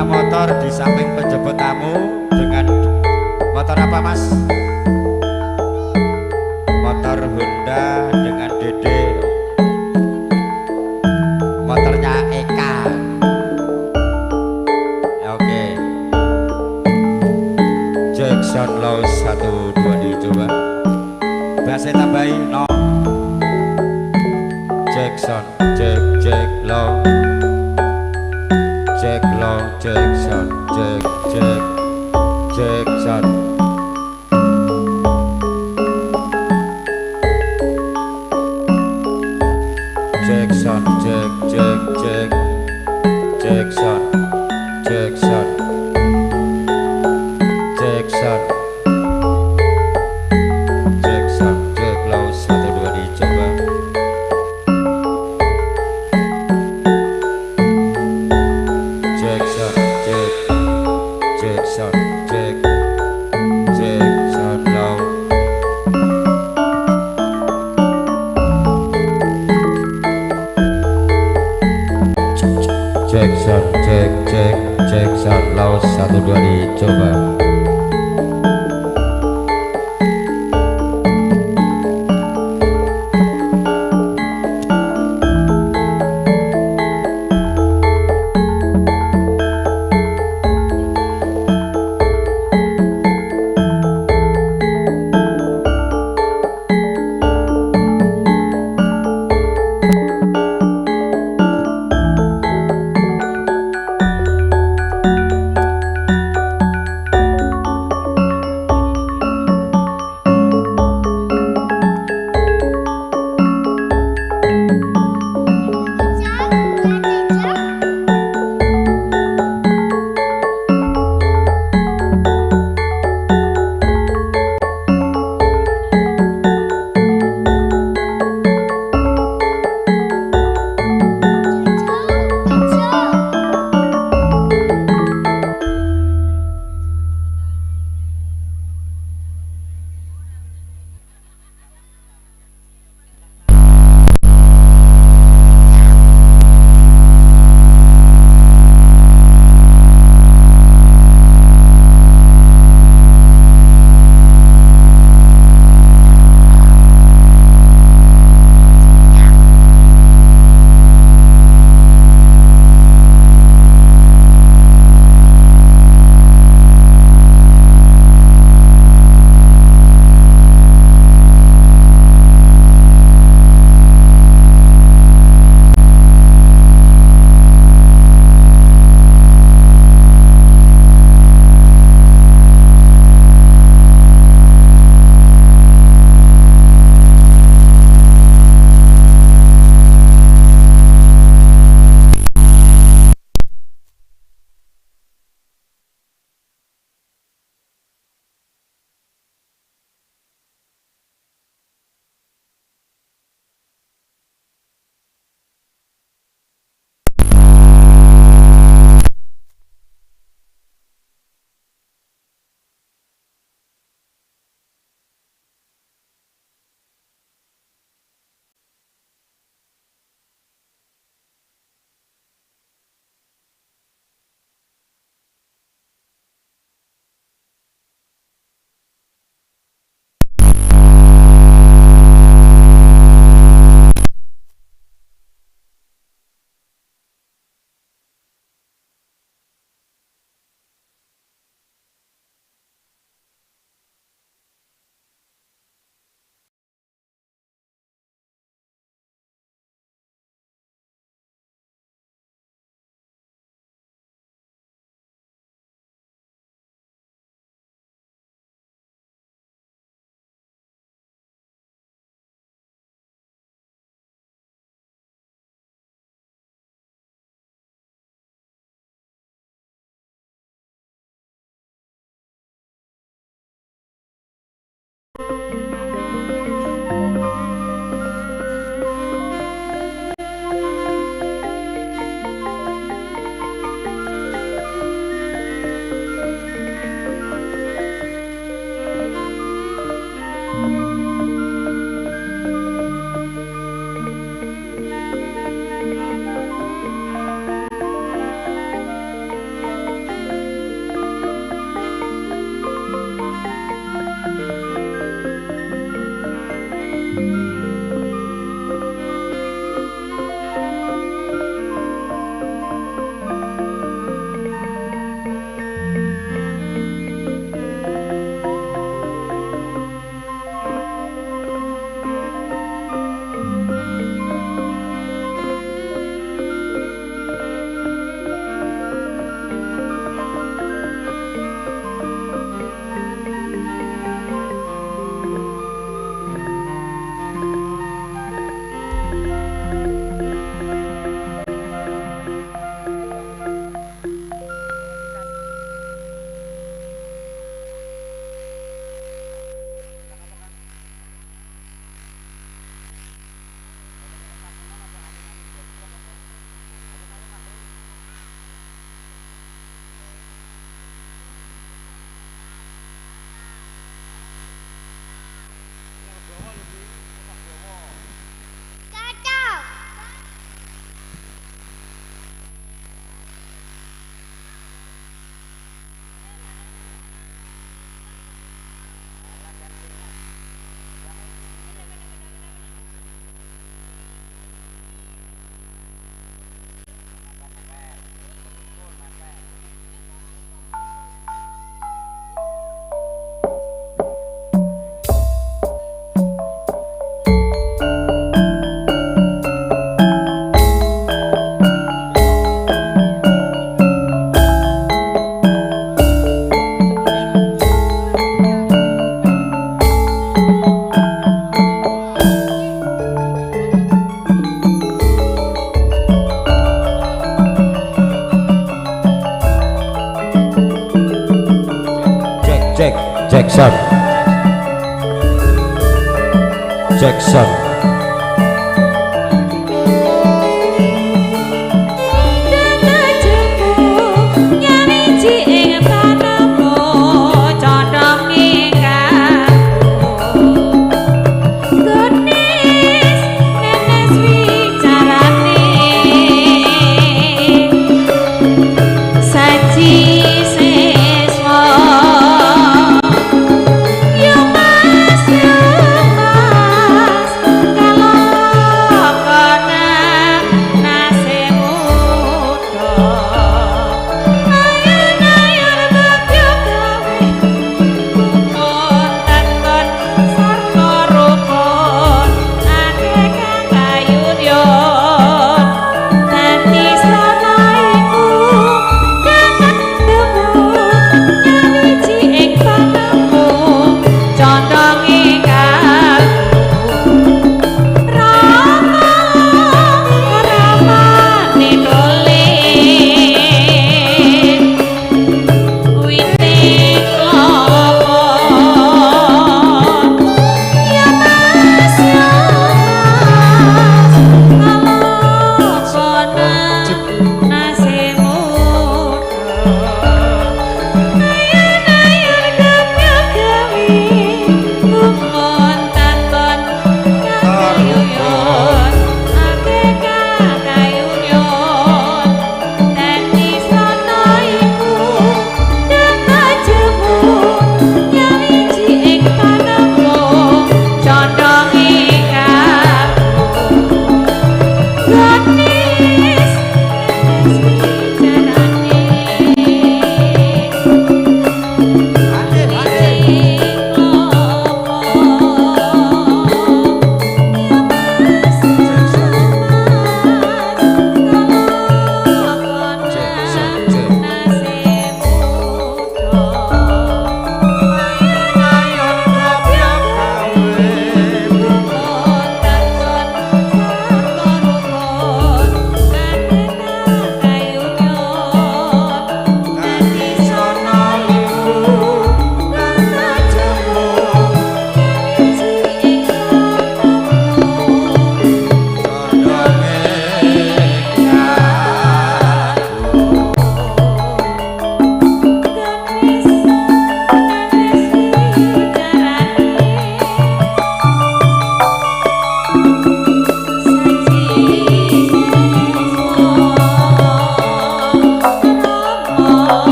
punya motor di samping penjemput tamu dengan motor apa mas? Motor Honda dengan Dede, motornya Eka. Ya, oke. Jackson Low 1 2 dicoba. Bahasa tambahin no. Jackson Jack Low. Jack Low Jackson Jackson Jackson Jackson Jackson Jackson Jack Low 1 2 dicoba. Jackson Low. Jackson Low 1 2 dicoba. Jackson Jackson.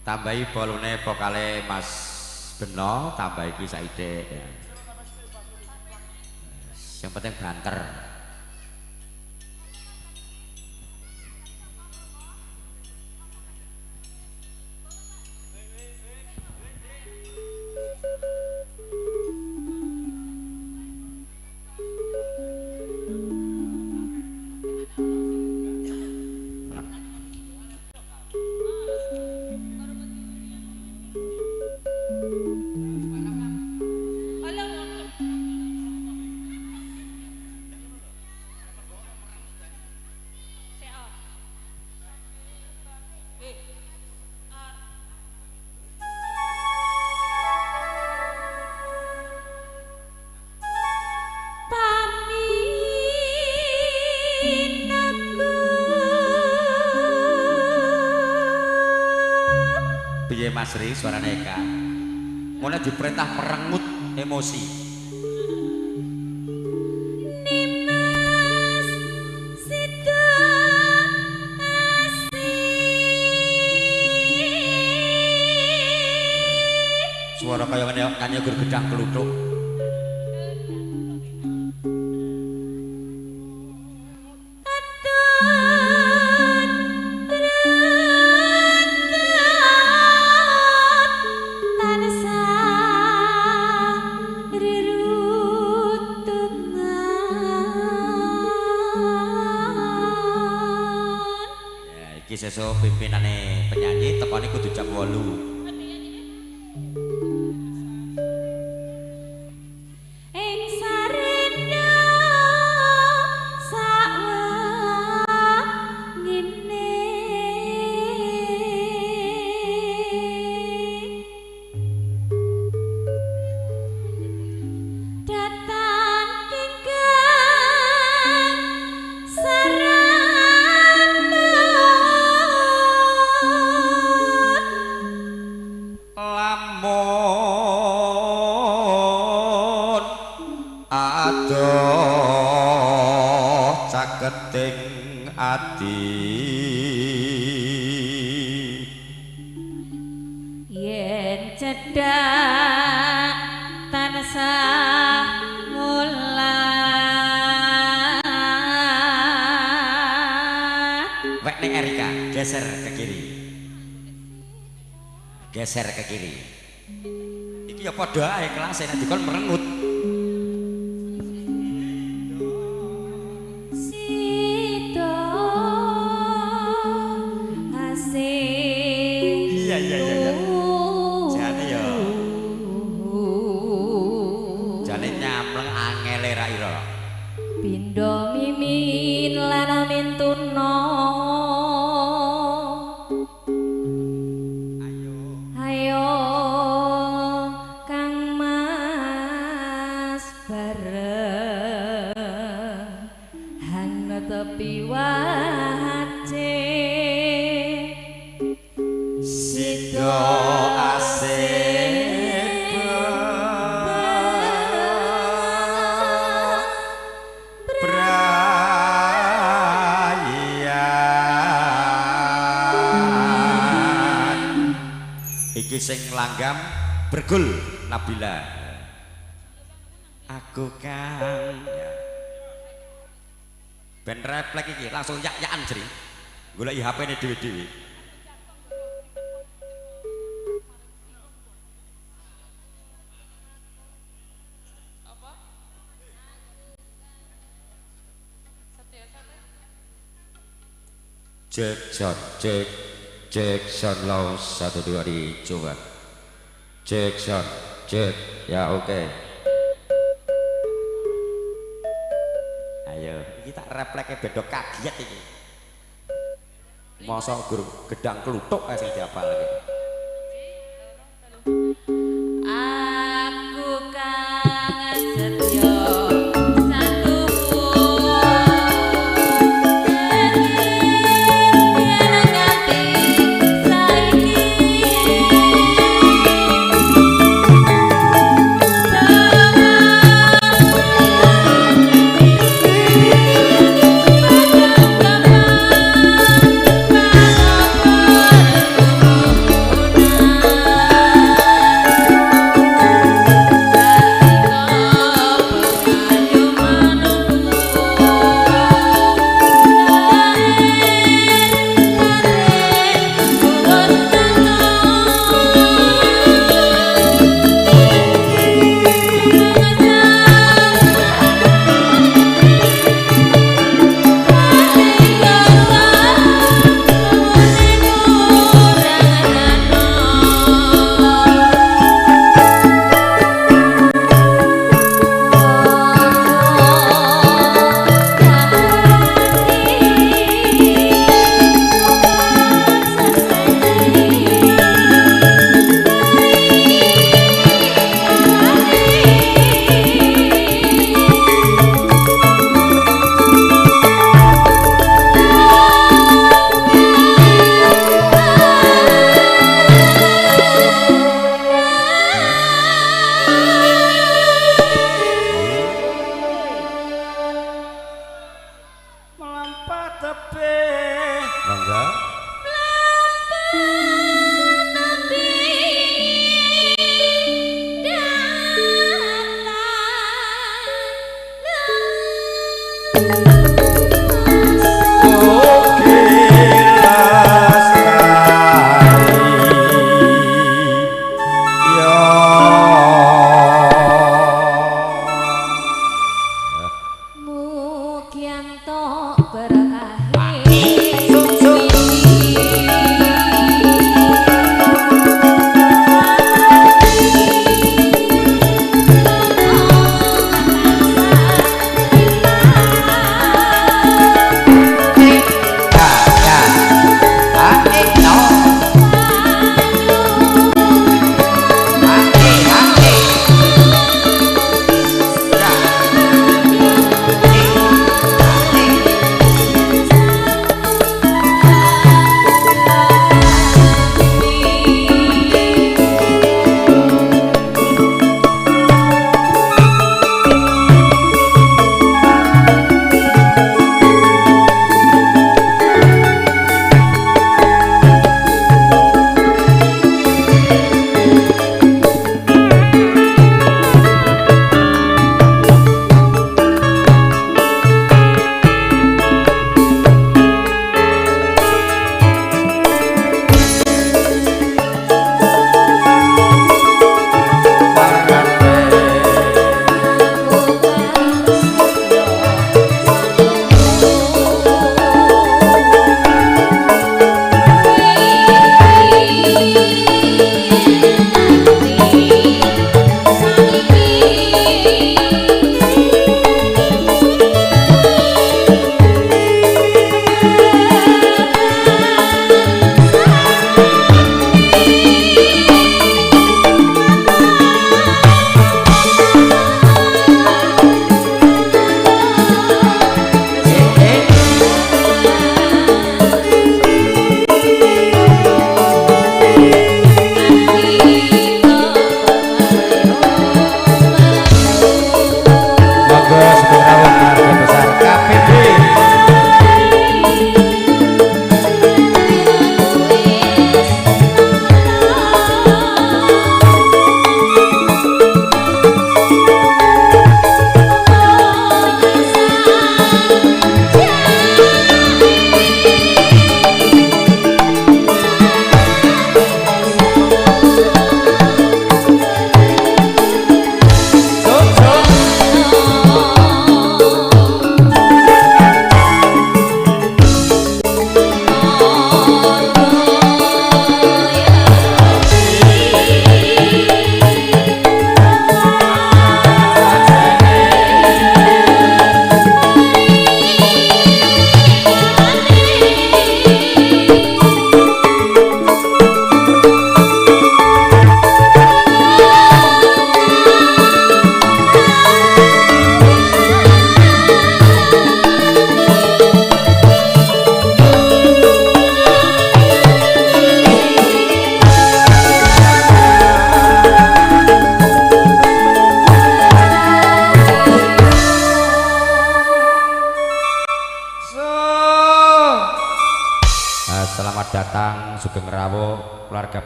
Tambahi bolone vokale Mas Beno, tambahi iki saithik. Yang penting banter. Mas Ri suarane Eka. Mulai diperintah merengut emosi. Suara kaya nyanyi gur gedang kelutuk. Iki sesuk pimpinane penyanyi tekone kudu jam 8. Caketing ati yen cedhak tansah mulat wek ning Erika geser ke kiri iki ya padha ae kelas nek dikon merengut. Pindho mimin lan mintuna ayo Kang Mas bareng hana tepi wace sida asik sing langgam bergul Nabila aku kan ben rap lagi iki langsung yak-yakan jering golek HP-ne dhewe-dhewe apa cek Jackson low 1 2 dicoba Jackson cek ya oke. Ayo kita refleksnya beda kaget ini masa guru gedang kelutuk sing diapal lagi. Aku kangen setyo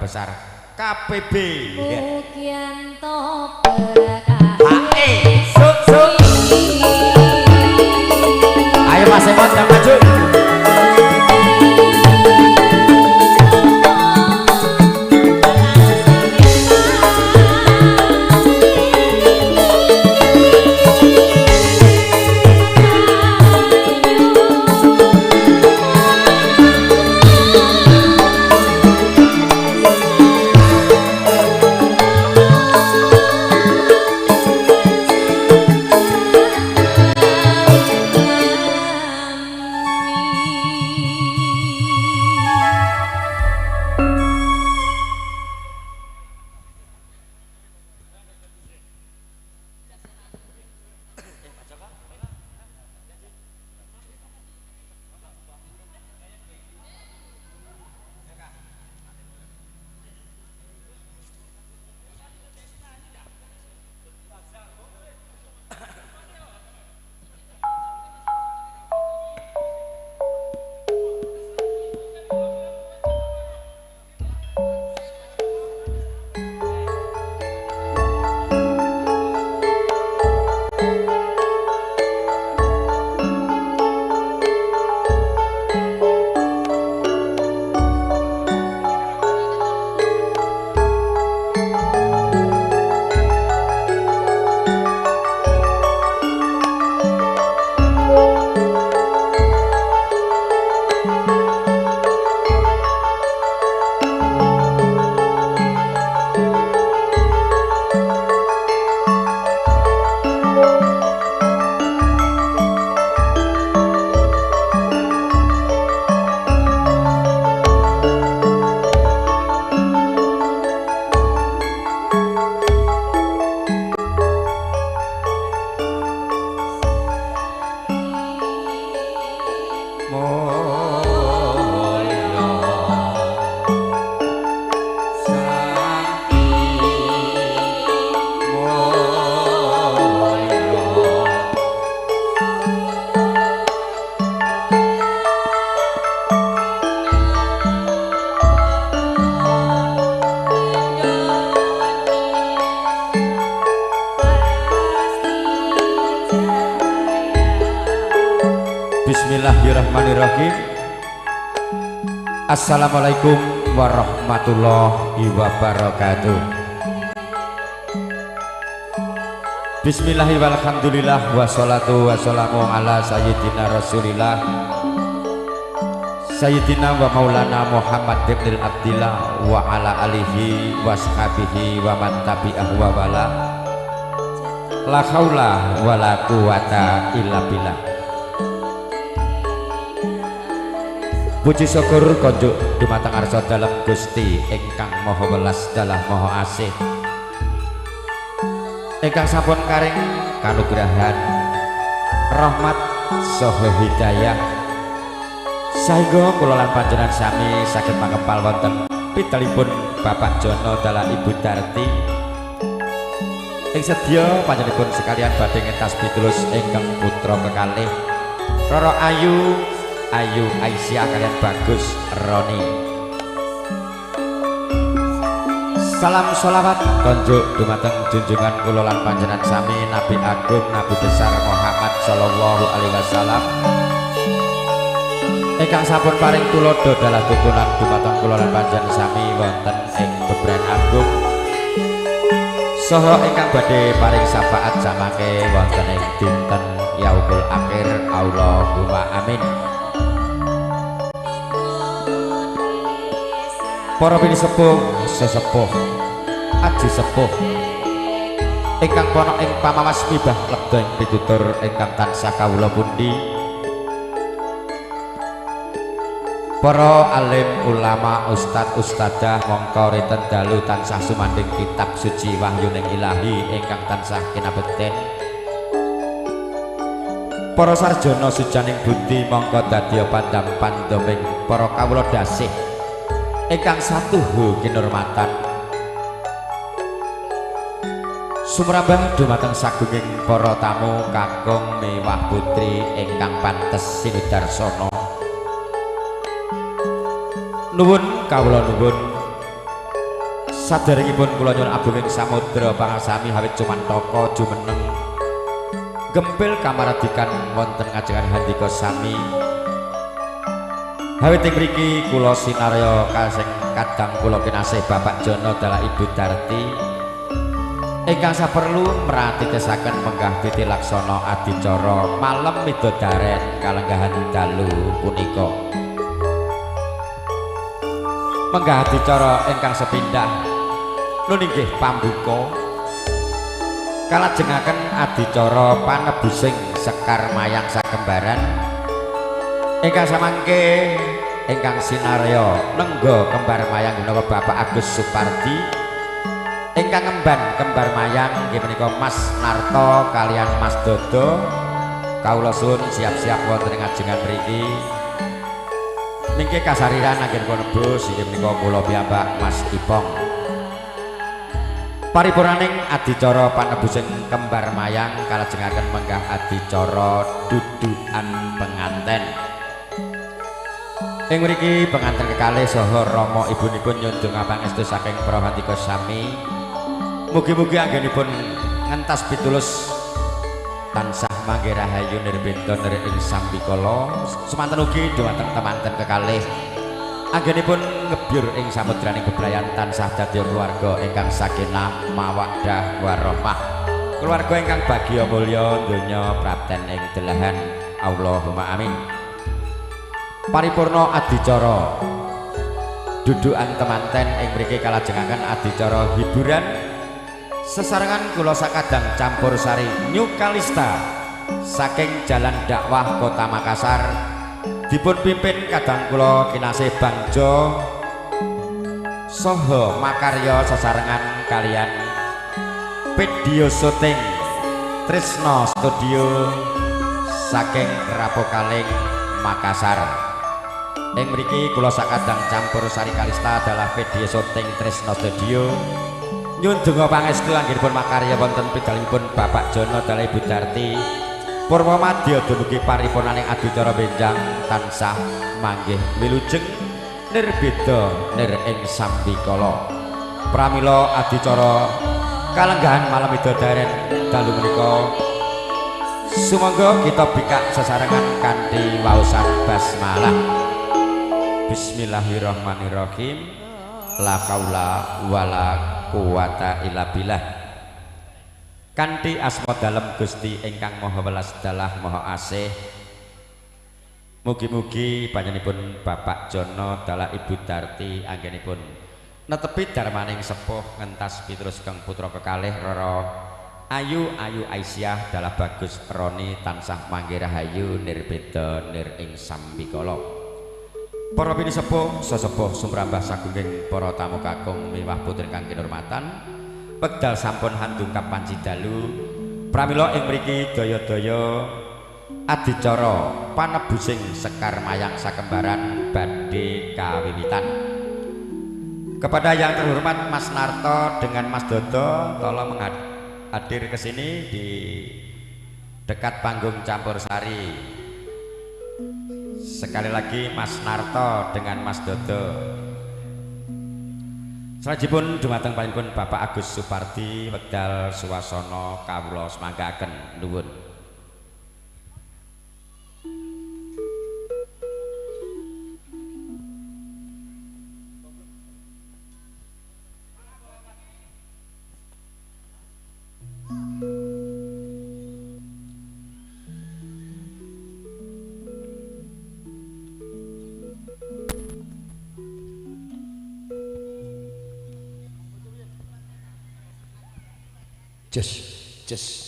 Besar KPB Mugianto berkah suk suk ayo Mas Emon yang maju Bismillahirrahmanirrahim. Assalamualaikum warahmatullahi wabarakatuh. Bismillahirrahmanirrahim. Walhamdulillah wassalatu wassalamu ala sayyidina Rasulillah Sayyidina wa maulana Muhammad ibn Abdillah wa ala alihi wa sahbihi wa man tabi'ah wa wala. La haula wa la quwata illa billah. Puji syukur konjuk dumateng arsa dalem Gusti ingkang Maha Welas dalah Maha Asih, ingkang sampun karing kanugrahan rahmat saha hidayah sahingga kula lan panjenengan sami saged mangepal wonten pitelipun Bapak Jono dalah Ibu Darti ing sedya panjenenganipun sekalian badhe ngentas pitulus ingkang putra kekalih Roro Ayu Aisyah kalian Bagus Roni. Salam sholawat konjuk dumateng junjungan kula lan panjenengan sami Nabi Agung Nabi Besar Muhammad sallallahu alaihi wasallam ingkang sampun paring tulodo dalah tutunan dumateng kula lan panjenengan sami wonten ing bebrayan agung saha ingkang badhe paring syafaat samangke wonten ing dinten yaumul akhir. Allahumma amin. Para pinisepuh sesepuh aji sepuh ingkang ana ing pamawas mibah lebda ing pitutur ingkang tansah kawula pundi, para alim ulama ustad ustadzah mongko riten dalu tansah sumanding kitab suci wahyuning ilahi ingkang tansah kinabekten, para sarjana sujaning budi mongko dadya pandam-pandaming para kawula dasih ingkang satuhu kinurmatan sumrambah dumateng sagunging para tamu kakung mewah putri ingkang pantes sinudarsana. Nuwun kawula nuwun Saderengipun kula nyuwun agunging samudra pangasami hawit cumantaka jumeneng gempil kamaradikan wonten ngajengan handika sami hawit ing mriki kula sinarya kasing kadang kula kinasih Bapak Jono dalah Ibu Darti ingkang saperlu mratitesaken menggah titilaksana adicara malem midodaren kalenggahan dalu punika menggah adicara ingkang sepindhah nun inggih pambuka kalajengaken adicara panebusing Sekar Mayang Sakembaran ingkang samangke ingkang sinarya nengga kembar mayang menawa Bapak Agus Supardi ingkang ngemban kembar mayang inggih menika Mas Narto kalian Mas Dodo kawula suwun siap-siap wonten ing ajengan mriki mingke kasariran anggen nebus inggih menika kula piyambak Mas Ipong paripurnaning adicara panebusing kembar mayang kalajengaken menggah adicara dudukan penganten ing mriki penganten kekalih saha rama ibunipun nyundung pangestu saking prahandika sami mugi-mugi anggenipun ngentas pitulus tansah mangke rahayu nirbenta nir ing sambikala semanten ugi dhumateng temanten kekalih anggenipun ngebyur ing samudraning bebrayan tansah dadi keluarga ingkang sakinah mawaddah warahmah keluarga ingkang bagya mulya donya prapten ing delahan Allahumma amin paripurna adicara dudukan temanten ing mriki kalajengaken adicara hiburan sesarengan kula sakadang campur sari New Kalista saking Jalan Dakwah Kota Makassar dipun pimpin kadang kula kinasih Bangjo saha makarya sesarengan kalian video syuting Trisno Studio saking Rapokaling Makassar ing mriki kula sakadang campur sari Kalista adalah video syuting Trisno Studio nyuwun donga pangestu anggenipun makarya wonten pidalipun Bapak Jono dalah Ibu Darti Purwamadya dumugi paripurnaning adicara benjang tansah manggih wilujeng nirbeda nir ing sambikala pramila adicara kalenggahan malam midodaren dalu menika sumangga kita bikak sesarengan kanthi waosan basmalah bismillahirrahmanirrahim la kaula wala quwata illa billah kanthi asma dalem Gusti ingkang Maha Welas dalah Maha Asih mugi-mugi panjenenganipun Bapak Jono dalah Ibu Darti anggenipun netepi darmaning sepuh ngentas piterus kang putra kekalih Roro Ayu Aisyah dalah Bagus Roni tansah mangke rahayu nirbeda nir ing sambikala para pinisepuh sesepuh sumrambah sagunging para tamu kakung miwah putri kang kinurmatan wekdal sampun handungkap panci dalu pramila ing mriki daya-daya adicara panebusing Sekar Mayang Sakembaran badhe kawiwitan kepada yang terhormat Mas Narto dengan Mas Dodo tolong hadir ke sini di dekat panggung campur sari. Sekali lagi Mas Narto dengan Mas Dodo. Salajengipun dumateng panjenengan Bapak Agus Supardi wekdal suwasana kawula semanggaken nuwun. Just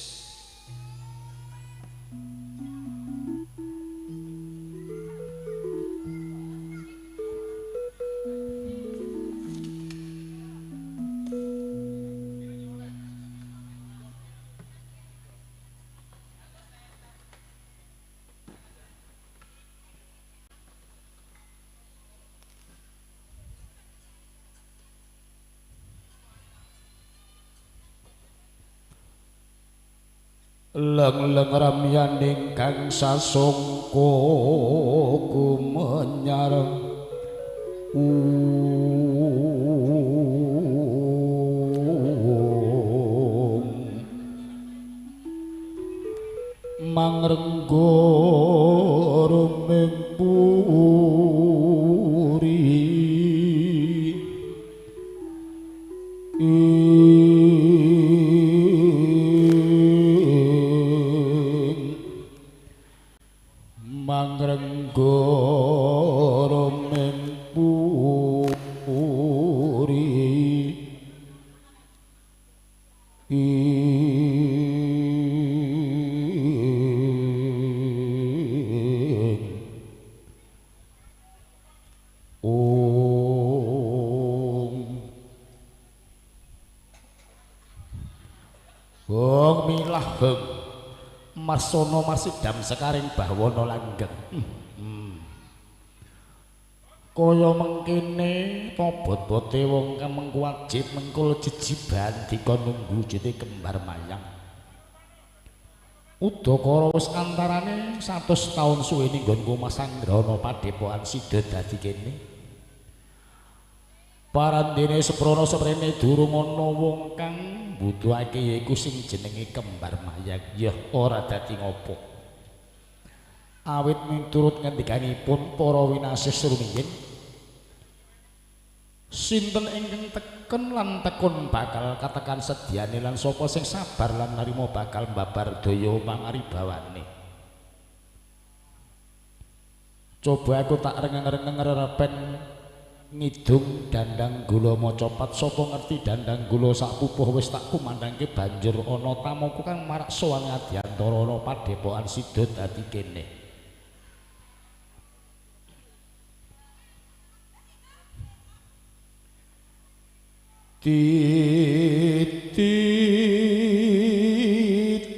leng-leng ramyan ingkang sasongko gumenyar mangrengga rumeng puri mangrengga rumeng puri Wong milah heng Marsono Marsidam sekaring Bawana langgeng kaya mengkene bobot-bote wong kang mengko wajib mengkul jejiban dikon nunggu jete kembar mayang udakara wis antarane 100 taun suwe ning nggonku Mas Anggrana Padepokan Sida dadi kene parandene seprono seprene durung ana wong kang mbutuhake yaiku sing jenenge kembar mayang ya ora dadi ngopo awit miturut ngendikanipun para winasis rumiyin sinten ingkang teken lan tekun bakal katekan sedyane lan sapa sing sabar lan narima bakal mbabar daya pangaribawane coba aku tak rengeng-rengeng rerepen ngidung dandang gula mocopat sapa ngerti dandang gula sak pupuh wis tak kumandangke banjur ana tamuku kang marak sowan Adiantara ana Padepokan Sida dadi kene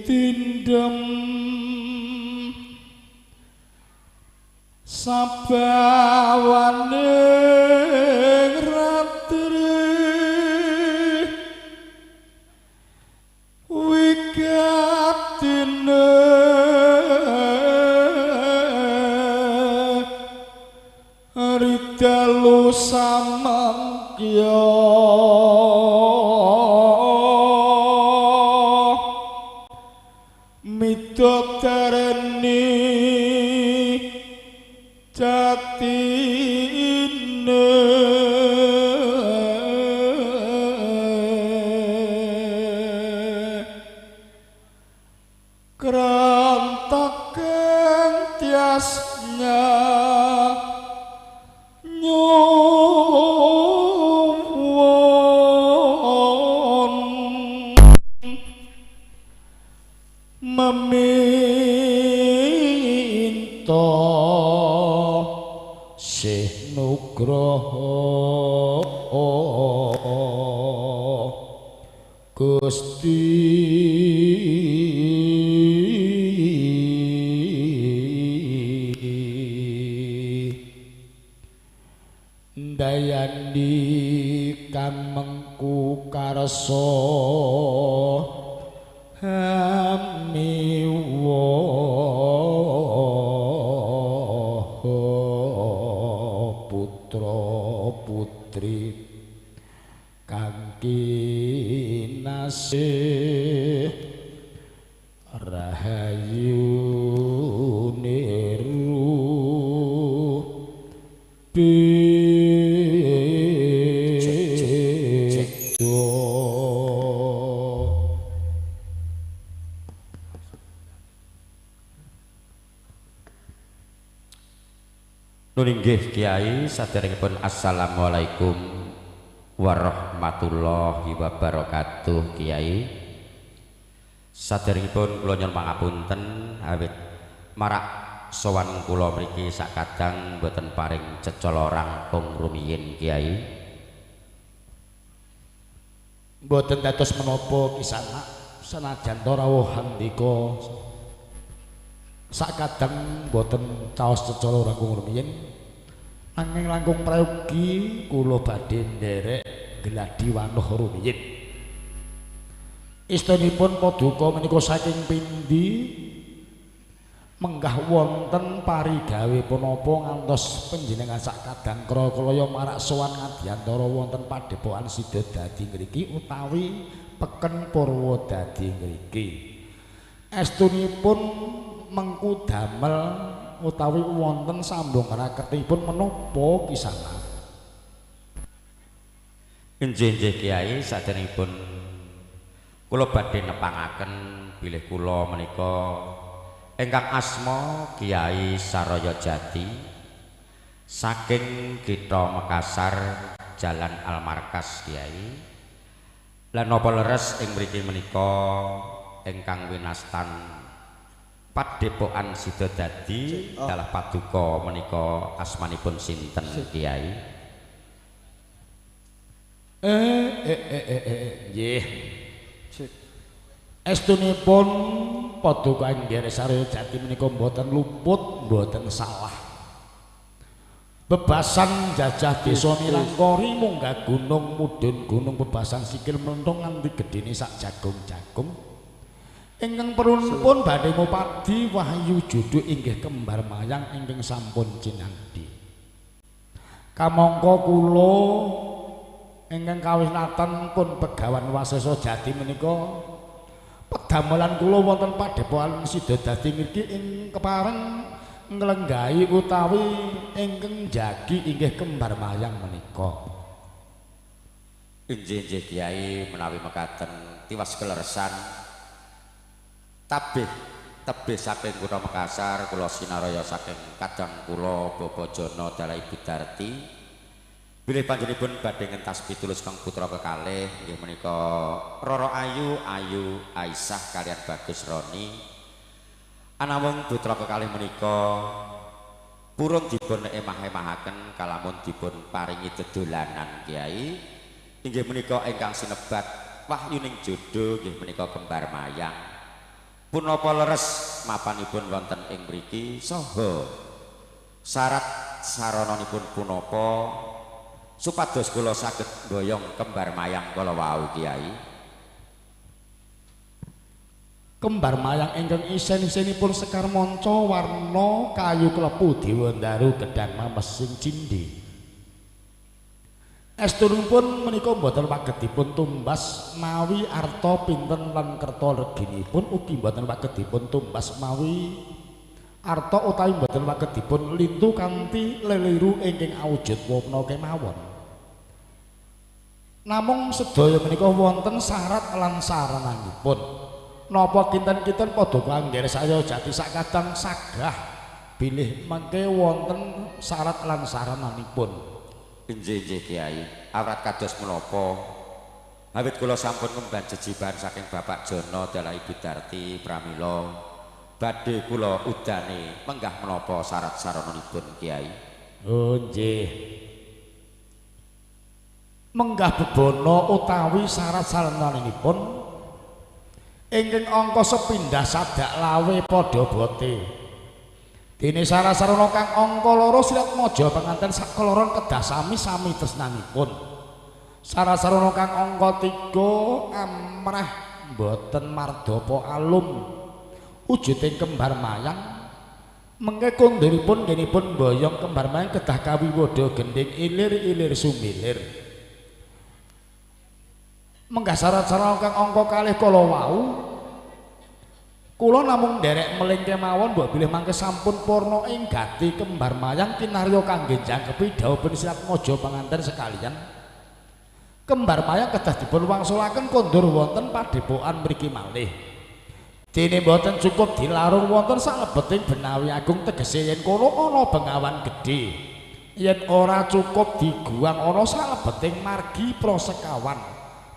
tindem sabawane ratri wigatine ridalu samangkya midodareni jatine krantaken tiasnya nyuwun meminta sih nugraha Gusti dayani kang mengku karsa hamiwa putra putri kang kinasih rahayu niru Nulinggih Kiai saderengipun assalamualaikum warahmatullahi wabarakatuh Kiai saderengipun kula nyuwun pangapunten awit marak sowan kula mriki sakadang boten paring cecala rangkung rumiyin Kiai boten dados menapa kisana senajan rawuh handika sakadang boten caos cecala rangkung rumiyin anging langkung prayogi kula badhe nderek gladi wanuh rumiyin istanipun paduka menika saking pindi menggah wonten parigawe punapa ngantos panjenengan sakadang kala marak sowan Adiantara wonten Padepokan Sida dadi ngriki utawi peken Purwodadi ngriki estunipun mengku damel utawi wonten sambung raketipun menapa kisana? Nggih Kiai, saderengipun kula badhe nepangaken bilih kula menika ingkang asma Kiai Saraya Jati saking Kitha Makassar Jalan Almarkas Kiai. Lan napa leres ing mriki menika ingkang winastan Padepokan Sidodadi dalah paduka menika asmanipun sinten Kiai? Nggih. Estunipun paduka Angger Saraya Jati menika mboten luput, mboten salah. Bebasan jajah desa Nilangkori munggah gunung mudhun gunung bebasan sikil mlenthong nganti gedene sak jagung-jagung. Ingkang perunipun badhe mupadi Wahyu Juduk inggih kembar mayang ingkang sampun cinangdi. Kamangka kula ingkang kawinatan pun Begawan Wasesa Jati menika pedamelan kula wonten Padepokan Sidodadi ngriki ing kepareng nglenggahi utawi ingkang jagi inggih kembar mayang menika. Nggih Kiai, menawi mekaten tiwas keleresan tebih saking Kutha Makassar kula sinaraya saking kadang kula Bapa Jana dalah Ibu Darti. Bilih panjenenganipun badhe ngentas pitulus kang putra kekalih inggih menika Roro Ayu, Ayu Aisyah kaliyan Bagus Roni. Anamung putra kekalih menika purun dipun emah-emahaken kalamun dipun paringi dedolanan Kiai. Inggih menika ingkang sinebat wahyuning jodoh inggih menika kembar mayang. Punapa leres mapanipun wonten ing mriki saha syarat sarananipun punapa supados kula saged mboyong kembar mayang kala wau Kiai? Kembar mayang ingkang isen-isenipun sekar manca warna kayu klepu dewandaru gedhang mamesing cindhi. Estunipun menika mboten wagetipun tumbas mawi arta pinten lan kerta reginipun ugi mboten wagetipun tumbas mawi arta utawi mboten wagetipun lintu kanthi leliru ingkang awujud wana kemawon. Namung sedaya menika wonten syarat lan sarananipun. Napa kinten-kinten paduka Angger Saraya Jati sakadang sagah bilih mangke wonten syarat lan sarananipun. Nggih Kiai, awrat kados menapa awit kula sampun ngemban jejiban saking Bapak Jana dalah Ibu Darti pramila badhe kula udane menggah menapa syarat sarananipun Kiai. Oh nggih. Menggah bebono utawi syarat sarananipun ingkang angka sepindah sadak lawe padha bote. Dene sarana kang angka 2 silat maja panganten sakaloron kedah sami-sami tresnanipun. Sarana kang angka 3 amrah boten mardapa alum wujuding kembar mayang. Mengke kondhiripun nggihipun mboyong kembar mayang kedah kawiwada gending ilir-ilir sumilir. Menggah syarat-syarat kang angka 2 kala wau kula namung nderek meling kemawon mbok bilih mangke sampun purna ing gati kembar mayang kinarya kangge jangkepi dawuhipun silat maja panganten sekalian. Kembar mayang kedah dipun wangsulaken kondur wonten padepokan mriki malih. Dene mboten cukup dilarung wonten salebeting benawi agung tegese yen kono ana bengawan gedhe. Yen ora cukup diguang ana salebeting margi prosekawan.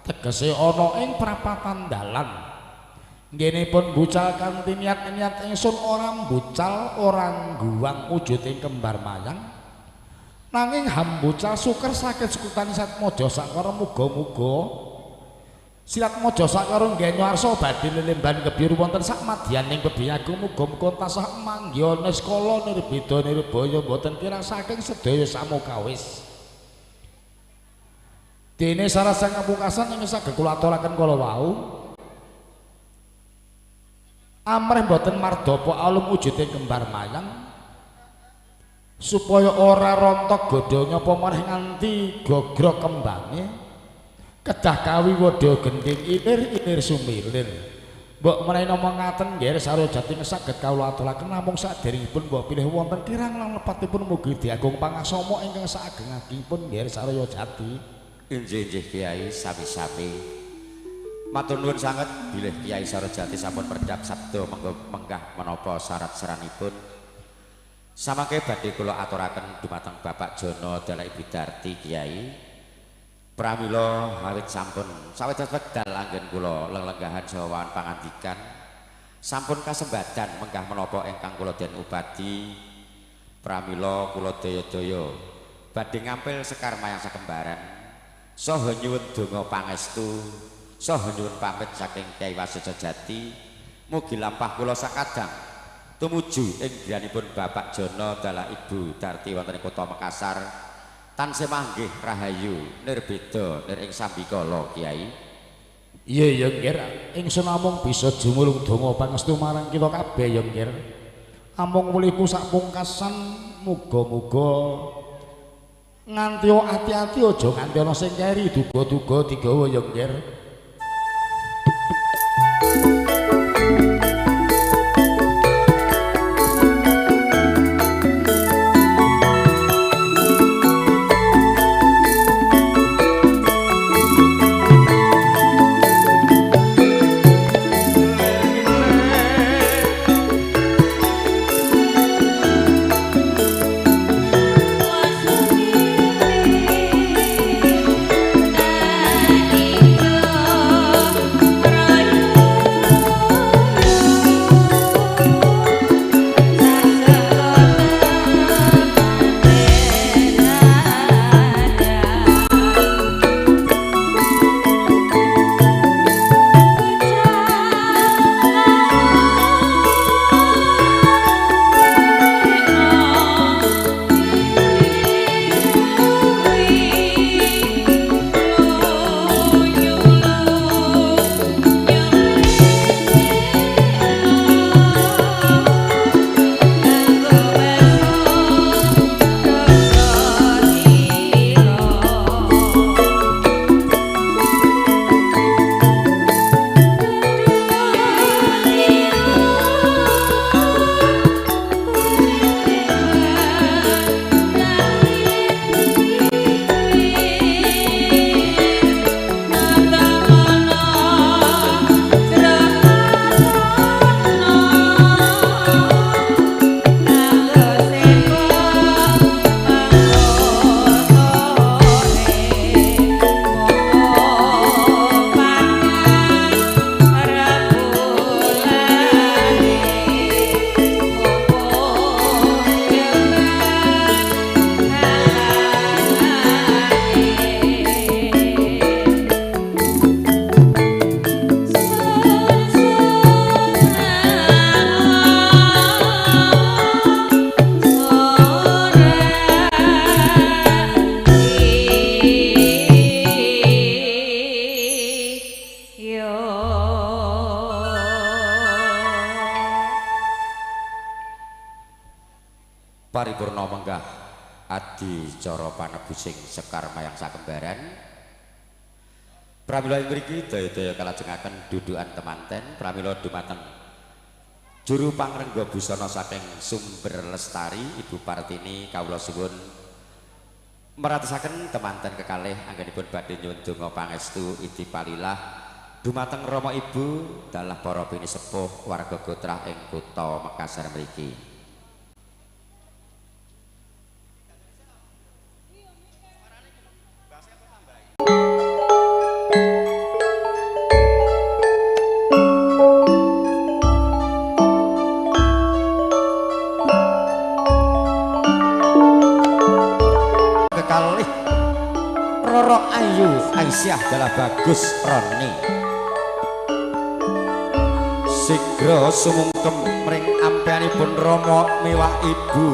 Tegese ana ing prapatan dalan. Nggenipun bucal kanthi niat-niat ingsun ora mbucal ora ngguwang wujuding kembar mayang. Nanging hambucal suker saged sekutan Satmaja sakara muga-muga Silat Maja sakara nggenya arsa badhe lelemban kebiru wonten sak madyaning bebiyagung muga-muga tansah manggya niskala nirbeda nirbaya boten kirang saking sedaya samukawis. Dene syarat sang kapungkasan ing saged kula aturaken kala wau. Amrih boten mardapa alum wujuding kembar mayang supaya ora rontok godhonge apa maneh nganti gogrok kembange kedah kawiwada gending ilir-ilir sumilir Mbok menawi namung ngaten nggih sarya jati saged kawula aturaken namung saderengipun mbok pilih wonten kirang lepatipun mugi diagung pangasama ingkang saageng-agengipun nggih sarya jati. Injih Kiai sami-sami. Matur nuwun sanget bilih Kiai Sarojati sampun perdhap sabda menggah menapa syarat-syaratipun. Samangke badhe kula aturaken dumateng Bapak Jono Dalah Ibu Darti Kiai. Pramila awit sampun sawetara wekdal anggen kula lelenggahan saha pangandikan sampun kasembadan menggah menapa ingkang kula den upadi. Pramila kula daya-daya badhe ngampil sekar mayang sakembaran saha nyuwun donga pangestu saha nyuwun pamit saking Kyai Waseso Jati mugi lampah kula sakadang tumuju ing griyanipun Bapak Jono Dalah Ibu Darti wonten ing Kota Makassar. Tansih manggih rahayu nirbeda nir ing sambikala Kiai. Iya ya nggih, ingsun namung bisa jumulung donga pangestu marang kita kabeh ya nggih. Amung wuliku sak pungkasan muga-muga nganti ati-ati aja nganti ana sing keri duga-duga digawa ya nggih. Paripurna menggah adicara panebusing sekar mayang sakembaran. Pramila ing mriki daya-daya kalajengaken dudukan temanten pramila dumateng juru pangrengga busana saking Sumber Lestari Ibu Partini kawula suwun meratosaken temanten kekalih anggenipun badhe nyuwun donga pangestu Idi Palilah dumateng Rama Ibu dalah para bini sepuh warga Gotrah ing Kutha Makassar mriki. Roro Ayu Aisyah dalah Bagus Roni sigra sumungkem mring ampeanipun Rama miwah Ibu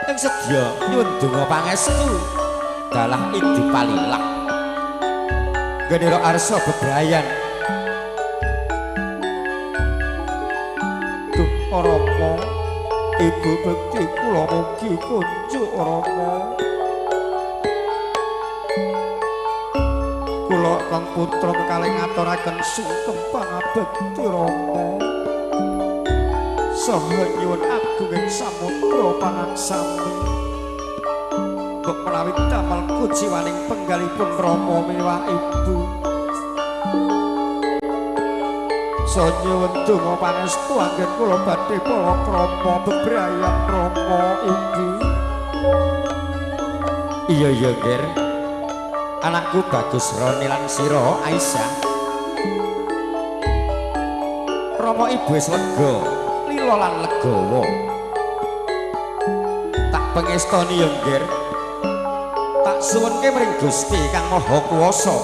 ing sedya nyuwun donga pangestu dalah Idi Palilah Gendera Arsa bebrayan duh Rama Ibu bekti kula mugi kunjuk Rama kula Kakang putra kalih ngaturaken sungkem pangabekti Rama saha nyuwun agunging samudra pangaksami kok menawi damel kuciwaning penggalipun Rama miwah ibu saha nyuwun donga pangestu anggen kula badhe palakrama bebrayan Rama ibu. Iya Ger anakku Bagus Roni lan sira Aisyah Rama ibu wis lega lila lan legawa tak pengestoni ya Ger tak suwunke mring Gusti Kang Maha Kuwasa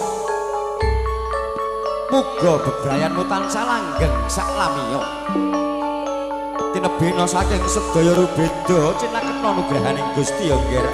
muga bebrayanmu tansah langgeng sak lamiya tinebena saking sedaya rubeda cinaketna nugrahaning Gusti ya Ger.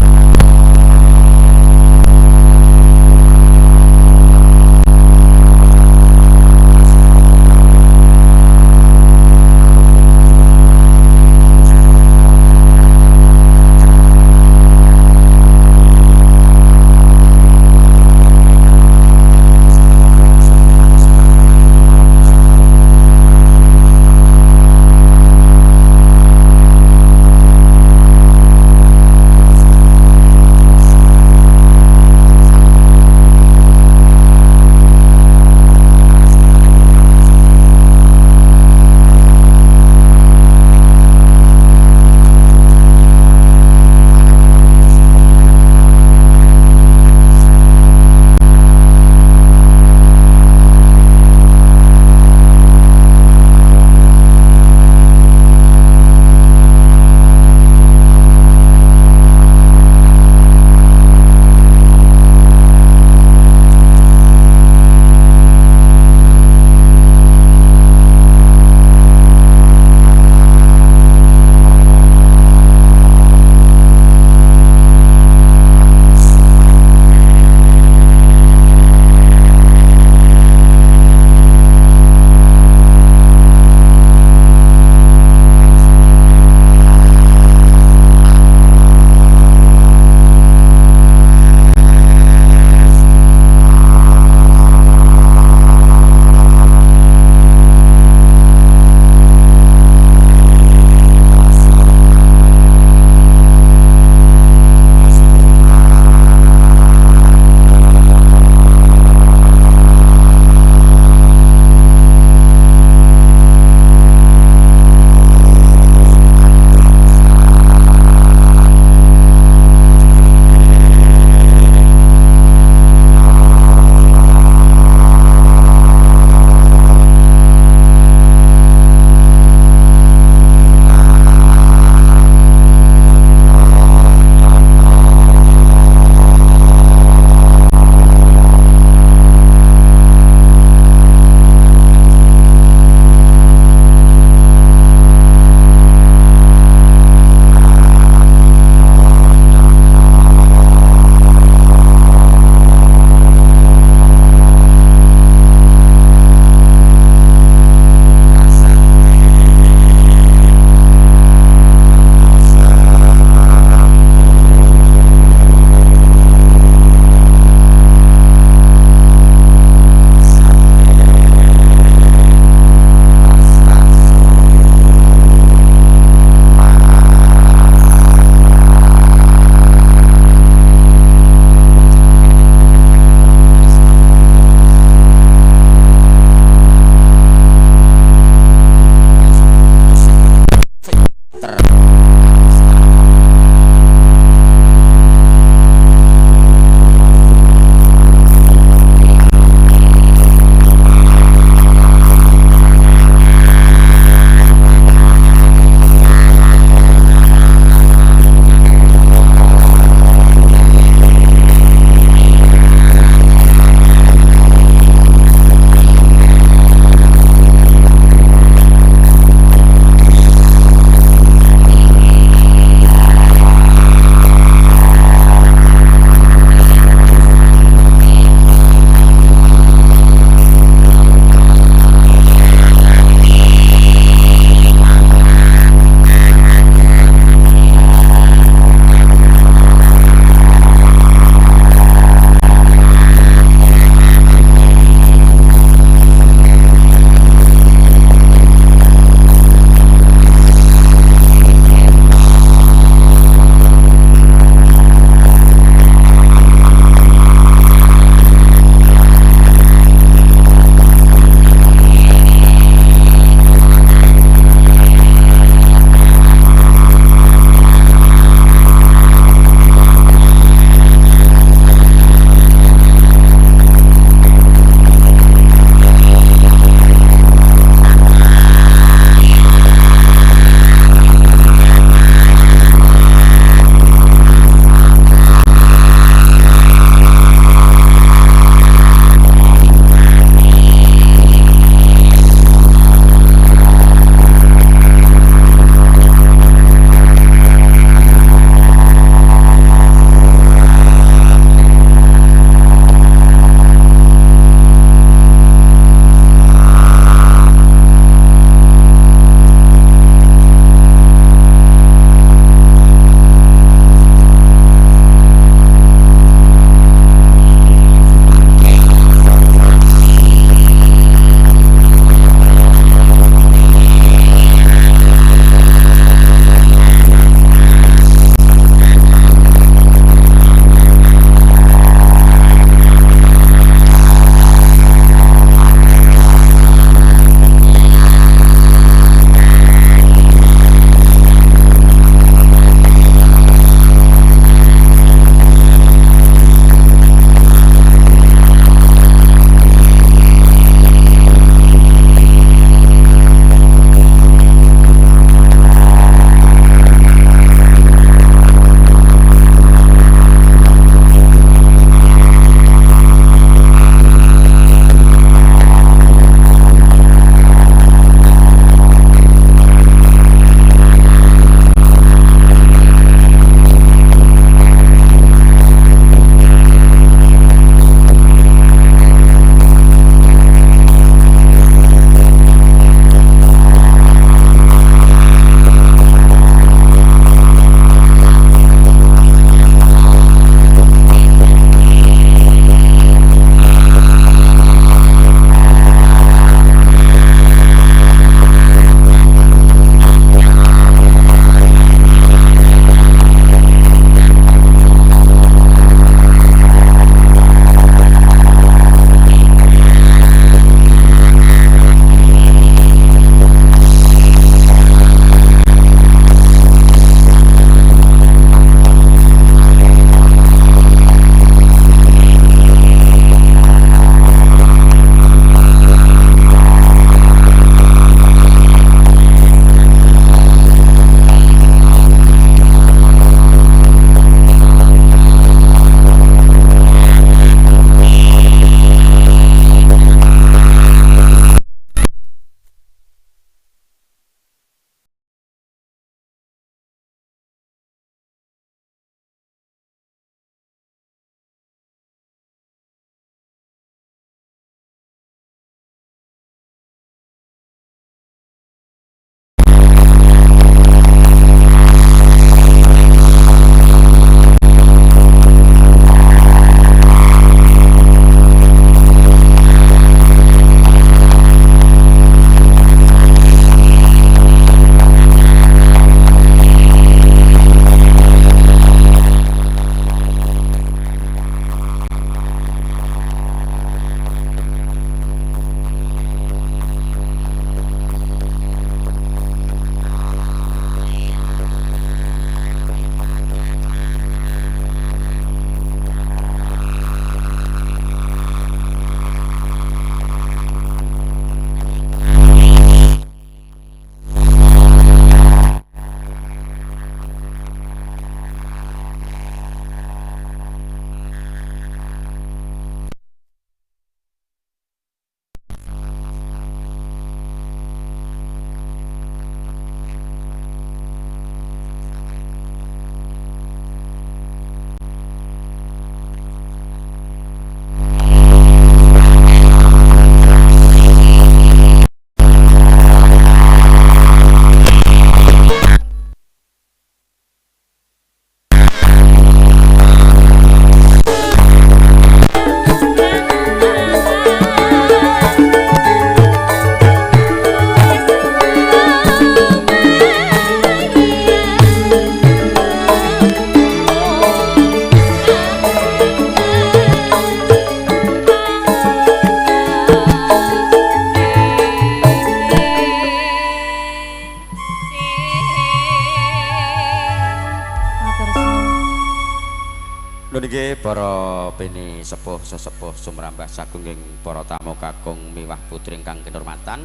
Monggo niki para peni sepuh sesepuh sumrambah sagunging para tamu kakung miwah putri ingkang kinurmatan.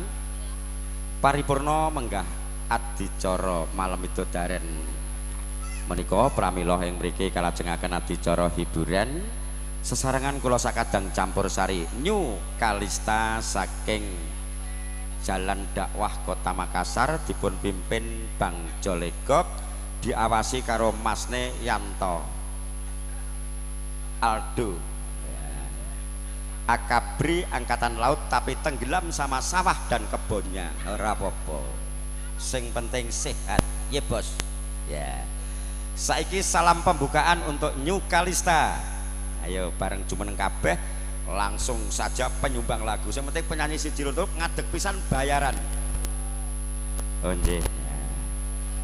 Paripurna menggah adicara malam midodaren menika pramila ing mriki kalajengaken adicara hiburan sesarengan kula sakadang campursari New Kalista saking Jalan Dakwah Kota Makassar dipun pimpin Bang Jolegok diawasi karo Masne Yanto Aldo Akabri Angkatan Laut tapi tenggelam sama sawah dan kebunnya ora apa-apa sing penting sehat ya bos ya. Saiki salam pembukaan untuk New Kalista, ayo bareng jumeneng kabeh langsung saja penyumbang lagu yang penting penyanyi siji loro ngadeg pisan bayaran oh nggih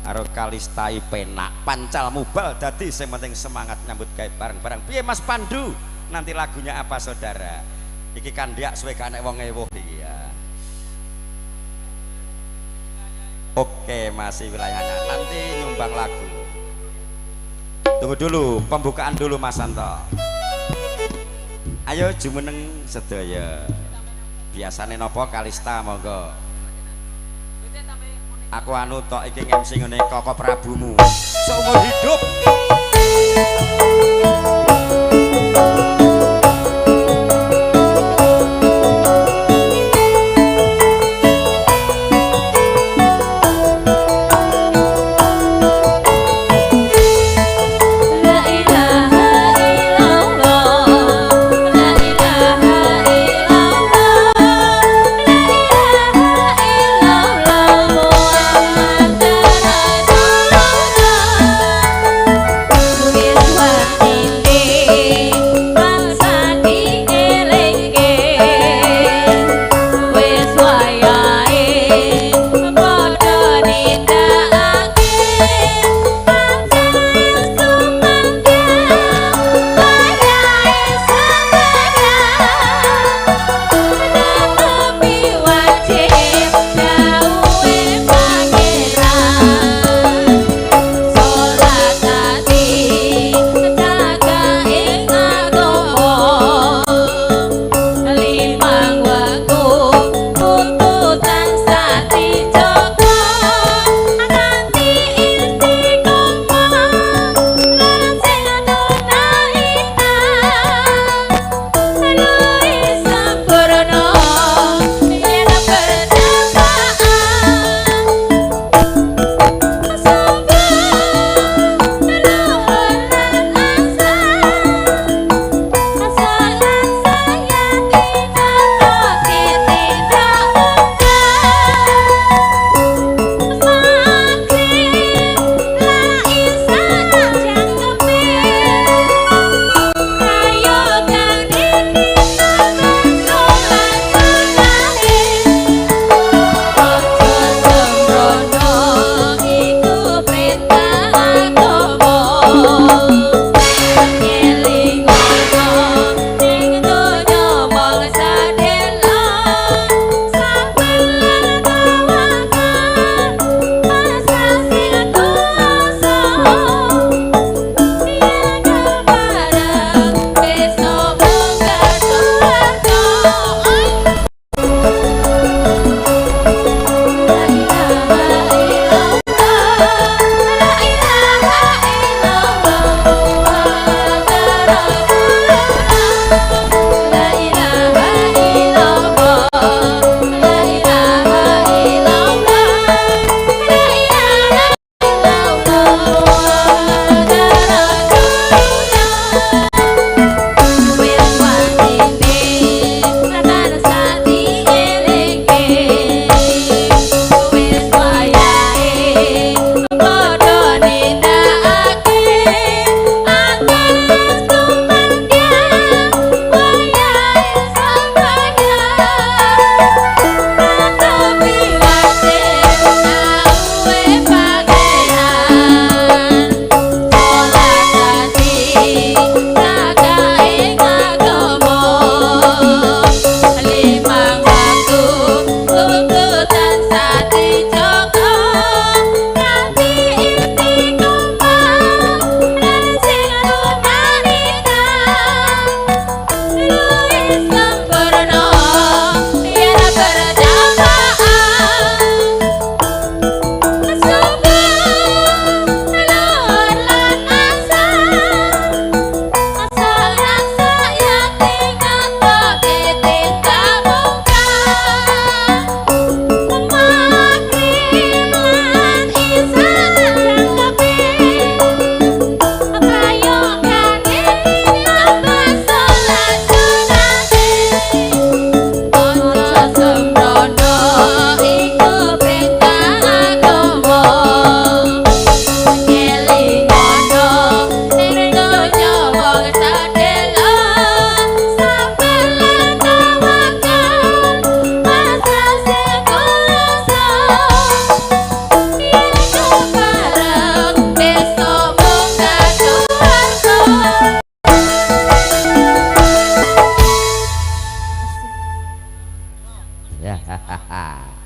karo Kalistai penak pancal mubal dadi sing penting semangat nyambut gawe bareng-bareng. Piye Mas Pandu nanti lagunya apa saudara iki kan diak suwe gak nek wong ewuh iki ya. Oke masih wilayahnya nanti nyumbang lagu, tunggu dulu pembukaan dulu Mas Santo. Ayo jumeneng sedaya biasane nopo Kalista monggo aku anu tok iki MC ngene Koko Prabumu seumur hidup. Tuhan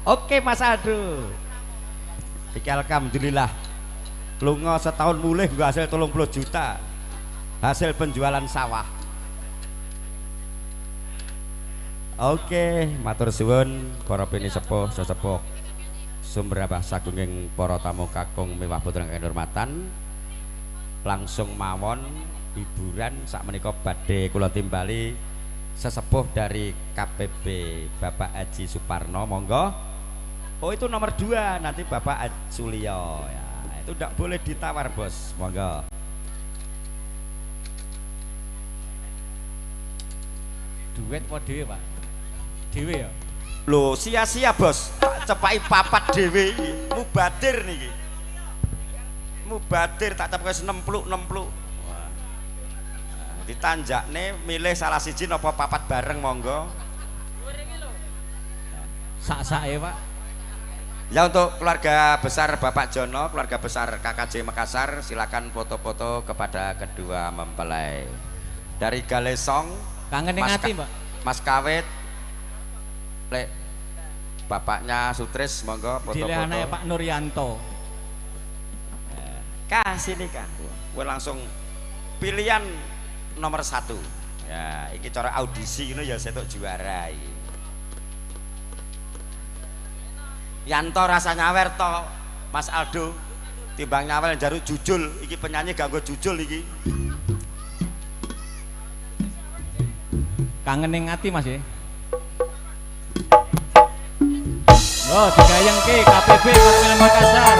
Oke Mas Aldo. Iki alhamdulillah. Lunga setahun mulih nggo hasil 30 juta. Hasil penjualan sawah. Oke, matur suwun para pini sepuh sesepuh sumberabah sagunging para tamu kakung mewah putra kang hormatan. Langsung mawon hiburan sakmenika badhe kula timbali sesepuh dari KPB Bapak Haji Suparno, monggo. Oh itu nomor 2 nanti Bapak Sulio ya, itu tidak boleh ditawar bos, monggo. Duit apa dhewe Pak? Dhewe ya? Loh sia-sia bos, tak cepai papat dhewe iki, mubadir niki. Mubadir tak cepai 60. Wah. Ditanjakne milih salah siji napa papat bareng monggo. Sak-sake Pak. Ya untuk keluarga besar Bapak Jono, keluarga besar KKJ Makassar, silakan foto-foto kepada kedua mempelai. Dari Galesong, kangen ning ati, Mbak. Mas Kawit, Lek bapaknya Sutris, monggo foto-foto. Dile anake Pak Nuryanto. Kasih nih kan, gue langsung pilihan nomor 1. Ya, iki cara audisi ini ya setuk juara. Yanto rasa nyawer to, Mas Aldo. Timbang nyawer jaruk jujul, iki penyanyi ganggo jujul iki. Kangen ning ati Mas ya. Oh, digayengke KPB Kabupaten Makassar.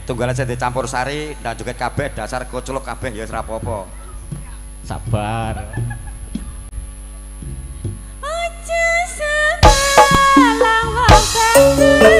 Tunggale saya dicampur sari dan juga kabeh dasar koculuk kabeh ya ora apa-apa. Sabar. Aja semalang wong bagus.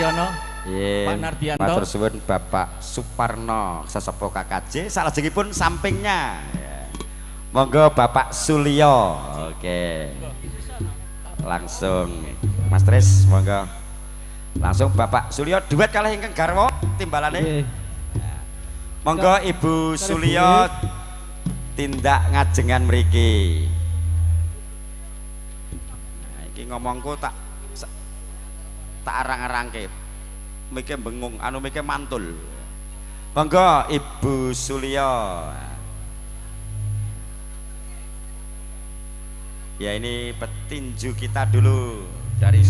Nardiana. Pak Nardianto. Matur suwun Bapak Suparno sesepuh KKJ salajengipun sampingnya ya. Monggo Bapak Sulyo. Oke. Langsung Mas Tris monggo. Langsung Bapak Sulyo duet kalih ingkang garwa timbalane. Monggo Ibu Sulyo tindak ngajengan mriki. Nah, iki ngomongku tak arang-arangke. Mike bengung, anu mike mantul. Monggo Ibu Sulyo. Ya ini petinju kita dulu dari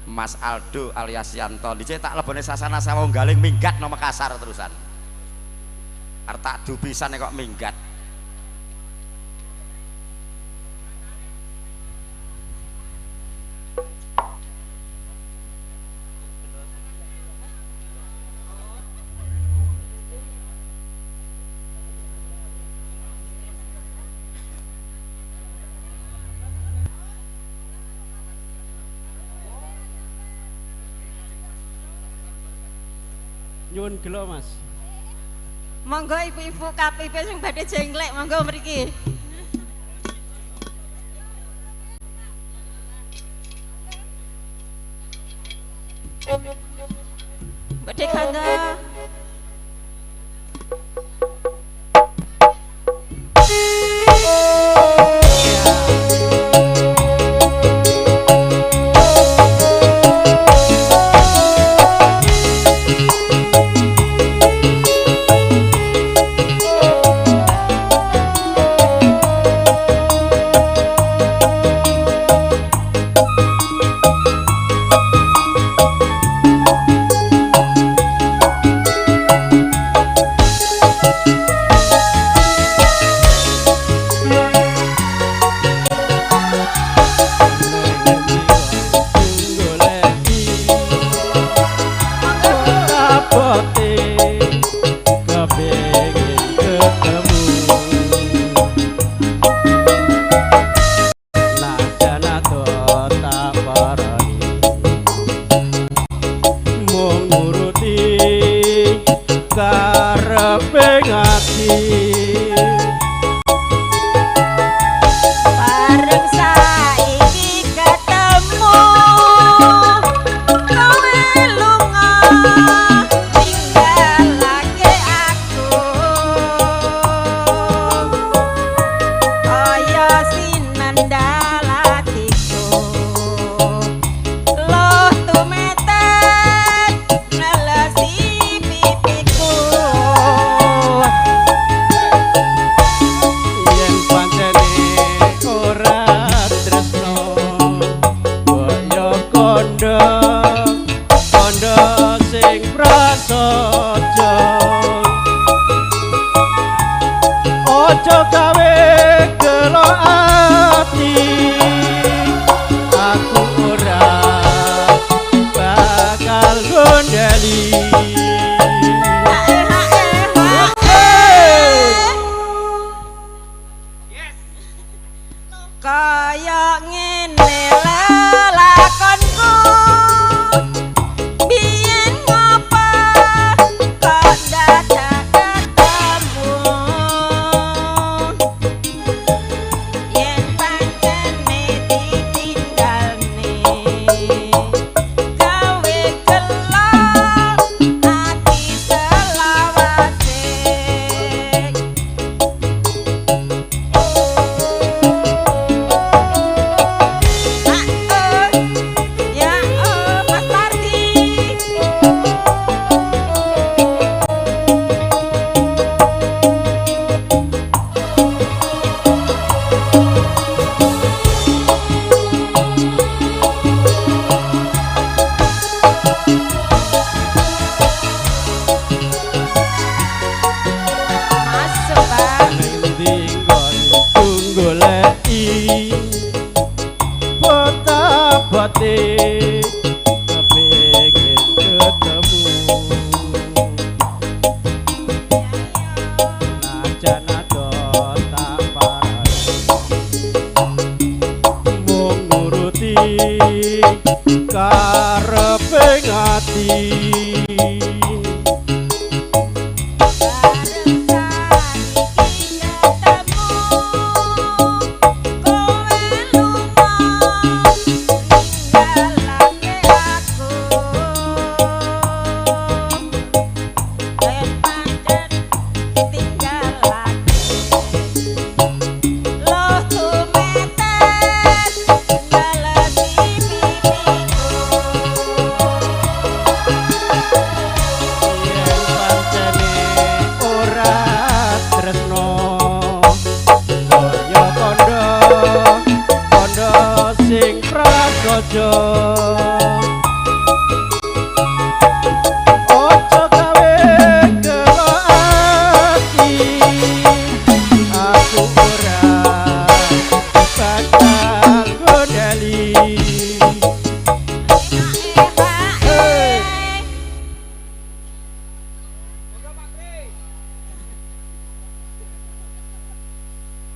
Mas Aldo alias Yanto. Dicek tak lebone sasana sawung galing minggat no Makassar terusan. Artak dubisan kok minggat. Nyuwun gelo Mas. Monggo ibu-ibu KPP sing badhe jenglek monggo mriki. Badhe kanggo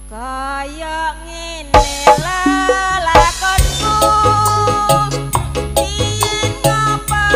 kaya ngene lelakonku yen ngapa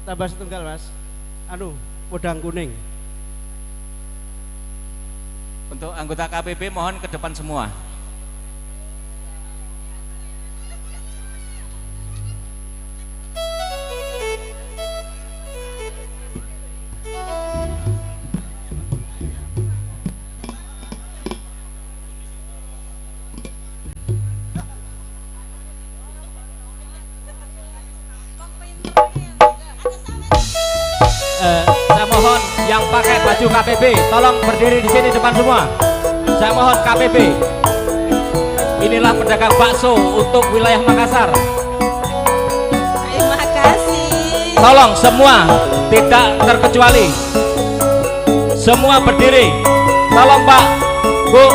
tambah setunggal mas, anu wedang kuning. Untuk anggota KPB mohon ke depan semua. Saya mohon yang pakai baju KPB tolong berdiri di sini depan semua. Saya mohon KPB. Inilah pedagang bakso untuk wilayah Makassar. Terima kasih. Tolong semua tidak terkecuali. Semua berdiri. Tolong Pak, Bu,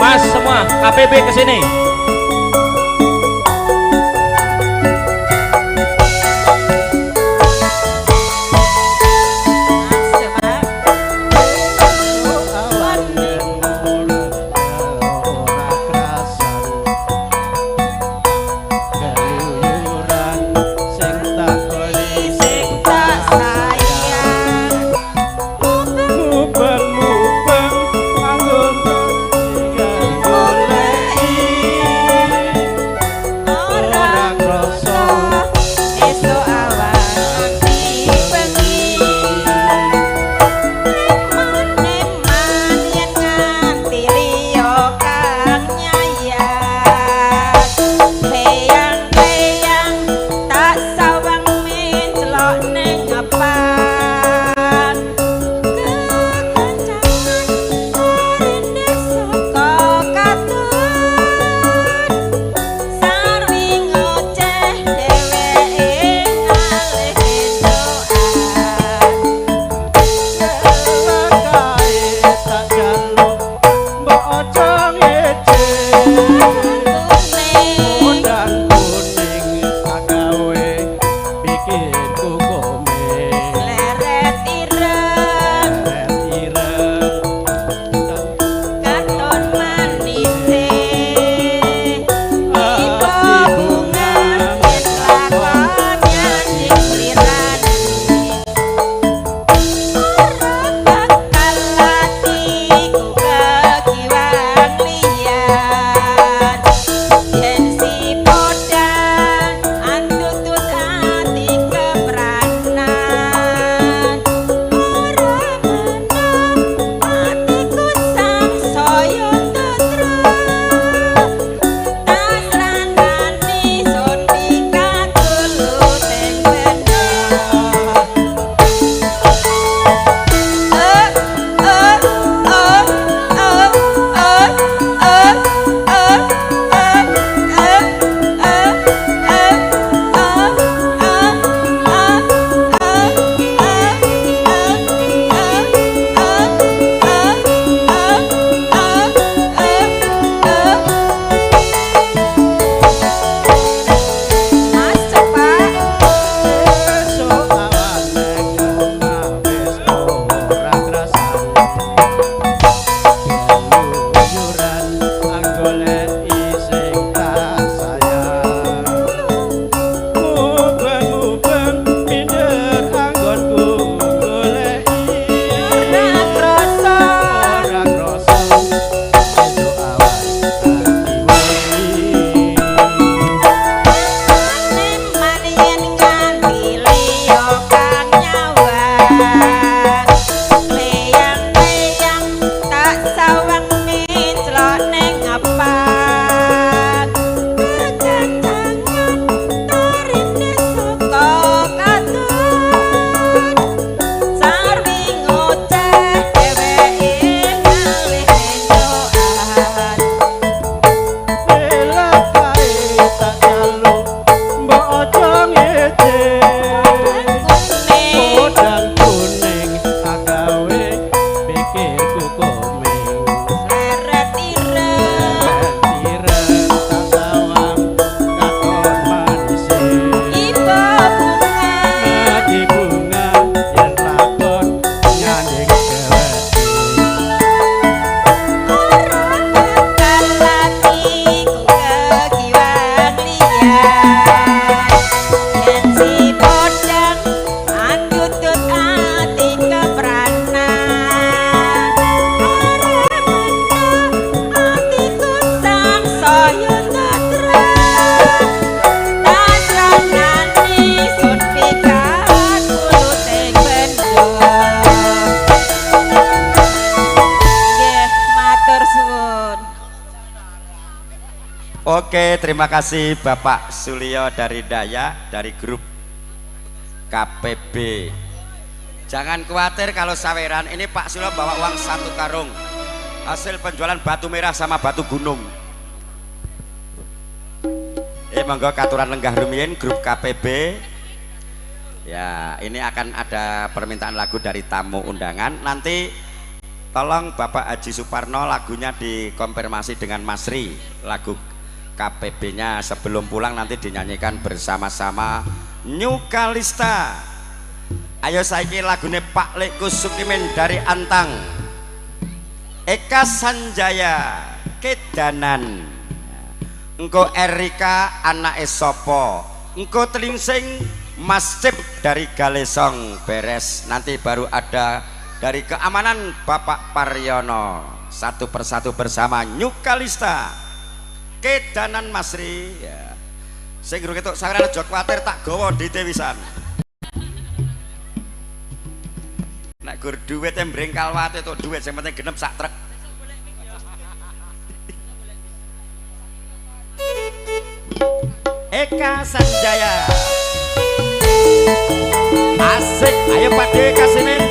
Mas semua KPB ke sini. Oke, terima kasih Bapak Sulio dari Dayak dari grup KPB. Jangan khawatir kalau saweran, ini Pak Sulio bawa uang 1 karung hasil penjualan batu merah sama batu gunung. Monggo katuran lenggah rumiyin grup KPB. Ya, ini akan ada permintaan lagu dari tamu undangan. Nanti tolong Bapak Haji Suparno lagunya dikonfirmasi dengan Mas Ri. Lagu KPB-nya sebelum pulang nanti dinyanyikan bersama-sama New Kalista. Ayo saiki lagune Pak Lek Kusukimin dari Antang. Eka Sanjaya Kedanan. Engko Erika anak Esopo, engko Telingsing Mas Cip dari Galesong beres. Nanti baru ada dari keamanan Bapak Paryono. Satu persatu bersama New Kalista Kedanan Masri ya. Sing guru ketuk saweran aja kuwatir tak gawa dite wisan. Nek gur duwite mbrengkal wate tok duwit sing penting genep sak trek. Eka Sanjaya asik, ayo Pak De Kasimin,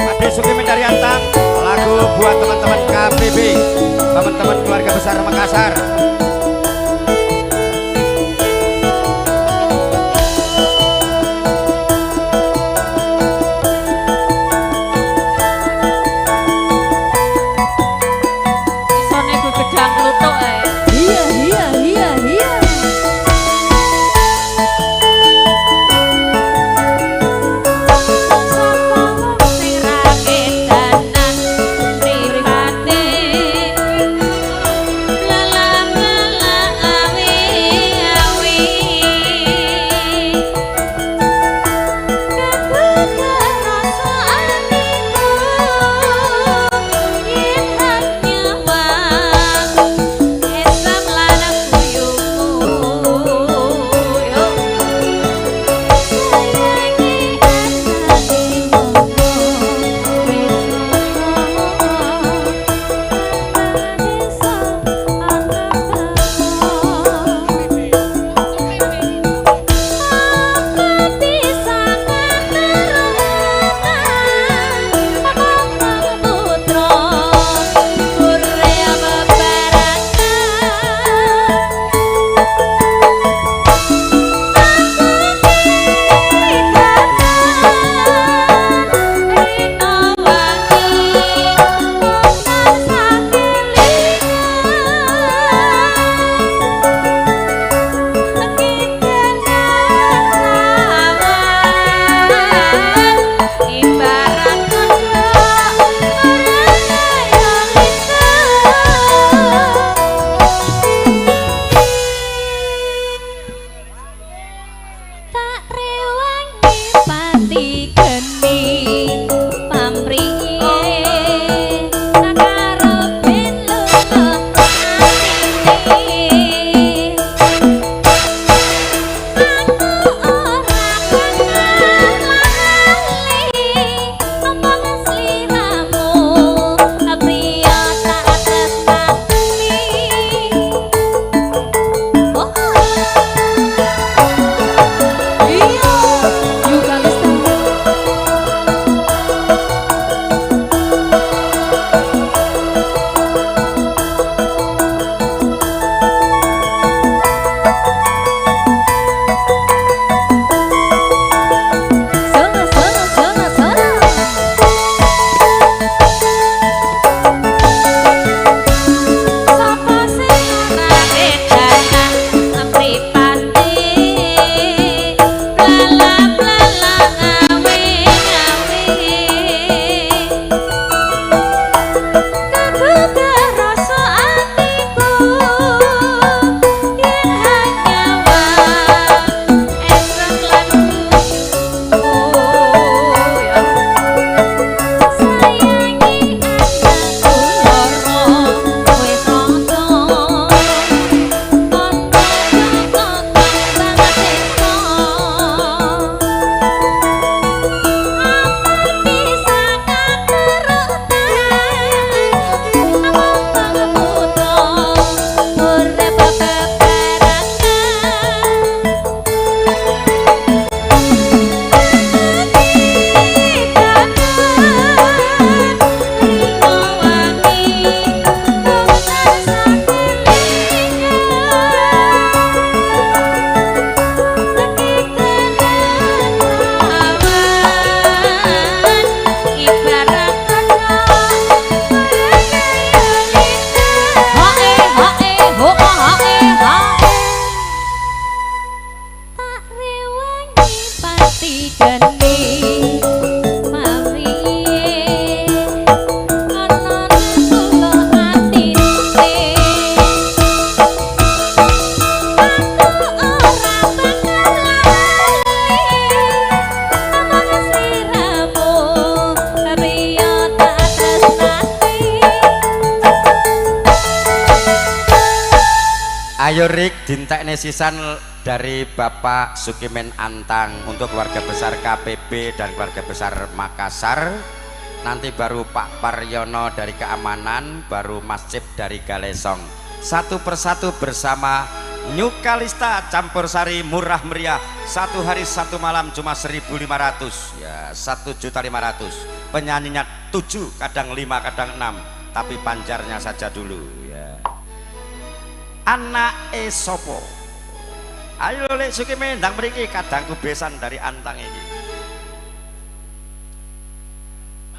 Pak De Sukimin dari Antang. Lagu buat teman-teman KPB, teman-teman keluarga besar Makassar. Isone ku gedang kluthuk ae. Iya iya iya iya. Sapa sing ra kedanan mripate lalang Ayo Rik, dintekne sisan dari Bapak Sukimen Antang untuk keluarga besar KPB dan keluarga besar Makassar. Nanti baru Pak Paryono dari keamanan, baru Mas Cip dari Galesong. Satu persatu bersama New Kalista Campur Sari murah meriah. Satu hari satu malam cuma 1.500 ya, 1.500.000. Penyanyinya 7, kadang 5, kadang 6, tapi panjarnya saja dulu ya. Anak Esopo, ayo lek Sukimen ndang mriki kadangku besan dari Antang ini.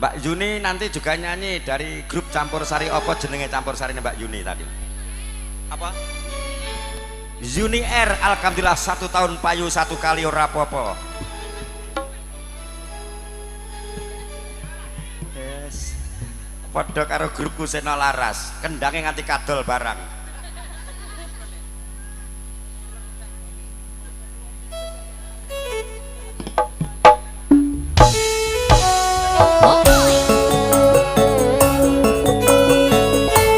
Mbak Yuni nanti juga nyanyi dari grup Campur Sari. Apa jenenge Campur Sari Mbak Yuni tadi? Apa? Yuni R. Alhamdulillah 1 tahun payu 1 kali ora apa-apa. Yes. Padha karo grupku Sena Laras, kendange nganti kadol barang.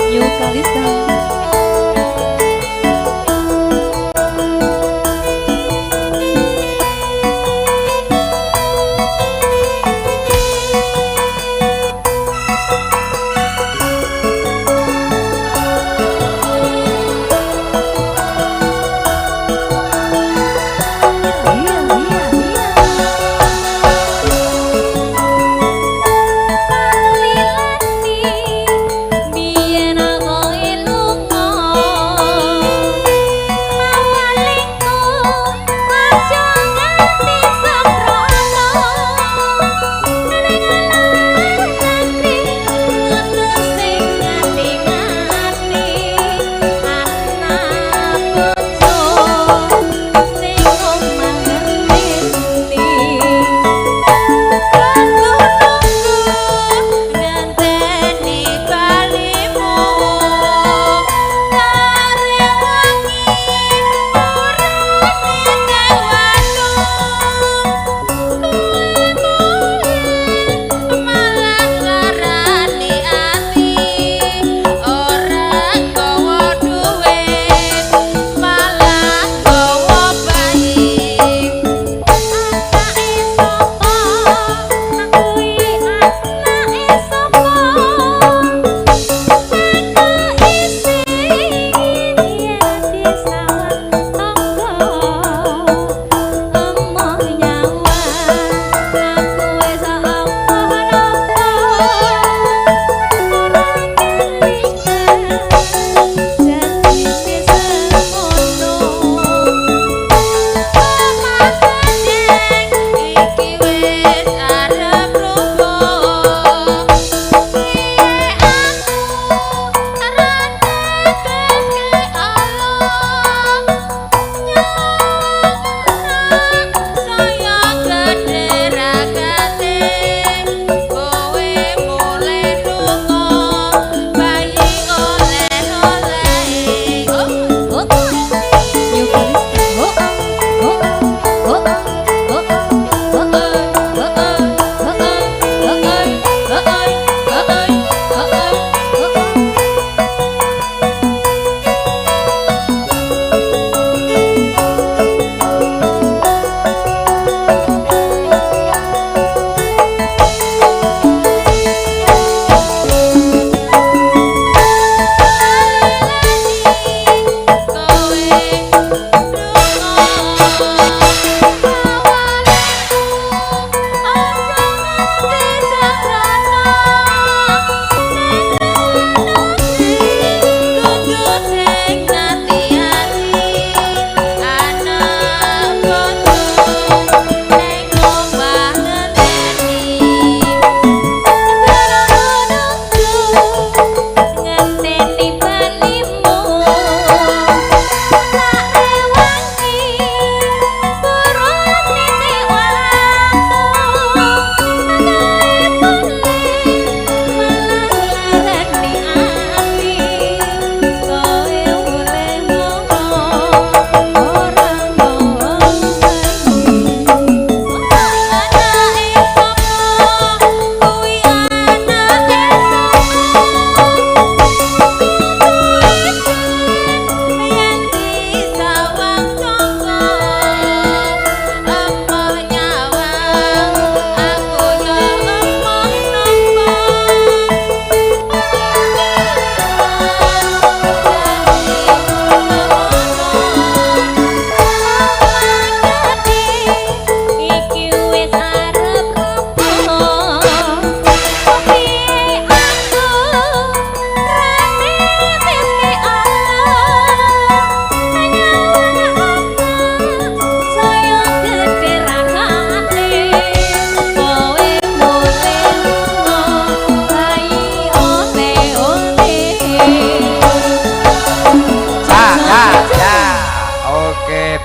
New Kalista.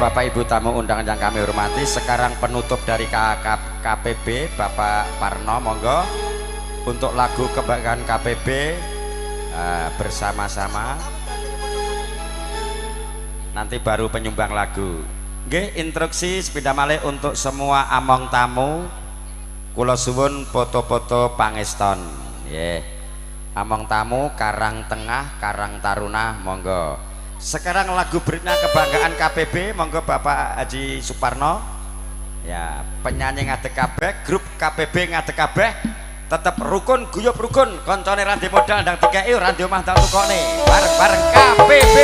Bapak Ibu tamu undangan yang kami hormati, sekarang penutup dari KPB Bapak Parno, monggo untuk lagu kebanggaan KPB bersama-sama. Nanti baru penyumbang lagu. Nggih, instruksi sepeda malih untuk semua among tamu. Kula suwun foto-foto pangeston. Nggih. Among tamu Karang Tengah, Karang Taruna, monggo. Sekarang lagu berikutnya kebanggaan KPB, monggo Bapak Haji Suparno. Ya, penyanyi ngadeg kabeh, grup KPB ngadeg kabeh, tetep rukun guyub rukun, koncone randi modal ndang dikeki ora ndek omah tak tukone. Bareng-bareng KPB.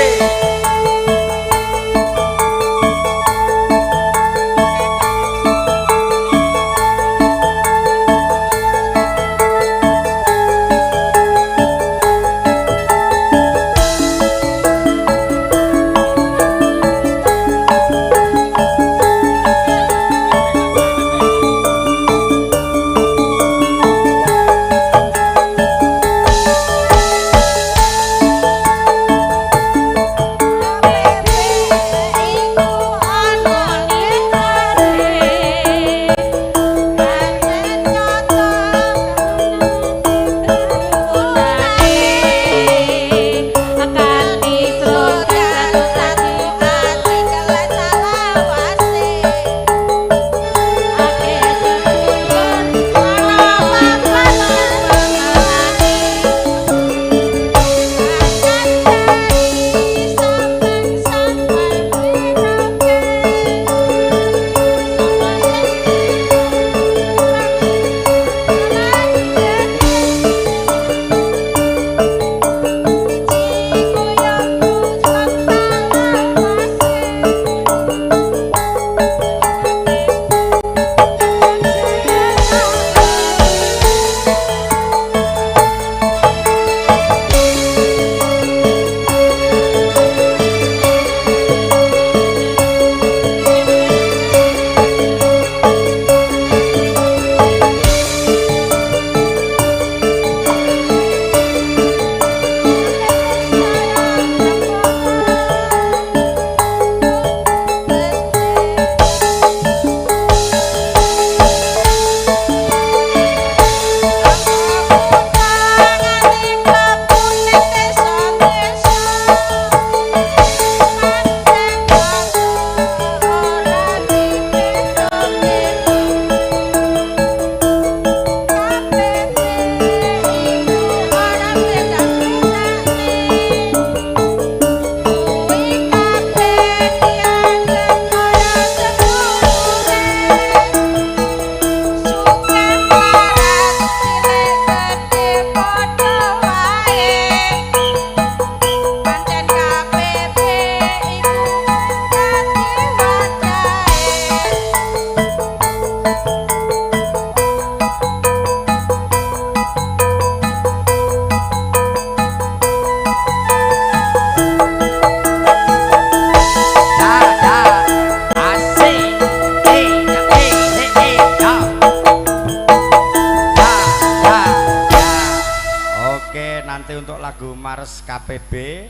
Mars KPB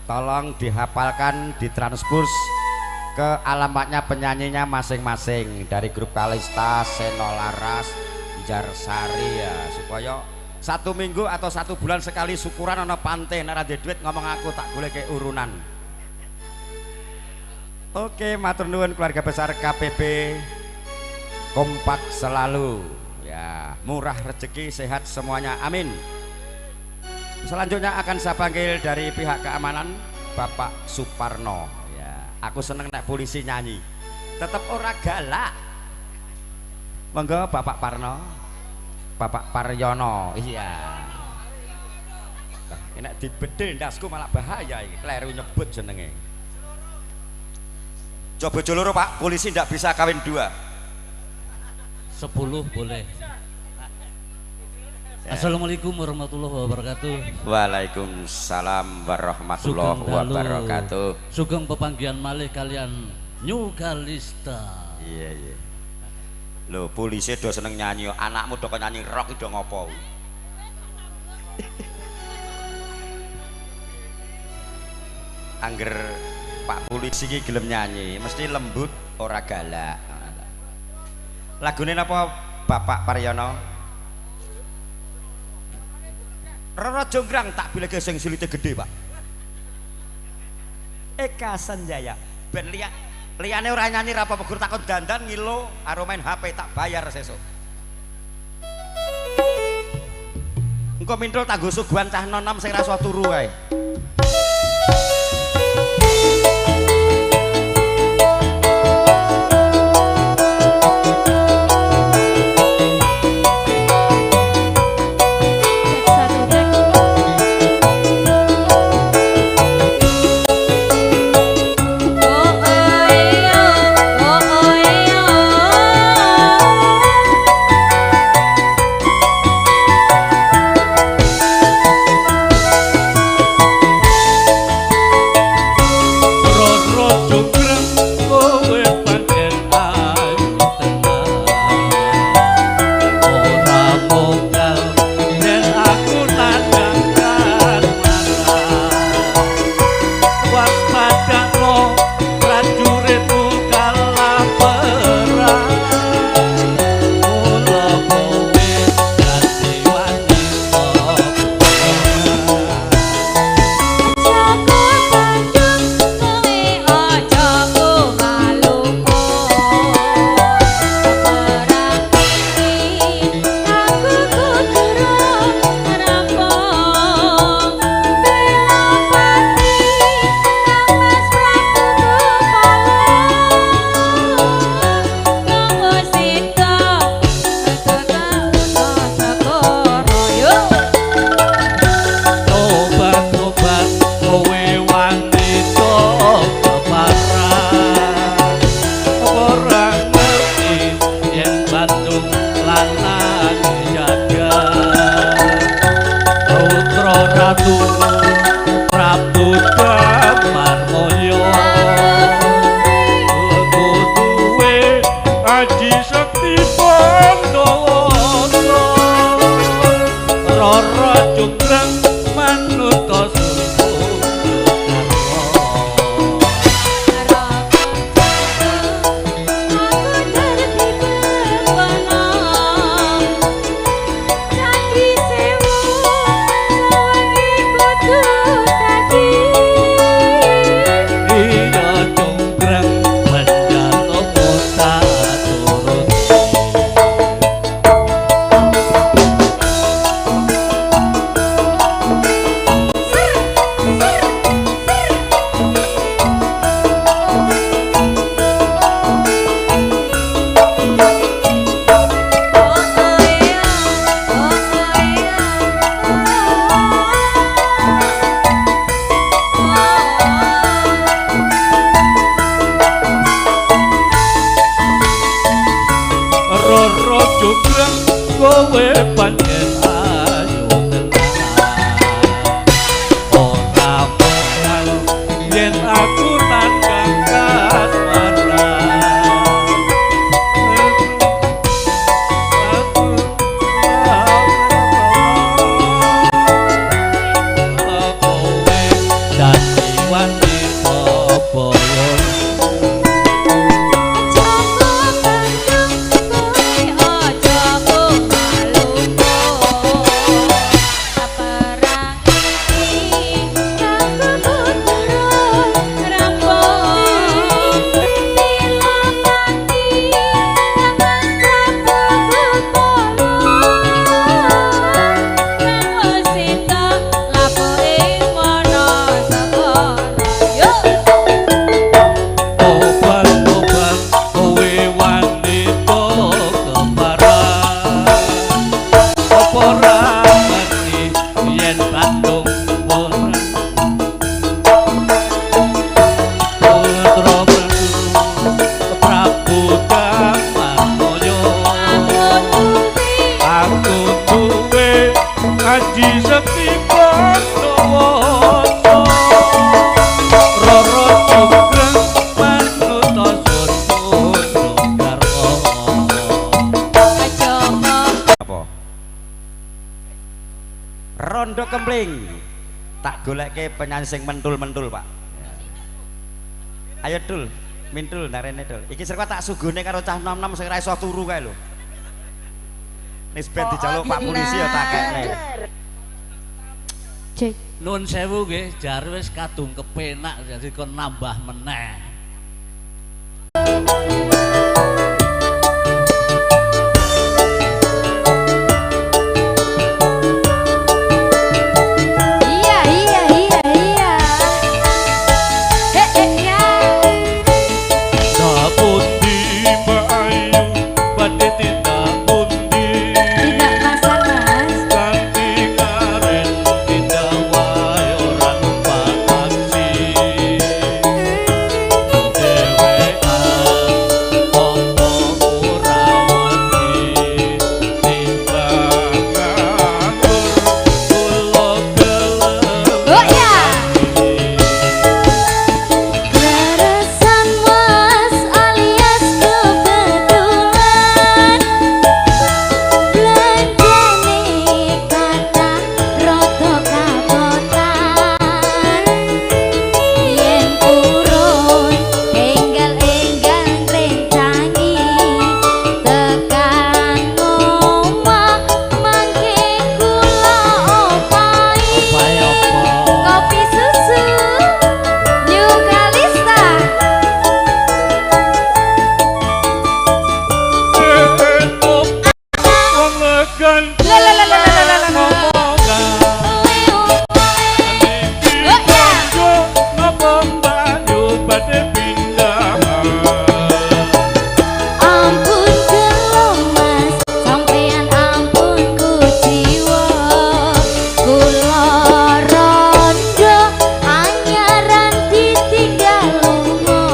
tolong dihafalkan, ditranspos ke alamatnya penyanyinya masing-masing dari grup Kalista, Senolaras, Jarsari ya, supaya 1 minggu atau 1 bulan sekali syukuran ana pante nek ada duit ngomong aku tak boleh ke urunan. Oke, matur nuwun keluarga besar KPB, kompak selalu ya, murah rezeki, sehat semuanya, amin. Selanjutnya akan saya panggil dari pihak keamanan Bapak Suparno ya. Aku seneng nek polisi nyanyi tetep ora galak. Monggo Bapak Parno, Bapak Paryono. Iya, nek dibedhe ndasku malah bahaya iki, kleru nyebut jenenge. Coba joloro Pak, polisi ndak bisa kawin 2. 10 boleh. Assalamualaikum warahmatullahi wabarakatuh. Waalaikumsalam warahmatullahi wabarakatuh. Sugeng pepanggihan malih kalian New Kalista. Iya iya. Lho polisi do seneng nyanyi, anakmu do nyanyi rock do ngopo? Angger Pak polisi iki gelem nyanyi mesti lembut ora galak. Lagune napa Bapak Paryono? Roro Jonggrang tak bilege sing silite gede, Pak. Eka Sanjaya ben liyane ora nyanyi ra apa-apa gur takon dandan ngilo karo main HP tak bayar sesuk. Engko mintul tanggo suguhan cah nonom sing ra iso turu kae. Rondo Kempling tak goleke penyanyi sing mentul-mentul, Pak. Ayo Dul, Mintul narene Dul. Iki serko tak sugone karo cah nom-nom sing ra iso turu kae lho. Nisbet dijaluk Pak Polisi ya tak kene. Cek. Nun sewu nggih, jar wis kadung kepenak jadi kon nambah meneh. Iya iya iya iya. Ya. Tak pundi Mbak Ayu, badhe tindak pundi. Tidak pasar mas. Ganti karen tindak wae ora numpak taksi. Dewean opo ora wedi timbang ngatur kula gelem. Oh ya. Garasan mas alias kebetulan. Belanjane kata roto kabotan. Yen urun enggal-enggal rencangi tekan omah mangke kula opai kopi susu New Kalista. Wong legan Ampun gelomas, sampeyan ampun kuciwa. Kula rondo anyaran ditinggal lunga.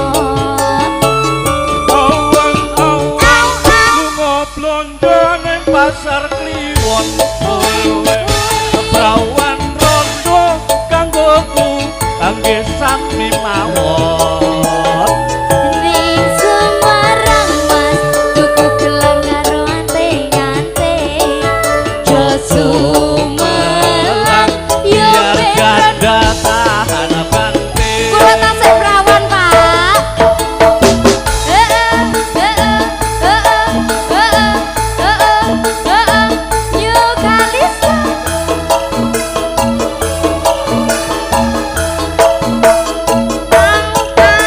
pasar kliwon perawan rondo kanggoku kangge sami mawon. Ning Semarang mas, tuku gelang karo anteng-anteng. Jo Sumelang, yo Biar ganda tahan banting. kula tasih prawan pak. New Kalista. Angkat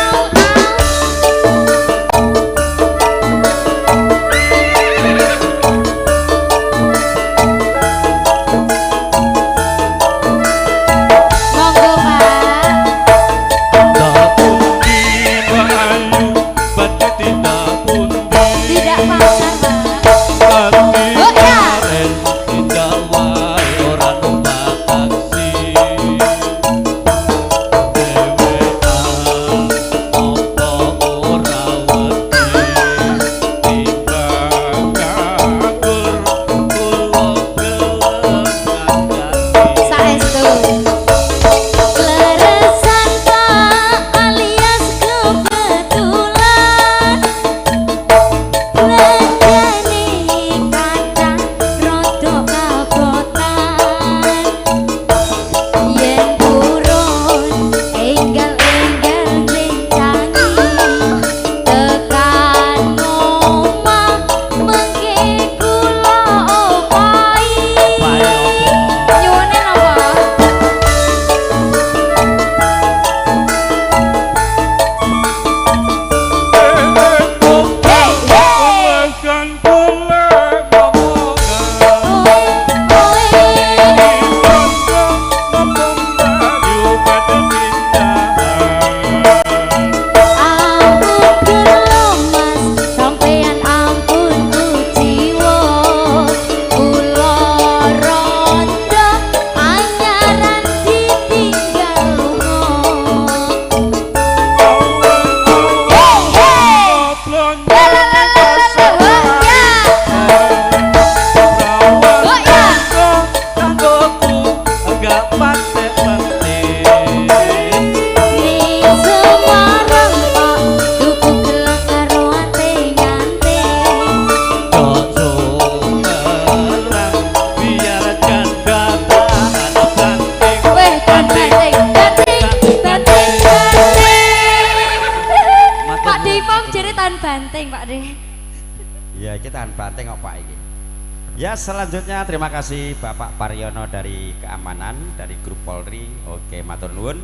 Ya selanjutnya terima kasih Bapak Pariono dari keamanan dari grup Polri. Oke matur nuwun.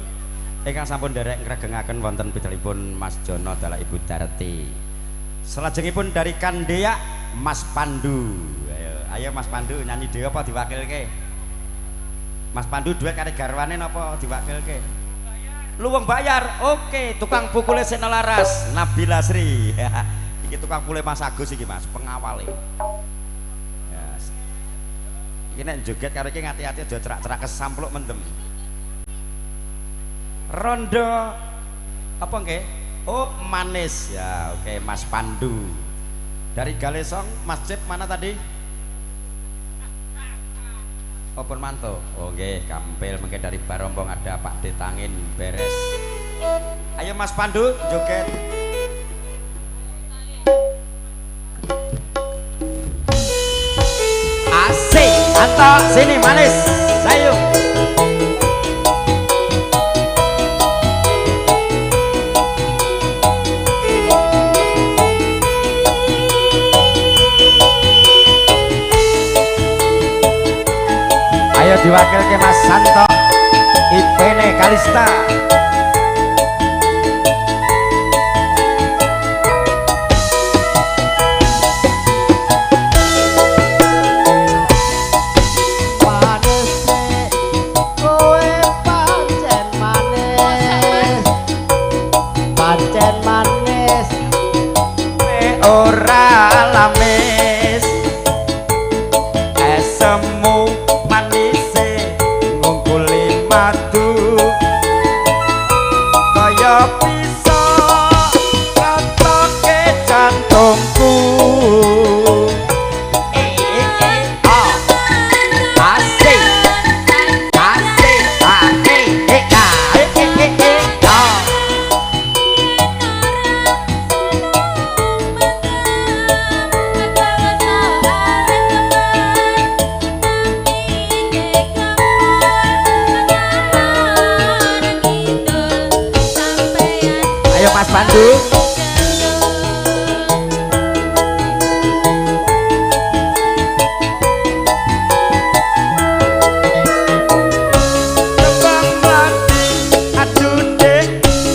Ingkang sampun derek ngregengaken wonten pidalipun Mas Jono dalah Ibu Darti. Selajengipun dari Kandea Mas Pandu. Ayo Mas Pandu nyanyi dhewe apa diwakilke? Mas Pandu duet karo garwane napa diwakilke? Luwung bayar. Oke, tukang pukule sing laras Nabila Sri. Iki tukang pukule Mas Agus iki Mas, pengawale. Ya. Iki nek joget karo iki ngati-ati aja cerak-cerak kesampluk mendem. Rondo apa nggih? Oh, manis. Ya, oke Mas Pandu. Dari Galesong, masjid mana tadi? Open manto. Oke, Kampil mungkin dari Barombong ada Pak Detangin beres. Ayo Mas Pandu joget. Asik, Anto sini manis. Ayo. Ayo diwakilke Mas Santo Ipene Kalista. Pancen manis Ora lamis esemu manise ngungkuli madu kaya bisa katoke jantungku. Asik asik Ayo Mas Pandu. Tembang mati aduh dek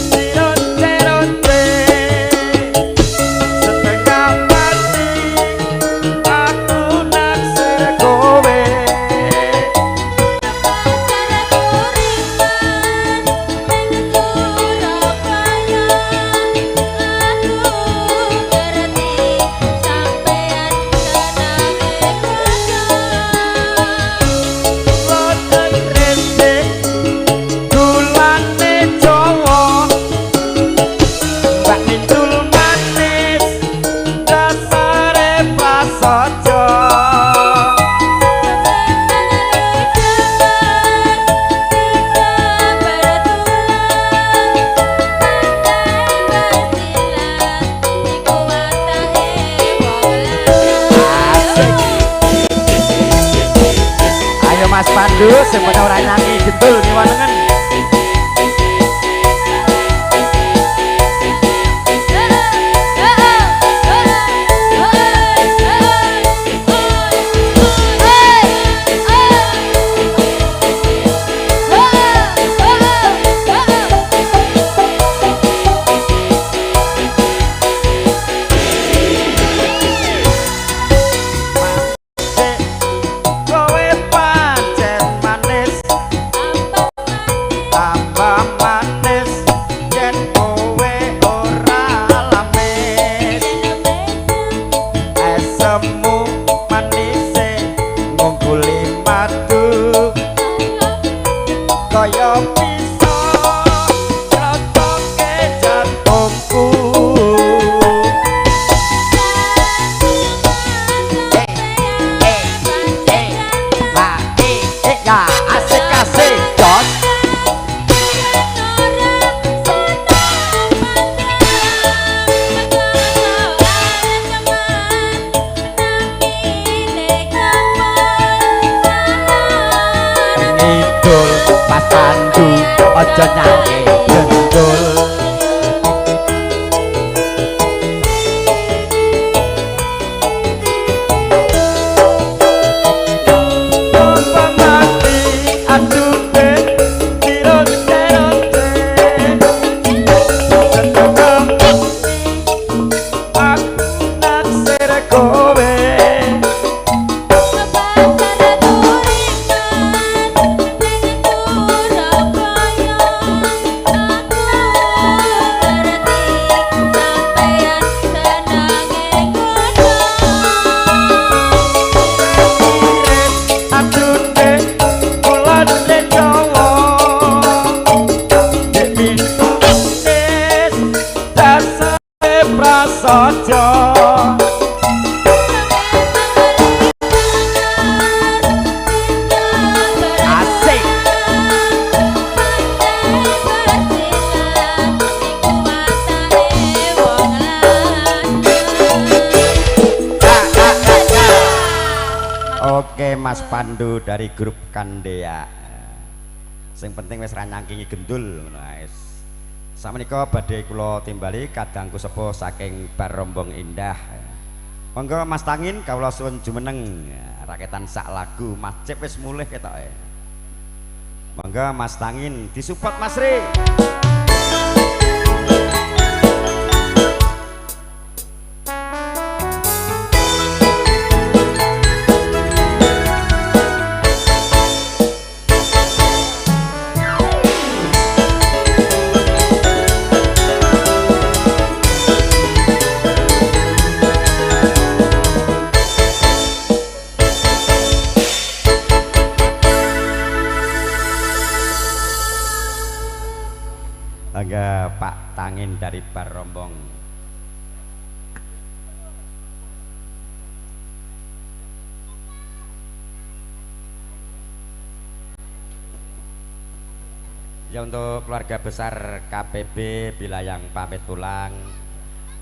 sirote-rote setengah mati aku naksir kowe. Mas Pandu sing ora nyanyi jebul niwanengen. Oke Mas Pandu dari grup Kandea. Sing penting wis ra nyangkingi gendul ngono ae. Samenika badhe kula timbali kadangku sepuh saking Bar Rombong Indah. Monggo Mas Tangin kawula suwun jumeneng raketan sak lagu Mas Cip wis mulih ketoke. Monggo Mas Tangin disupport Mas Ri. Angga Pak Tangin dari Bar Rombong. Ya untuk keluarga besar KPB Bilayang pamit pulang.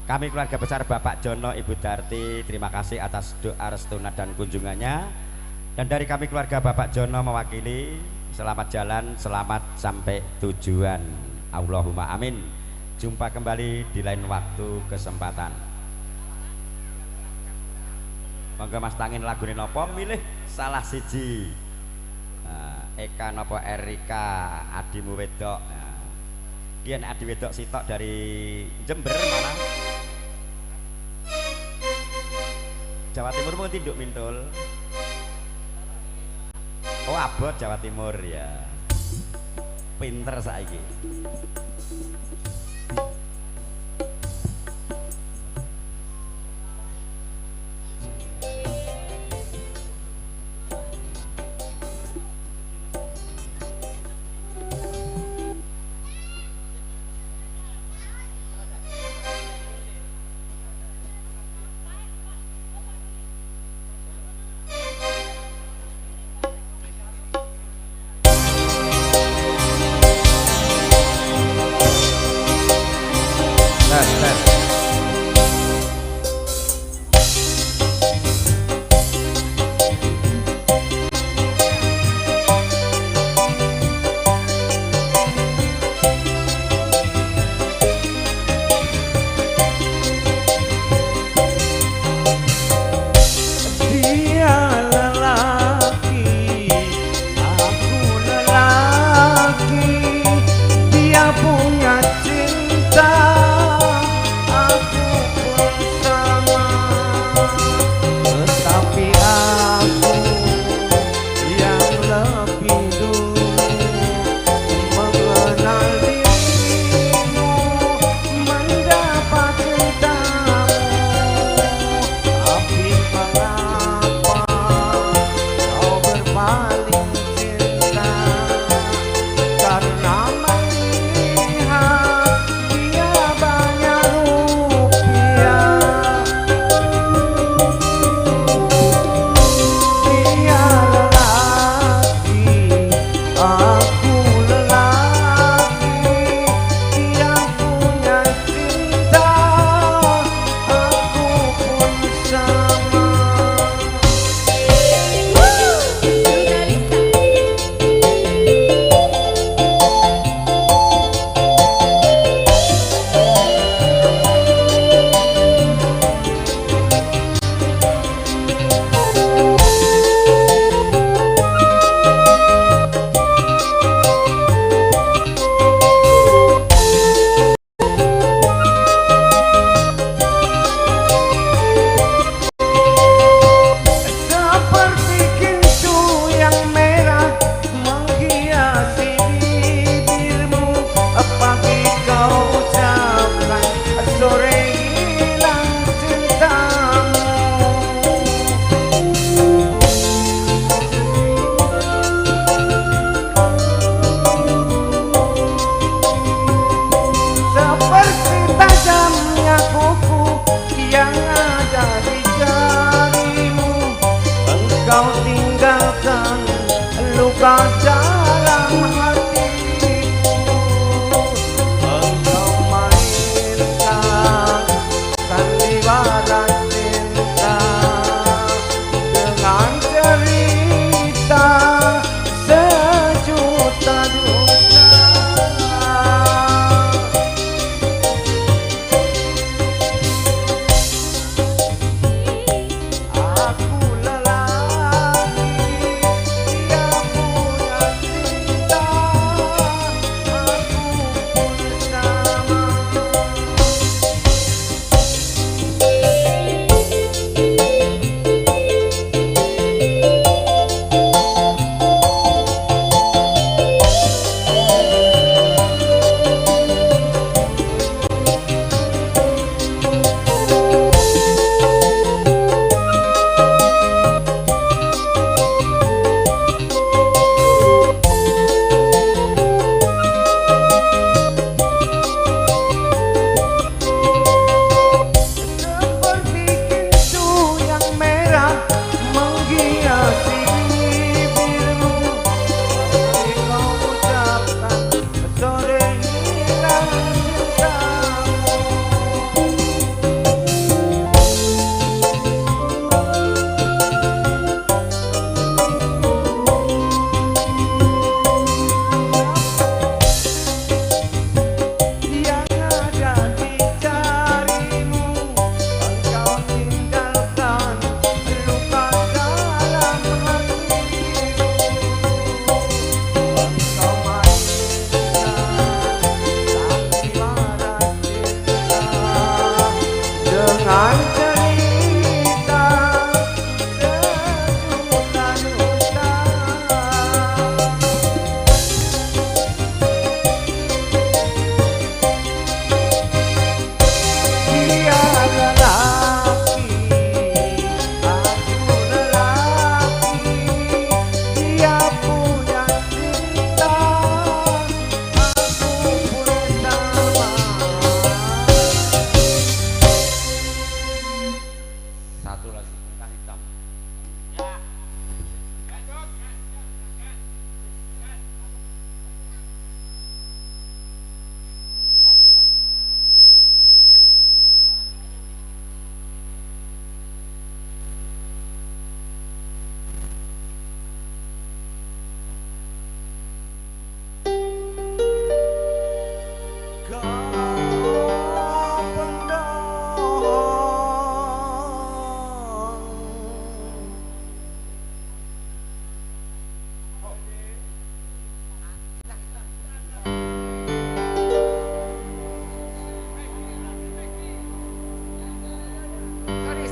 Kami keluarga besar Bapak Jono Ibu Darti terima kasih atas doa restu dan kunjungannya. Dan dari kami keluarga Bapak Jono mewakili selamat jalan, selamat sampai tujuan. Allahumma amin. Jumpa kembali di lain waktu kesempatan. Monggo Mas Tangin lagune napa milih salah siji. Eka napa Erika adimu wedok. Kian adi wedok sitok dari Jember mana? Jawa Timur mung tinduk mintul. Oh abot Jawa Timur ya. Pinter saiki. Dengan cerita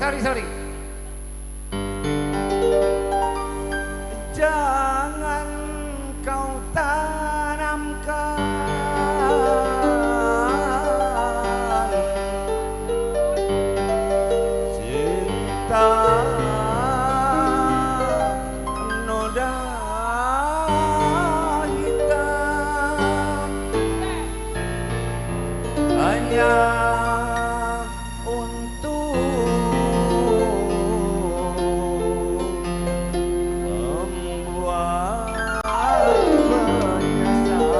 sorry. Jangan kau tanamkan cinta noda hitam hanya untuk membuat menyesal.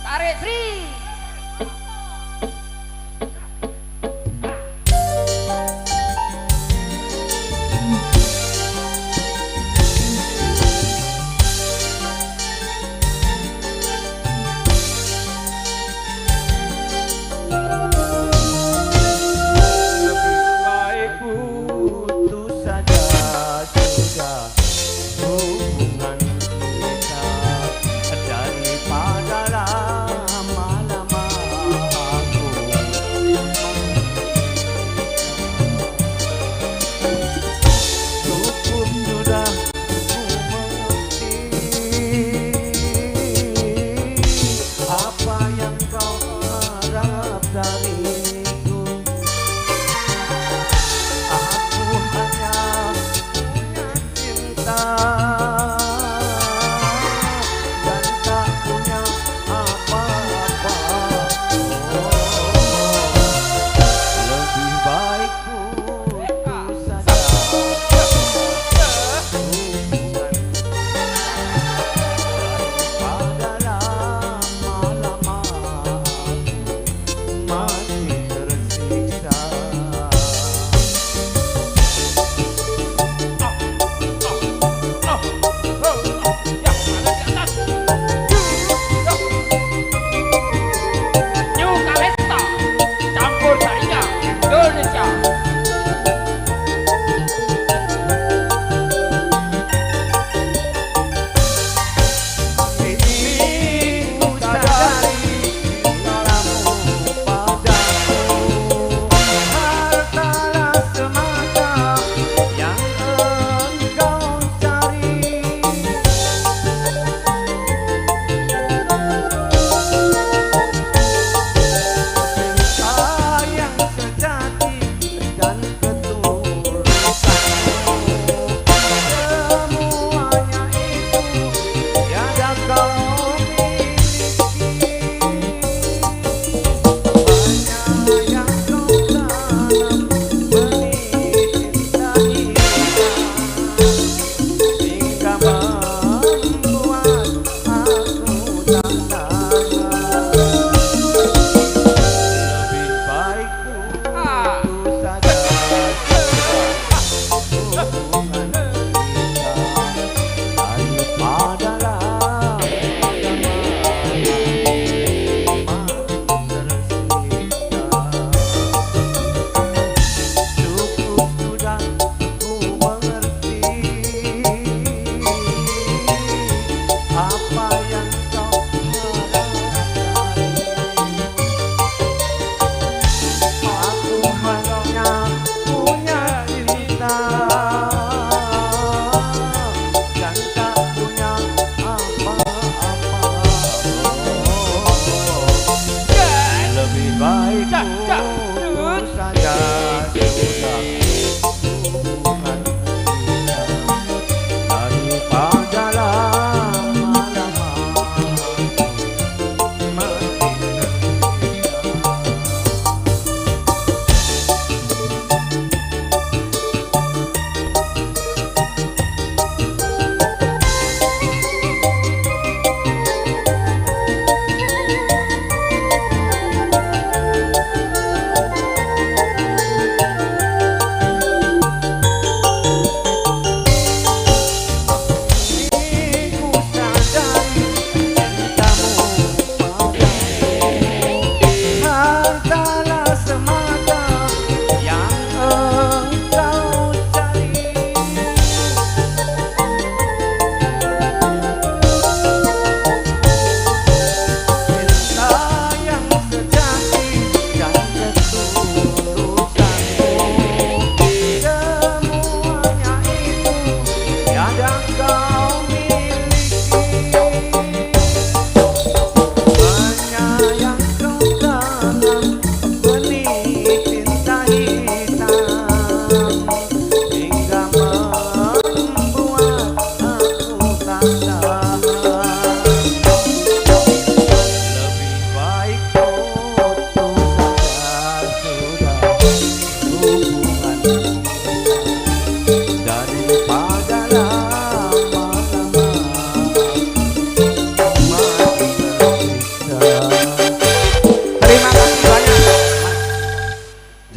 Tarik Sri. Lebih baik putus saja sudah hubungan kita daripada lama-lama aku cukup sudah ku mengerti apa yang kau harap dariku. Aku hanya punya cinta dan tak punya apa-apa. Lebih baik putus saja hubungan daripada lama-lama masih tersiksa.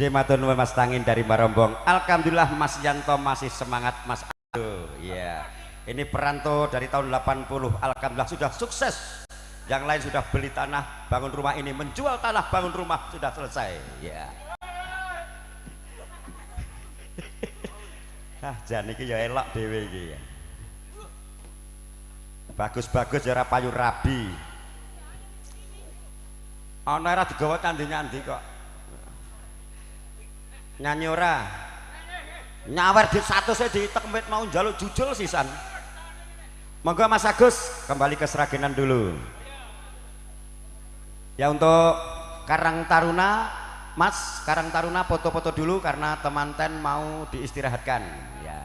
Nggih matur nuwun Mas Tangin dari Marombong. Alhamdulillah Mas Yanto masih semangat Mas. Aduh, iya. Ini perantau dari tahun 80. Alhamdulillah sudah sukses. Yang lain sudah beli tanah, bangun rumah, ini menjual tanah, bangun rumah, sudah selesai. Ya. Jan iki ya elok dhewe iki ya. Bagus-bagus ya ora payu rabi. Ana ora digawa candi-nyandi kok. Nyanyi ora nyawer di satu saya ditekmit mau njaluk jujul sisan. Monggo Mas Agus kembali ke Seragenan dulu ya. Untuk Karang Taruna Mas, Karang Taruna foto-foto dulu karena teman ten mau diistirahatkan ya.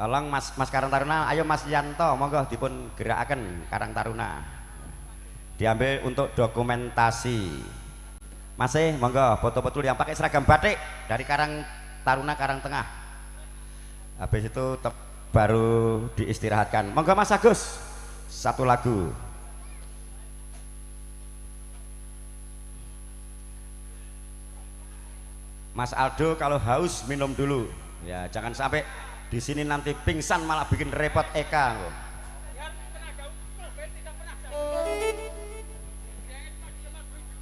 Tolong Mas Karang Taruna, ayo Mas Yanto monggo dipun gerakaken Karang Taruna diambil untuk dokumentasi. Masih monggo foto-foto yang pakai seragam batik dari Karang Taruna Karang Tengah. Habis itu baru diistirahatkan. Monggo Mas Agus satu lagu. Mas Aldo kalau haus minum dulu ya, jangan sampai di sini nanti pingsan malah bikin repot Eka.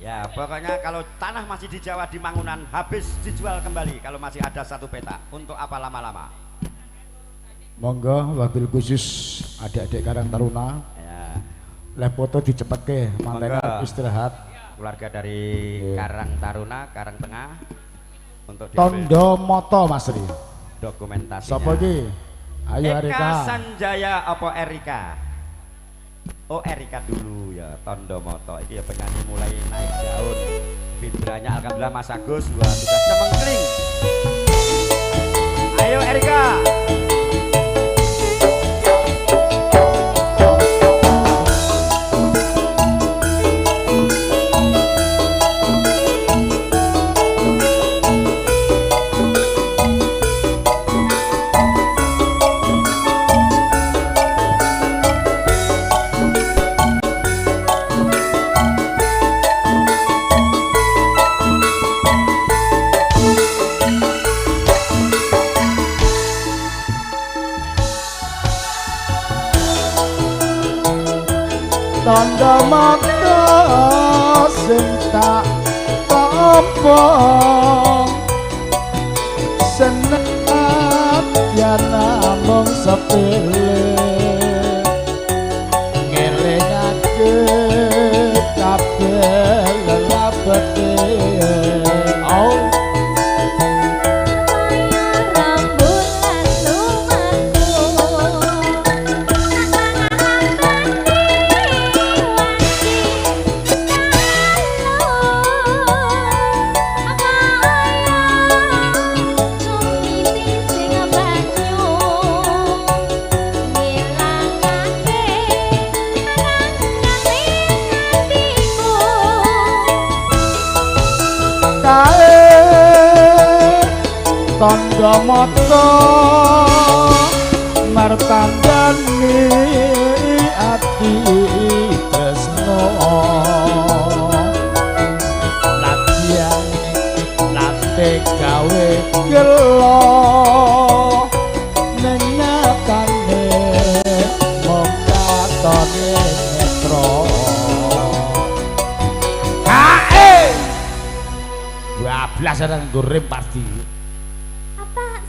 Ya pokoknya kalau tanah masih di Jawa di Mangunan habis dijual kembali kalau masih ada satu petak. Untuk apa lama-lama? Monggo wabil khusus adik-adik Karang Taruna Ya. Leh foto dicepetke mantenan istirahat. Keluarga dari Karang Taruna Karang Tengah untuk Tondo Moto Mas Ri. dokumentasinya. Sapa iki? Ayo Eka Erika. Sanjaya apa Erika? Oh Erika dulu ya, Tondo Moto iki ya penyanyi mulai naik daun. Vibranya alhamdulillah Mas Agus sudah cemengkling. Ayo Erika. Tondo Moto sing tak tampa seneng yen namung sepele ngelingake kabeh lelapete. Oh Tondo Moto martandani ati tresno latihan nate gawe gelo nenyatane mokatone netro kae 12 orang goreng party. Tak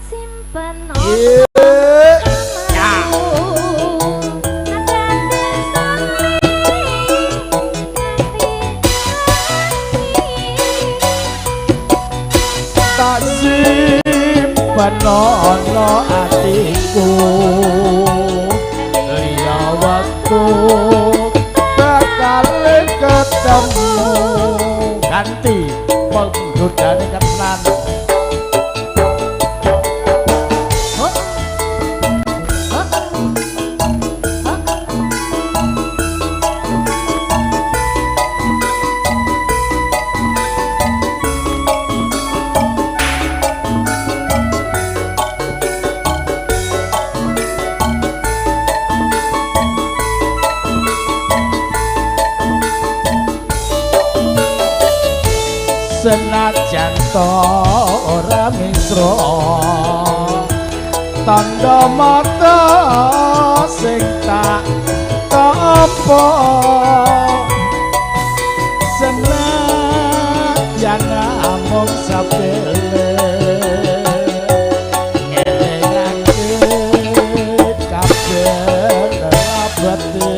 simpen ono atiku liya waktu bakal ketemu ganti penggodane ketenan. Senajan janto ora misra tanda mata sing tak tampa senajan amung sapele ngelingake kabeh abate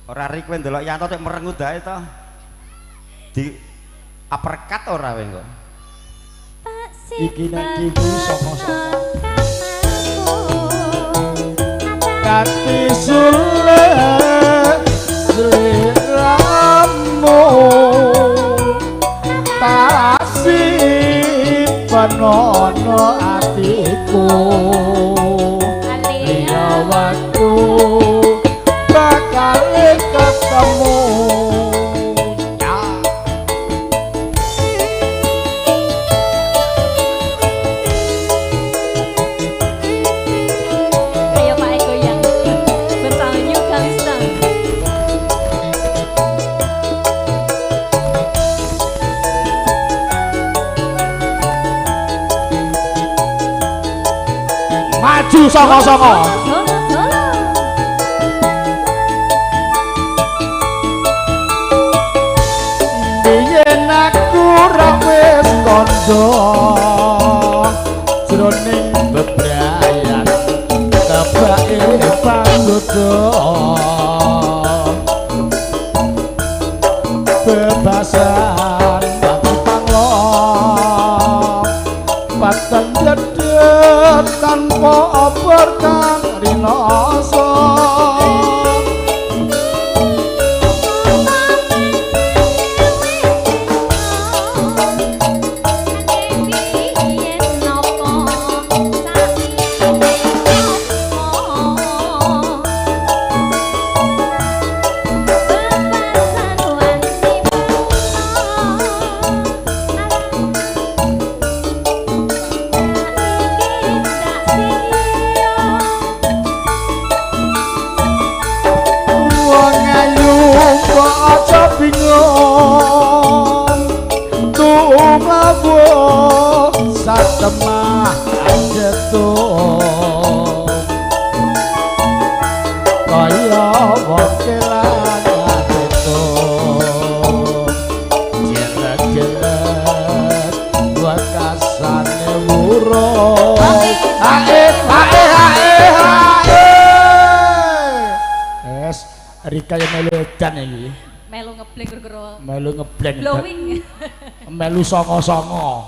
ora ri kowe ndelok Yanto tek merengut ae to. Di uppercut ora kowe kok. Iki nek kibu saka-saka kati sule sliramu tasih penono atiku liya waktu bakal ketemu Ayo Pak Eko yang bersama New Gangsta. maju saka-saka Solo solo. biyen aku ra wis kandha jroning bebrayan kebake panggoda bebasan batu panglong pateng jedet tanpa obor kang rinoso satemah ajetung kaya wong kelangan betung jelek-jelek buat kasane wurung hae es Rika yang melu edan iki Melu ngebleng gara-gara melu ngebleng blowing. melu songo-songo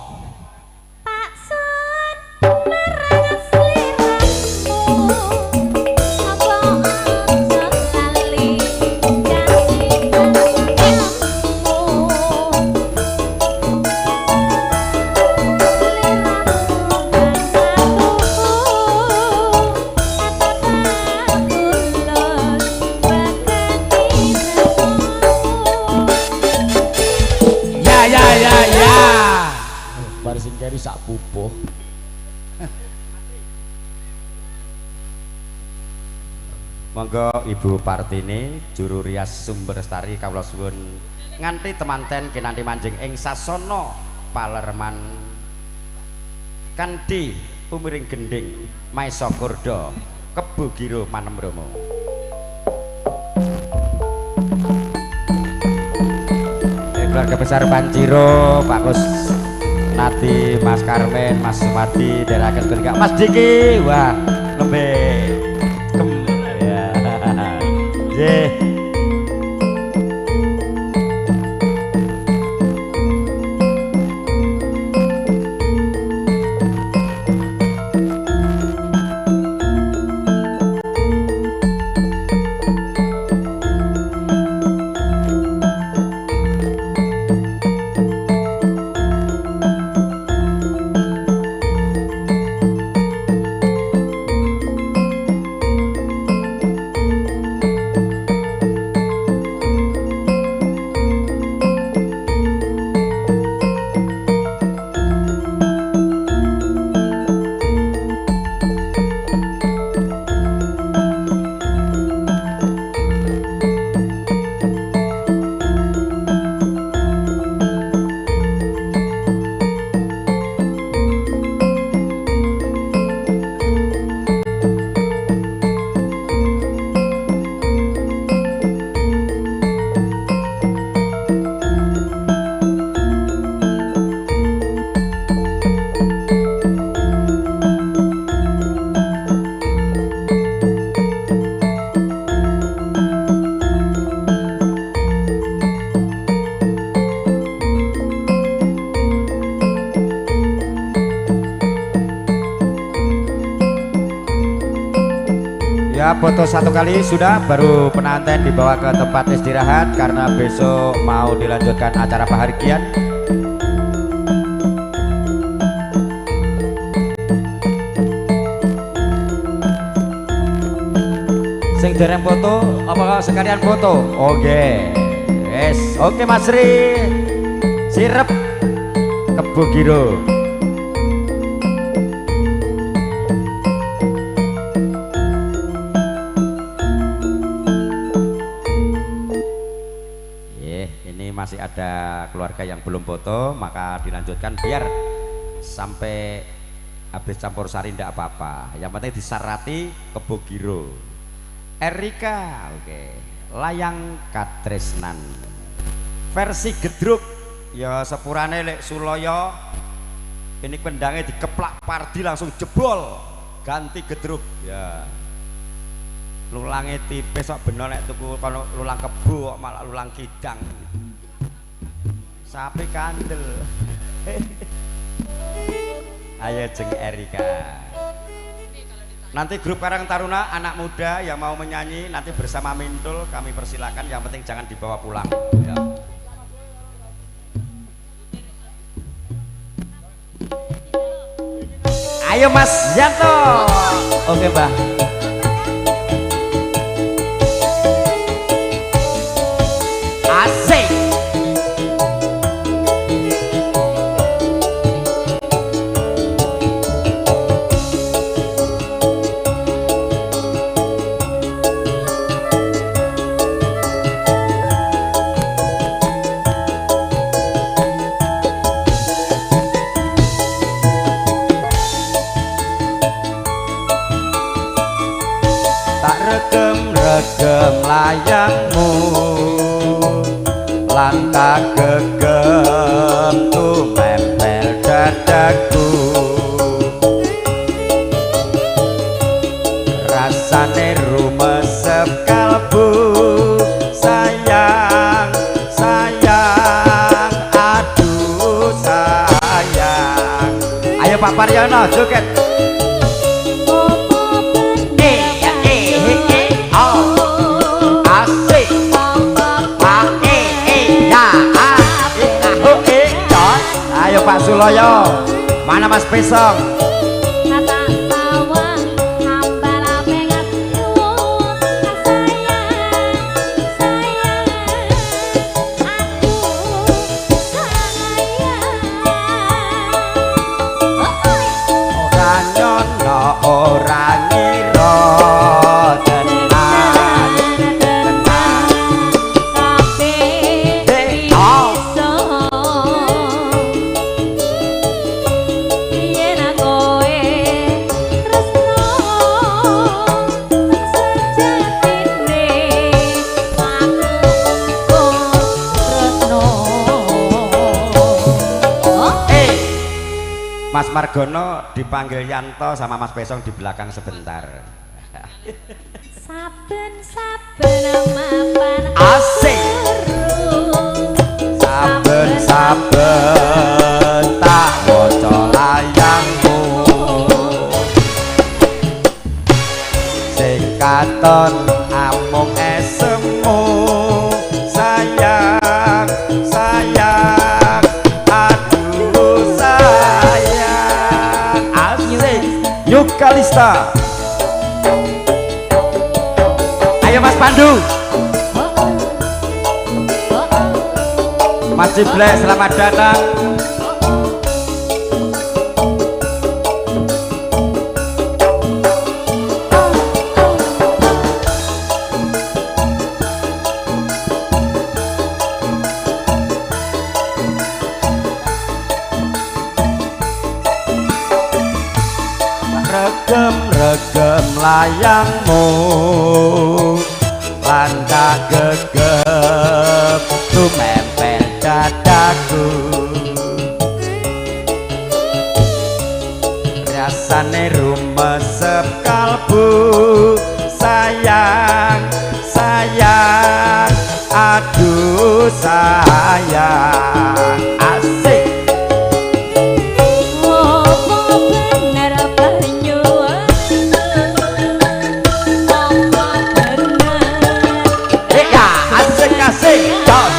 Pak Sun marang sliramu apa aja lali kasih bar sing keri sak pupuh Monggo Ibu Partini juru rias Sumber Lestari kawula suwun nganti temanten kinanti manjing ing sasana Palerman Kandi Umiring Gending Maesa Kurda Kebo Giro Manemromo. keluarga besar Panciro, Pak Kus Nati, Mas Karmen, Mas Sumardi, Derakan keluarga Mas Diki, wah lebih ya. Yeah. Ya, foto satu kali sudah, baru pengantin dibawa ke tempat istirahat karena besok mau dilanjutkan acara bahagian. Sing dereng foto apa sekalian foto? Oke. Yes, oke Mas Ri. Sirep Kebo Giro. Masih ada keluarga yang belum foto, maka dilanjutkan biar sampai habis campur sari ndak apa-apa. Yang penting disarati Kebo Giro. Erika, oke. Layang Katresnan. Versi gedruk ya sepurane lek Suloyo. Ini kendangnya dikeplak Pardi langsung jebol. Ganti gedruk ya. Lulangnya tipis kok bener nek tuku kalau lulang kebo kok malah lulang kidang. Sapi kandel. Ayo jeng Erika. Nanti grup Karang Taruna anak muda yang mau menyanyi nanti bersama Mintul kami persilakan, yang penting jangan dibawa pulang ya. Ayo Mas Yanto. Oke Mbah. Asik. Regem layangmu langkah gegem tumempel dadaku, rasane rumesep kalbu. Sayang, sayang, aduh sayang. Ayo Pak Paryono joget. Ayo Pak Suloyo, mana Mas Pesong? Ora nyono ora ngira tenan tenan kabeh iso yen aku Margono dipanggil Yanto sama Mas Pesong di belakang sebentar. Saben-saben mapan Asik. Saben-saben tak waca layangmu sing katon amung esemu sayang sayang aduh sayang. Asik. Yuk Kalista. Ayo Mas Pandu. Mas Ciblek, selamat datang. Regem-regem layangmu landak gegep tumempel dadaku rasane rumesep kalbu sayang sayang aduh sayang. Asik. Asik, jos.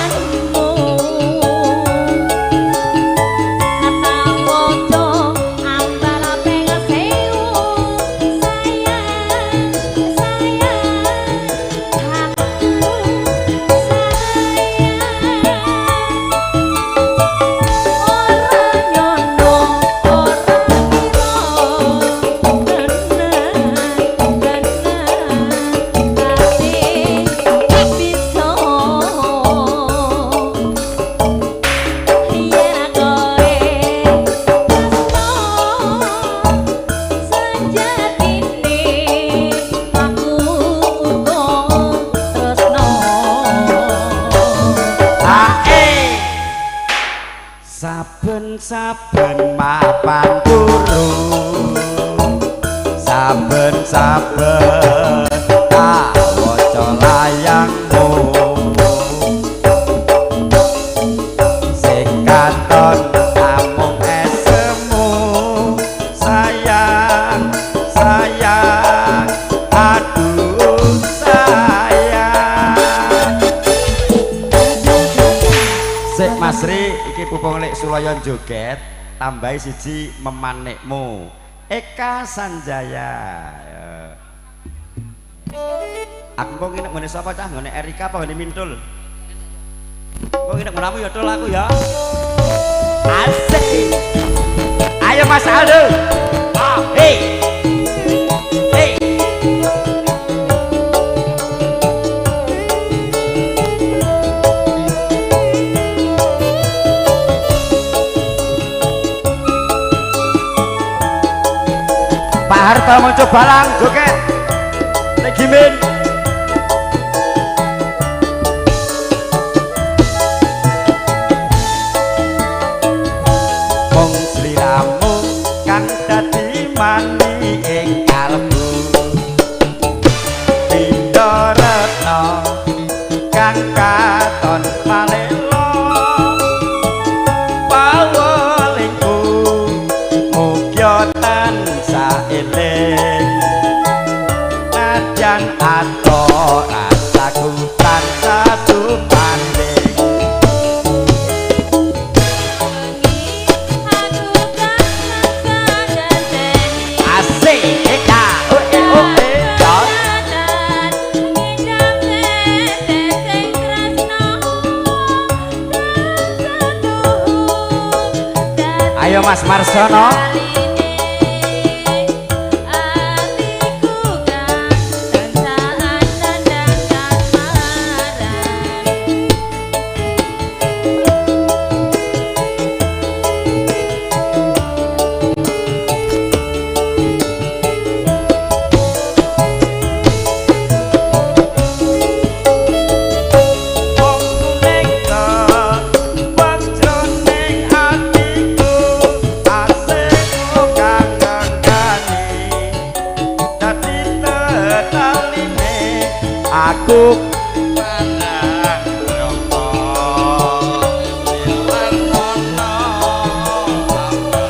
Saben-saben mapan turu saben-saben tak waca layangmu sing katon amung esemu sayang sayang aduh sayang. Sik Mas Ri iki pupung lek Suloyon joget tambahi siji memanekmu Eka Sanjaya. Aku kok nginep ngene sapa cah ngene Erika apa ngene Mintul? Kok nginep ngene ya tol aku ya. Asik. Ayo Mas Aldo. Ah, hey. Hey. Pak Harto muncul balang joget Legimin. Mong sliramu kang dadi mani ing kalbu Pindha Retna kang katon malelo pawolingku mugya tansah eling nadyan ato rasaku tansah sumanding. Asik Eka jos. Ayo Mas Marsono. tenaline aku pandang nyoko lan ono ngati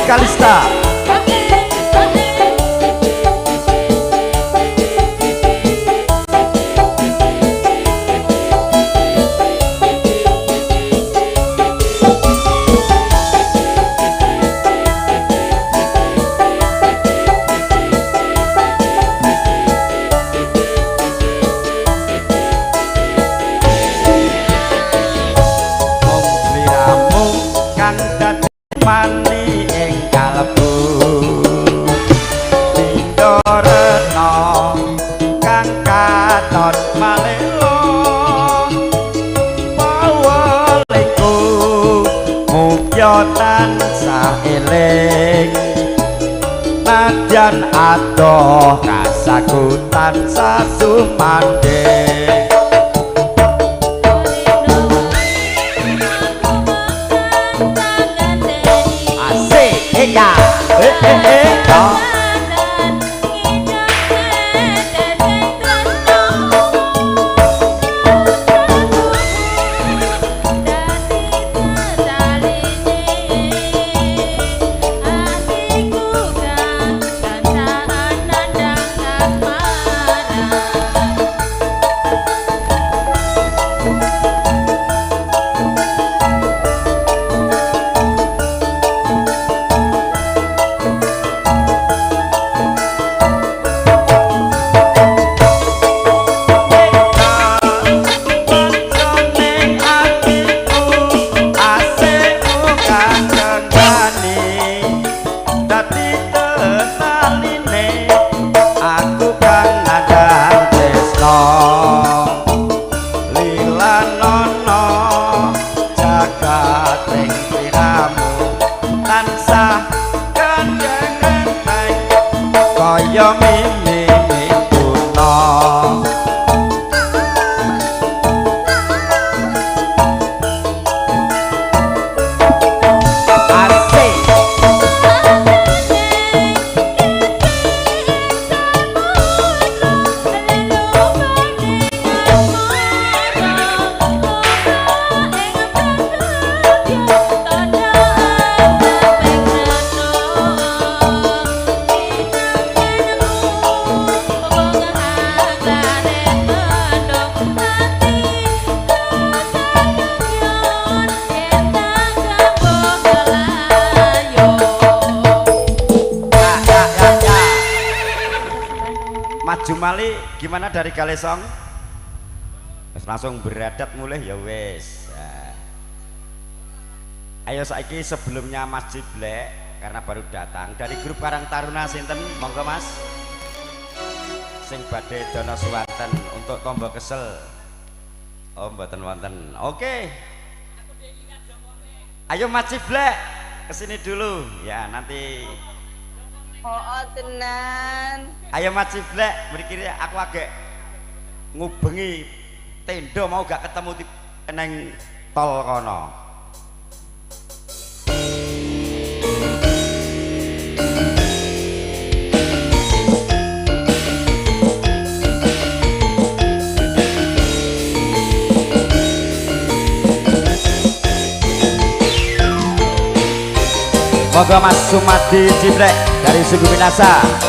Kalista mani ing kalbu Pindorena kang katon malelo pawaliku mukya tansah eling nadyan adoh kasakutan sasumandhing ya oh kaya mimi mituna asik Jumali gimana dari Galesong? Langsung beradat mulai ya wes. Ayo saiki sebelumnya Mas Jiblek karena baru datang dari grup Karang Taruna sinten monggo Mas. Sing badhe dono suwanten untuk tombo kesel. Oh mboten wonten. Oke. Ayo Mas Jiblek kesini dulu ya nanti. Oh tenan. Ayo Mas Jiblek, mriki aku agak ngubengi tenda mau gak ketemu di neng tol kono. Moga Mas Sumadi Jiblek dari Suku Minasa.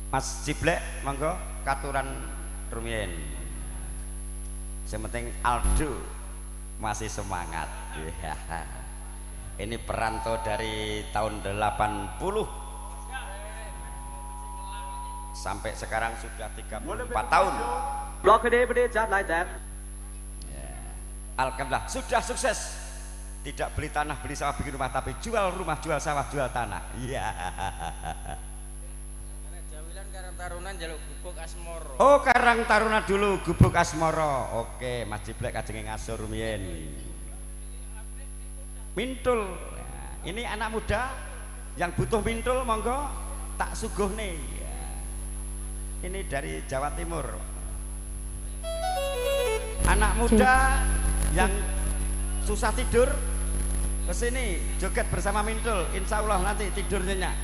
Mas Ciblek monggo katuran rumiyin. Yang penting Aldo masih semangat. Ini perantau dari tahun 80 sampai sekarang sudah 34 tahun. Block gede just like that. Alhamdulillah sudah sukses. Tidak beli tanah, beli sawah, bikin rumah, tapi jual rumah, jual sawah, jual tanah. Iya. Tarunan jaluk gubuk Asmoro. Oh, Karang Taruna dulu, Gubuk Asmoro. Oke, Mas Ciblek kajenge ngasur rumiyin. Mintul. Nah, ini anak muda yang butuh mintul, monggo tak suguh nih. Ini dari Jawa Timur. Anak muda yang susah tidur, kesini joget bersama mintul. Insya Allah nanti tidur nyenyak.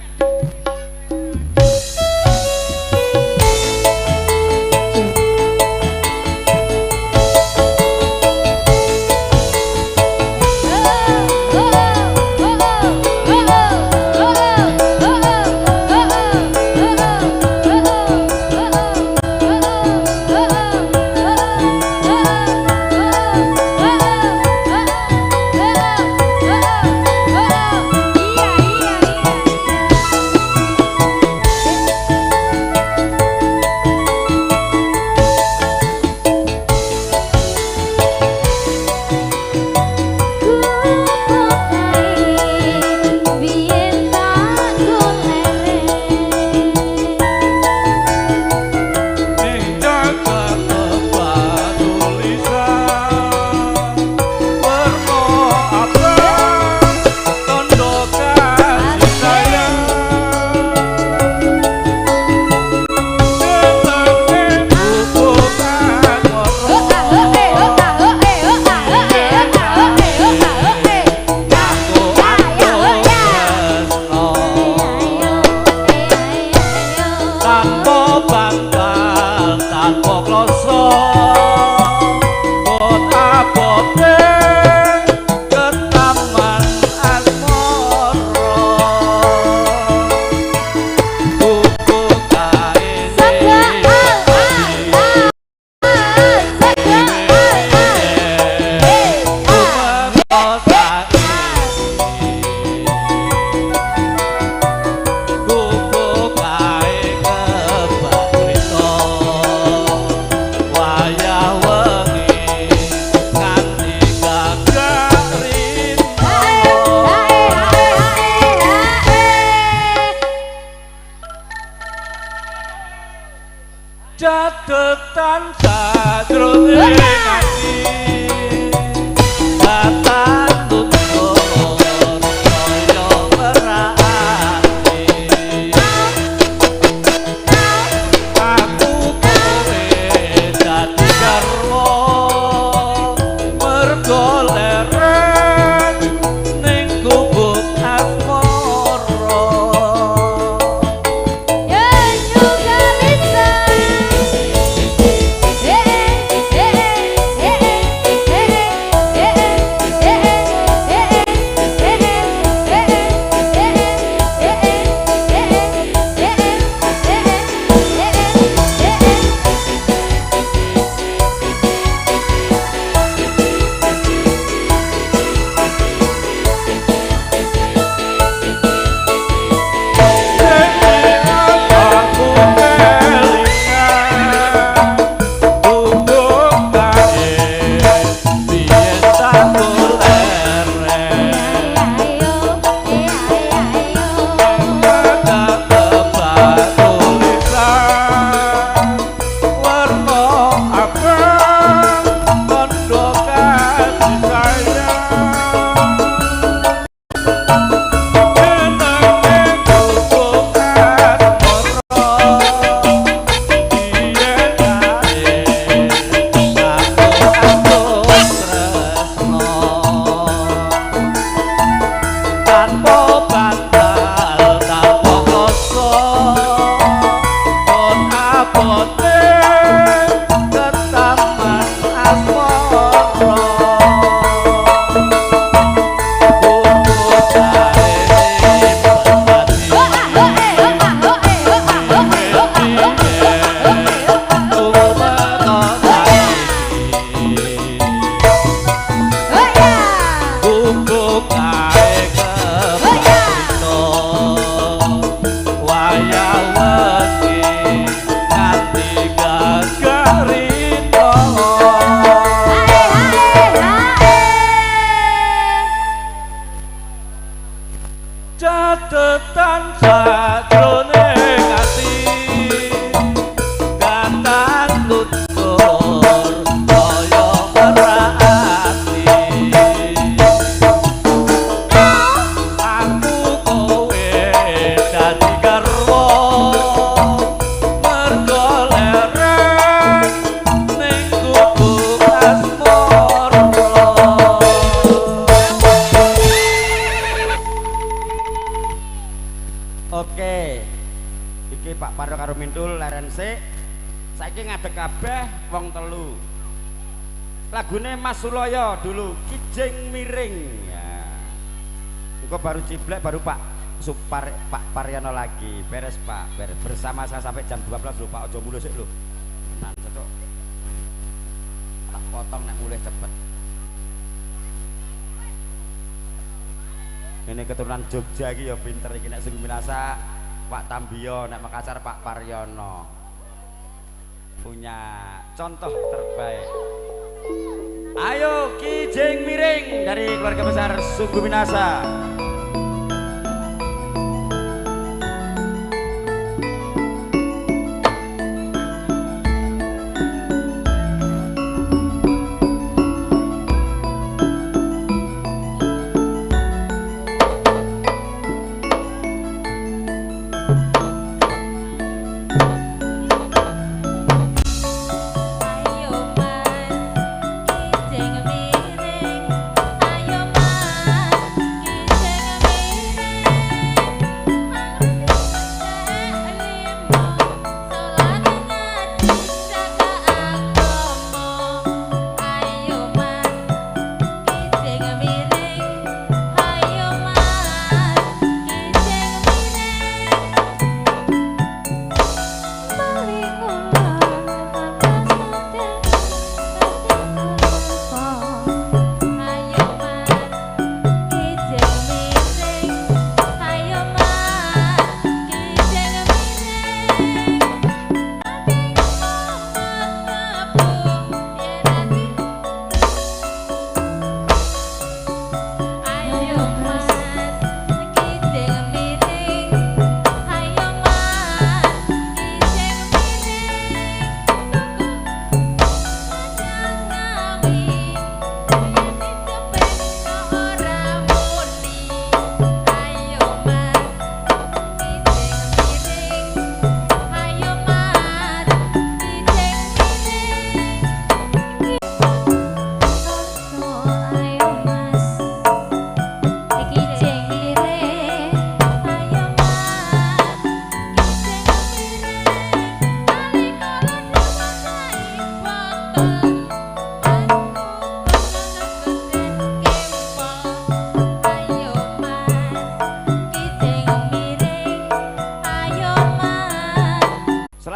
Catetan sajroning ati datang tutur kaya merati aku kowe dadi garwa mergo leren ning gubuk asmara. catetan sajroning ati datang tutur kaya merati aku kowe dadi garwa mergo lereng ning gubuk asmara. Oke, iki Pak Pardo karo Mintul leren sik. Saiki ngadeg kabeh wong telu. Lagune Mas Suloyo dulu Kijing Miring ya. Engko baru Ciblek baru Pak Paryono lagi. Beres Pak, beres. Bersama saya sampai jam 12 lho Pak, aja mulih sik lho. Tenan cocok. Tak potong nek mulih cepet. Ini keturunan Jogja iki ya pinter iki nek Sungguh Minasa Pak Tambio, nek Makassar Pak Paryono. Punya contoh terbaik. Ayo Kijing Miring dari keluarga besar Sungguh Minasa.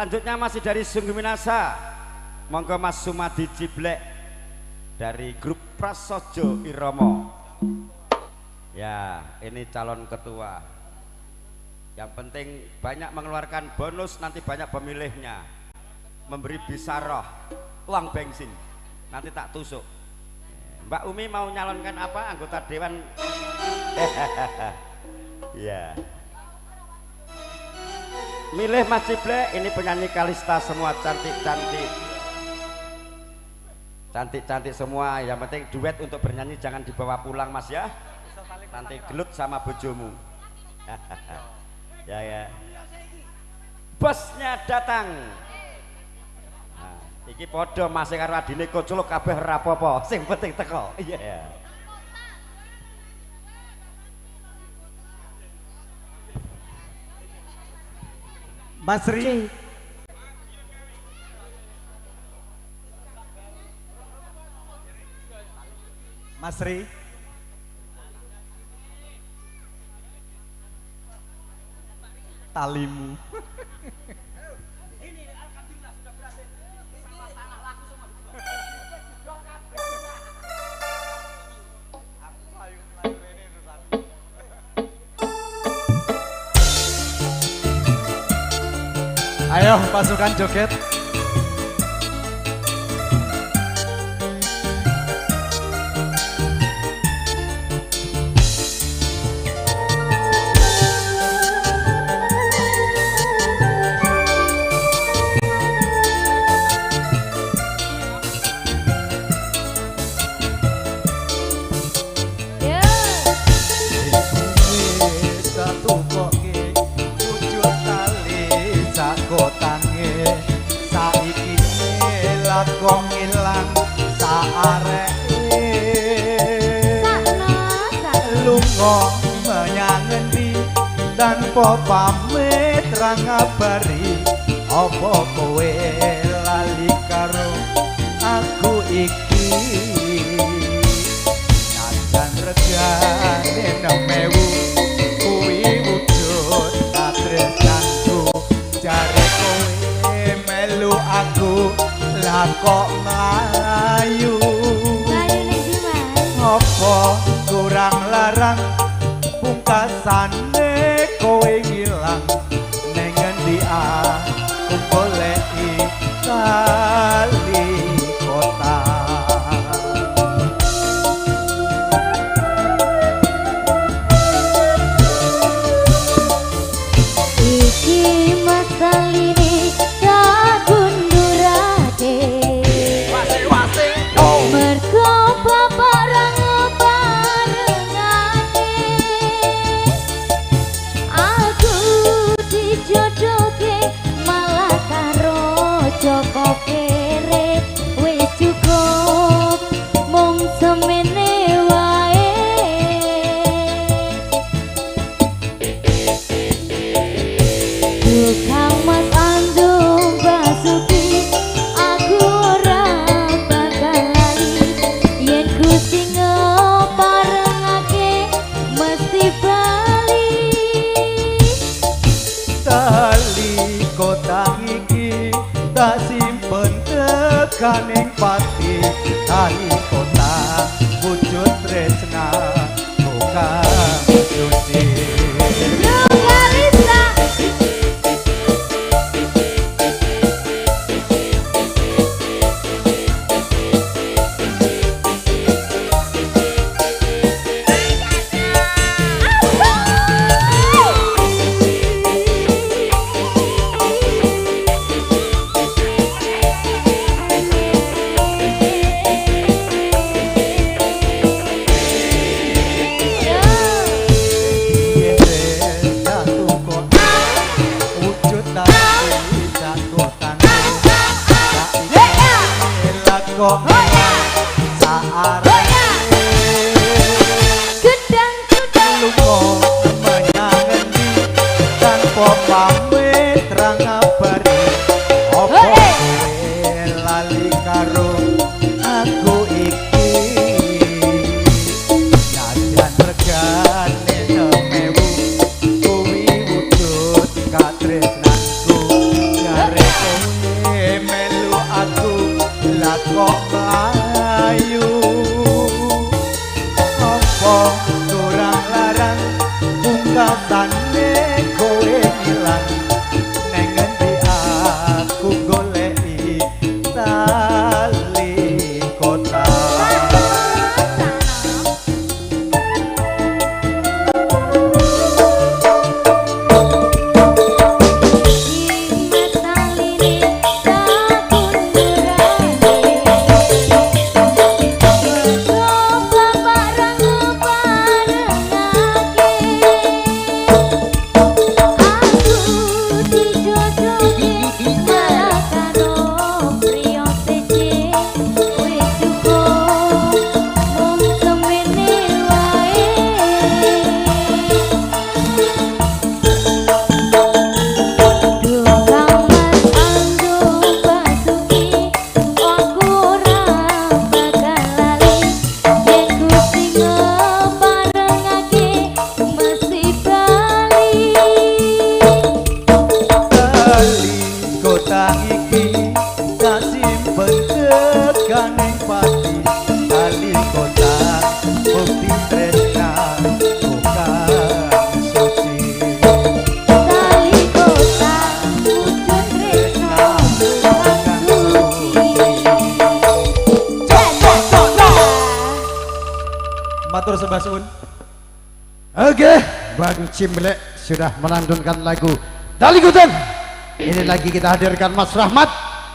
Selanjutnya masih dari Sungguh Minasa, monggo Mas Sumadi Ciblek dari grup Prasojo Iromo. Ya, ini calon ketua. Yang penting banyak mengeluarkan bonus, nanti banyak pemilihnya. Memberi bisaroh, uang bensin, nanti tak tusuk. Mbak Umi mau nyalonkan apa? Anggota Dewan? Ya. Milih Mas Ciblek, ini penyanyi Kalista semua cantik-cantik. Cantik-cantik semua, yang penting duet untuk bernyanyi jangan dibawa pulang Mas ya. Nanti gelut sama bojomu. Ya. Bosnya datang. Nah, iki podo masih karo adine koculuk kabeh rapopo, sing penting teko. Iya. Mas Ri. Mas Ri. Talimu. Ayo pasukan joget. tanpa pamit ra ngabari apa kowe lali karo aku iki najan regane 6.000 kuwi wujud katresnanku jare kowe melu aku lah kok mlayu apa kurang larang pungkasane kowe ngilang ning ngendi aku goleki kali kota iki masaline tak gundurake mergo bapak ra ngeparengake aku dijodohke malah karo Joko Kere wis cukup mung semene wae Tukang Mas Andung Basuki aku ora bakal lali yen Gusti ngeparengake mesti bali tali kota iki tak simpen tekaning pati tali kota wujud tresna tukang suci Lugalista pamit ra ngabari apa kowe lali karo aku iki najan regane 6.000 kuwi wujud katresnanku jare kowe melu aku lah kok mlayu apa kurang larang pungkasane kowe ilang neng ngendi aku goleki tali kota matur sembah suwun. Oke, Bang Cimlek sudah melantunkan lagu Daligutan. Ini lagi kita hadirkan Mas Rahmat.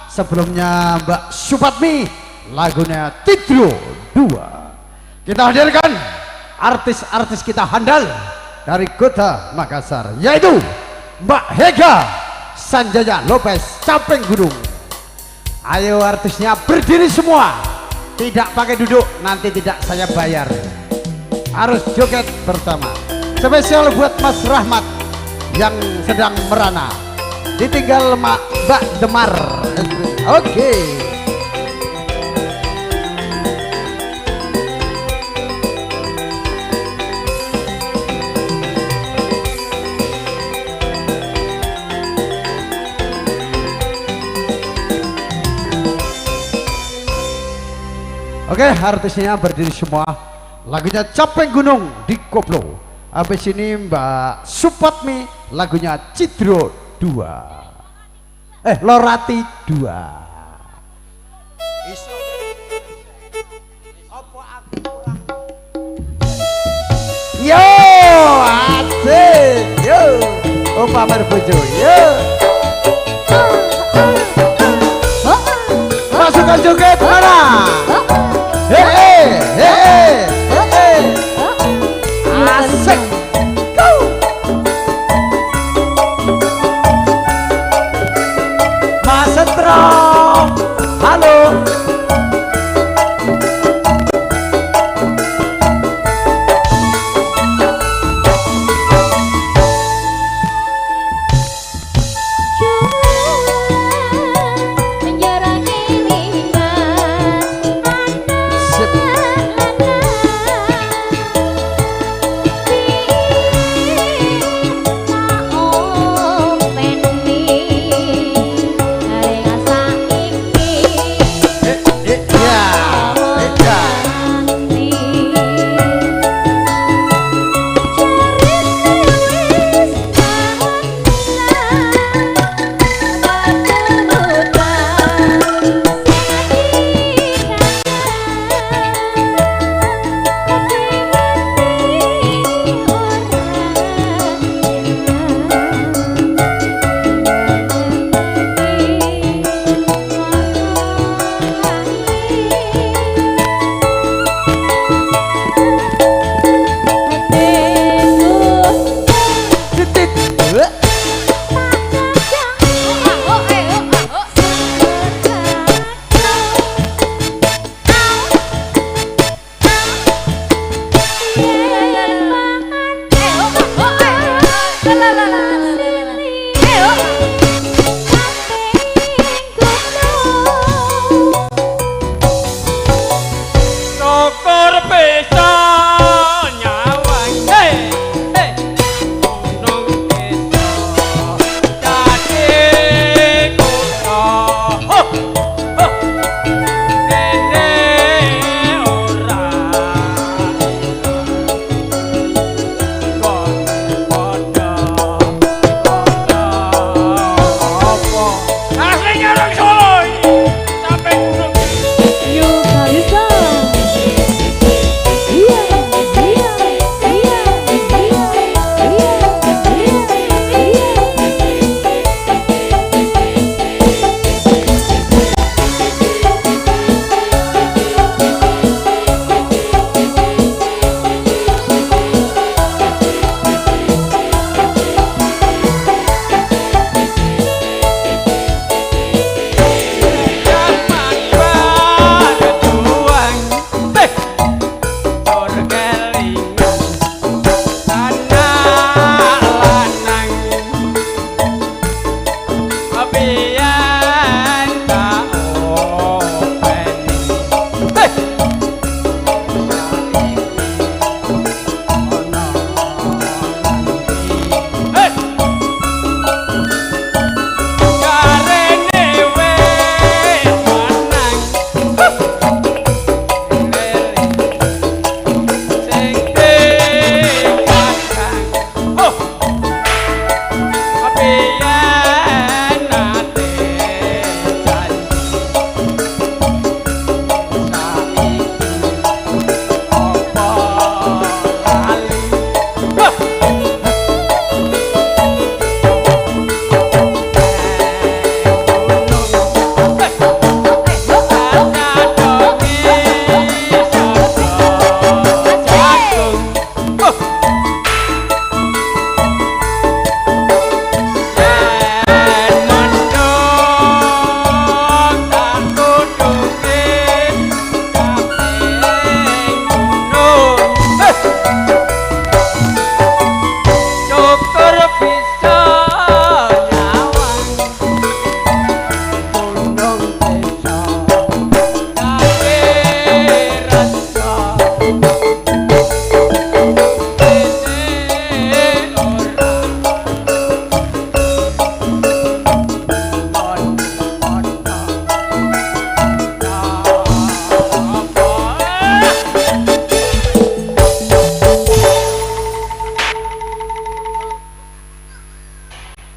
Sebelumnya Mbak Supatmi, lagunya Tidro 2. Kita hadirkan artis-artis kita handal dari kota Makassar, yaitu Mbak Hega Sanjaya Lopez Capeng Gunung. Ayo artisnya berdiri semua, tidak pakai duduk, nanti tidak saya bayar. Harus joget pertama. Spesial buat Mas Rahmat yang sedang merana. Ditinggal Mbak Demar. Oke. Oke, artisnya berdiri semua. Lagunya Capek Gunung di Koplo. Habis ini Mbak Supatmi, lagunya Cidro 2. Lorati 2. Yo, asik. Yo, pamer bojo. Yo. Masukkan joget mana? Asik. Go. Mas Setro, halo.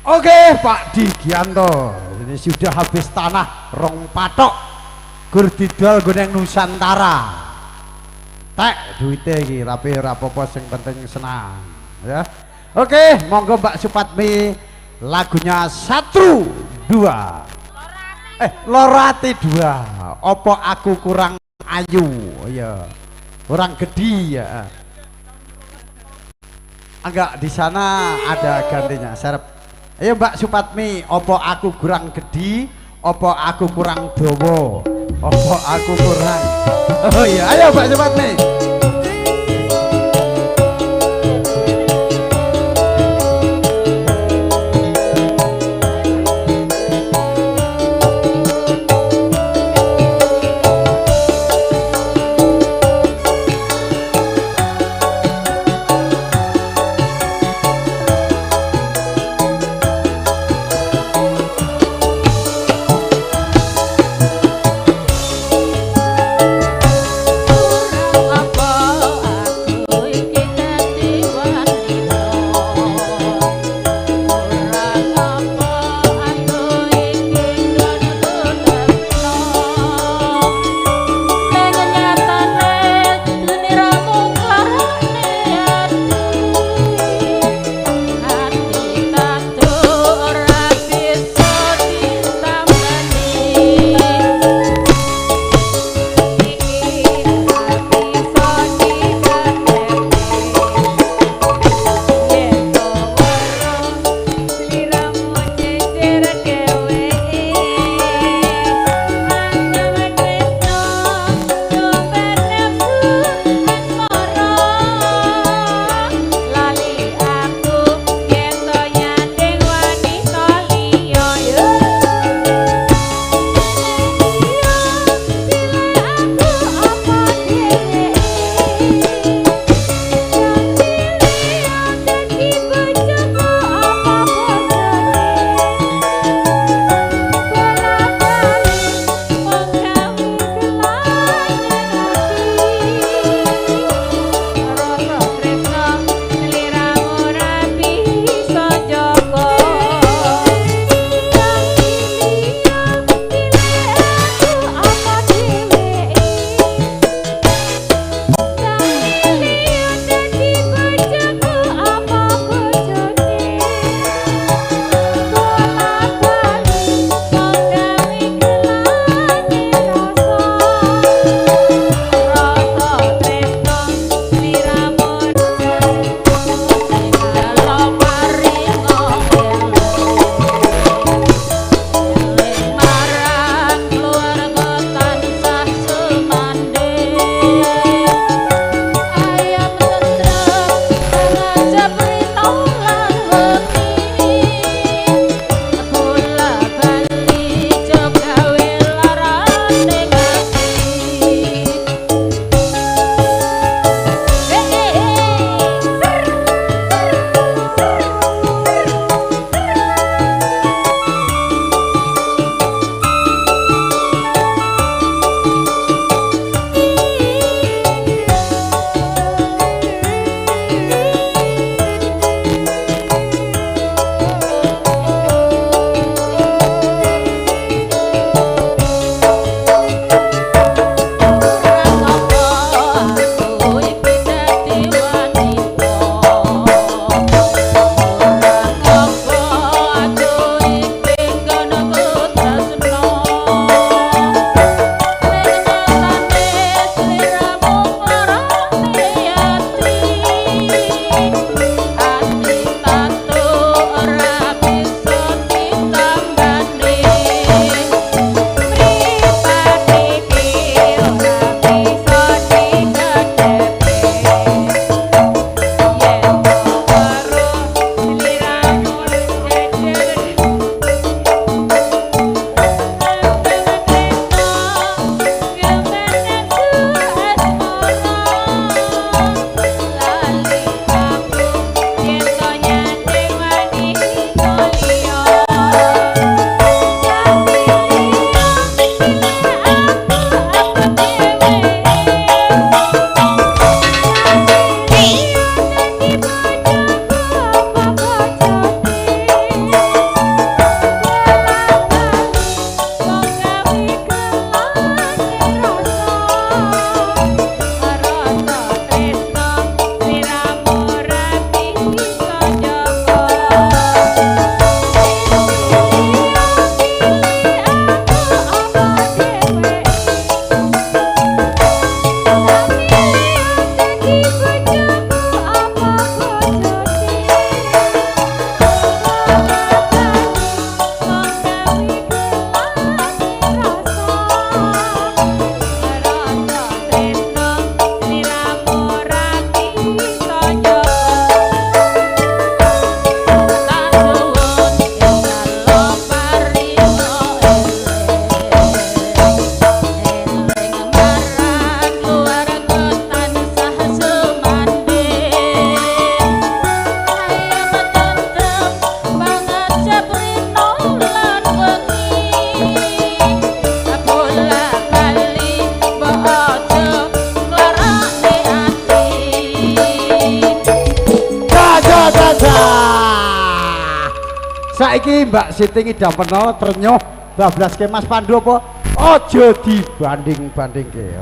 Oke Pak Digianto, ini sudah habis tanah rong patok gur didol guneng Nusantara. Tek duitnya iki tapi ora apa-apa sing penting senang ya. Oke, monggo Mbak Supatmi lagunya 1 2. Lorati 2. Opo aku kurang ayu ya. Kurang gede ya. Enggak, di sana ada gantinya. Serep. Ayo Mbak Supatmi, opo aku kurang gede, opo aku kurang dowo, opo aku kurang. Oh iya, ayo Mbak Supatmi. Aku Saiki Mbak Siti ngidam peno ternyuh bablas ke Mas Pandu apa? Ojo dibanding-bandingke.